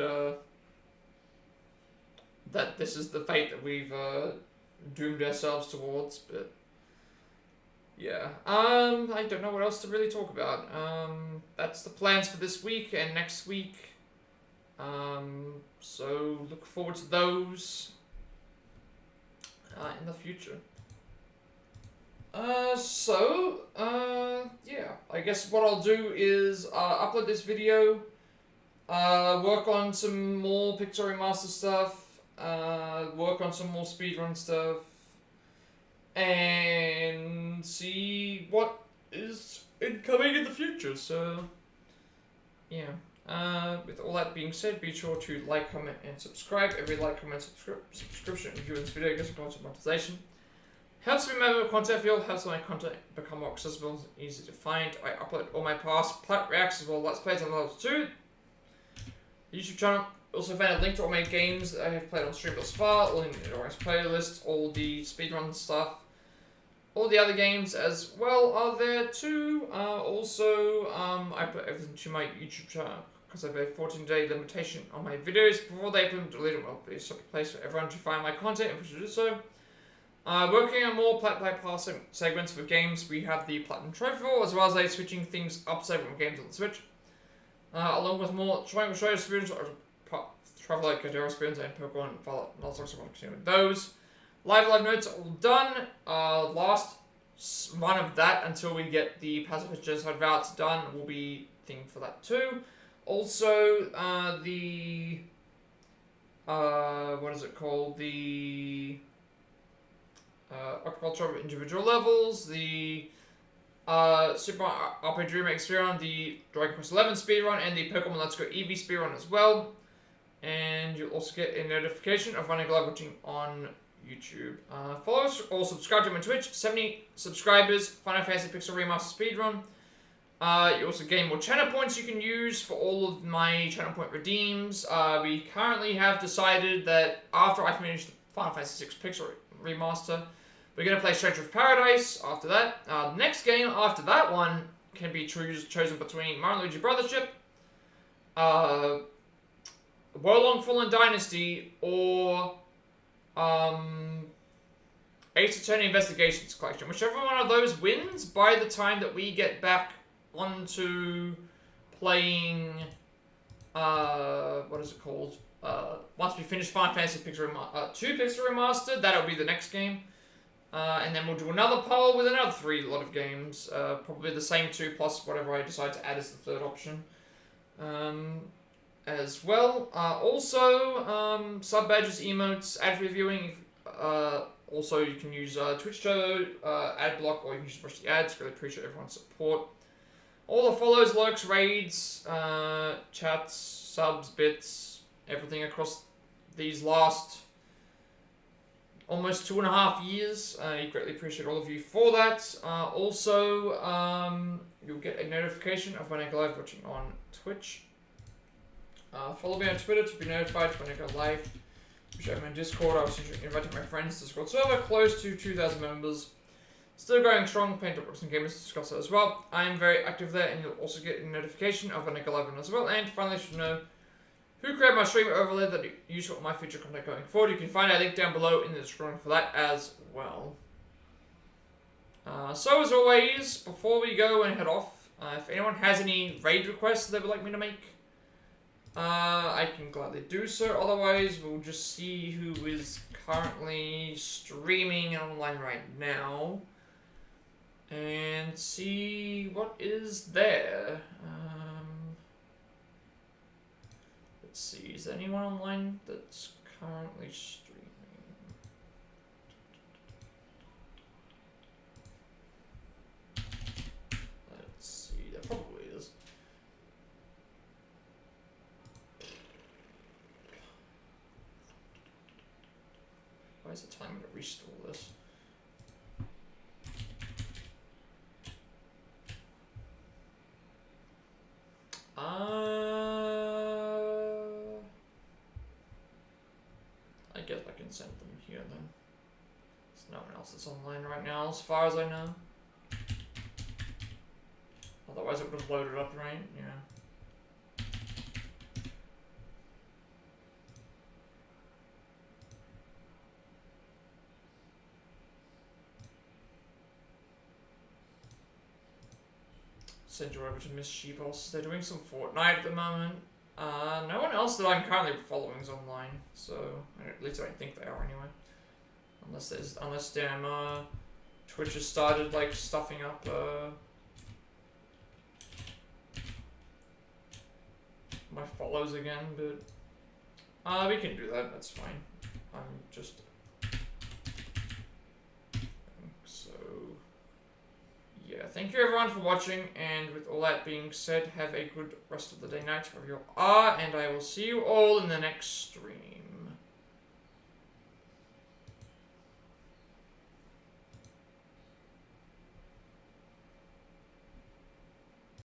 that this is the fate that we've, doomed ourselves towards, but... yeah, I don't know what else to really talk about. That's the plans for this week and next week. So look forward to those in the future. Yeah, I guess what I'll do is upload this video, work on some more Pixel Remaster stuff, work on some more speedrun stuff, and see what is incoming in the future. So, yeah. With all that being said, be sure to like, comment, and subscribe. Every like, comment, subscription, review of this video gets a bunch of monetization. Helps me remember content field, helps my content become more accessible and easy to find. I upload all my past Plat reacts as well, let's plays and levels too. YouTube channel also found a link to all my games that I have played on stream thus far, all in the Orange playlist, all the speedrun stuff. All the other games as well are there too. I put everything to my YouTube channel because I have a 14-day limitation on my videos. Before they put them deleted, will be a separate place for everyone to find my content if we should do so. Working on more Plat by Pass segments for games, we have the Platinum Trophy for, as well as switching things up segment games on the Switch. Along with more Triangle Show experience, Travel like Kadera experience, and Pokemon and Violet. And also want to continue with those. Live notes are all done. Last one of that until we get the Pacifist Genocide Voucher done will be thing for that too. Also, what is it called? The Agriculture of individual levels, the Super RPG Remake speedrun, the Dragon Quest XI speedrun, and the Pokemon Let's Go Eevee speedrun as well. And you'll also get a notification of when I go live watching on YouTube. Follow us or subscribe to my Twitch. 70 subscribers, Final Fantasy Pixel Remaster speedrun. You also gain more channel points you can use for all of my channel point redeems. We currently have decided that after I finish the Final Fantasy VI Pixel Remaster, we're going to play Stranger of Paradise after that. The next game after that one can be chosen between Mario & Luigi Brothership, Wolong Fallen Dynasty, or Ace Attorney Investigations Collection. Whichever one of those wins by the time that we get back onto playing, what is it called? Once we finish Final Fantasy Pixel 2 Pixel Remastered, that'll be the next game. And then we'll do another poll with another 3 lot of games. Probably the same 2 plus whatever I decide to add as the third option. As well. Sub badges, emotes, ad reviewing. Also, you can use Twitch Turbo, ad block, or you can just push the ads. Really appreciate everyone's support. All the follows, likes, raids, chats, subs, bits, everything across these last almost 2.5 years. I greatly appreciate all of you for that. You'll get a notification of when I go live watching on Twitch. Follow me on Twitter to be notified when I go live. I'm on Discord. I was inviting my friends to Discord server, close to 2,000 members. Still going strong, playing topics and gamers to discuss it as well. I am very active there, and you'll also get a notification of when I go live as well. And finally, you should know who created my streamer overlay that you use for my future content going forward. You can find a link down below in the description for that as well. So as always, before we go and head off, if anyone has any raid requests they would like me to make, I can gladly do so. Otherwise, we'll just see who is currently streaming online right now and see what is there. Let's see, is there anyone online that's currently streaming? Let's see, there probably is. Why is it telling me to restore this? I guess I can send them here then. There's no one else that's online right now as far as I know. Otherwise it would have loaded up, right? Yeah. Send you over to Miss Sheepos. They're doing some Fortnite at the moment. No one else that I'm currently following is online, so at least I don't think they are anyway. Unless damn Twitch has started like stuffing up my follows again, but we can do that. That's fine. I'm just so. Yeah, thank you everyone for watching, and with all that being said, have a good rest of the day, night, wherever you are, and I will see you all in the next stream.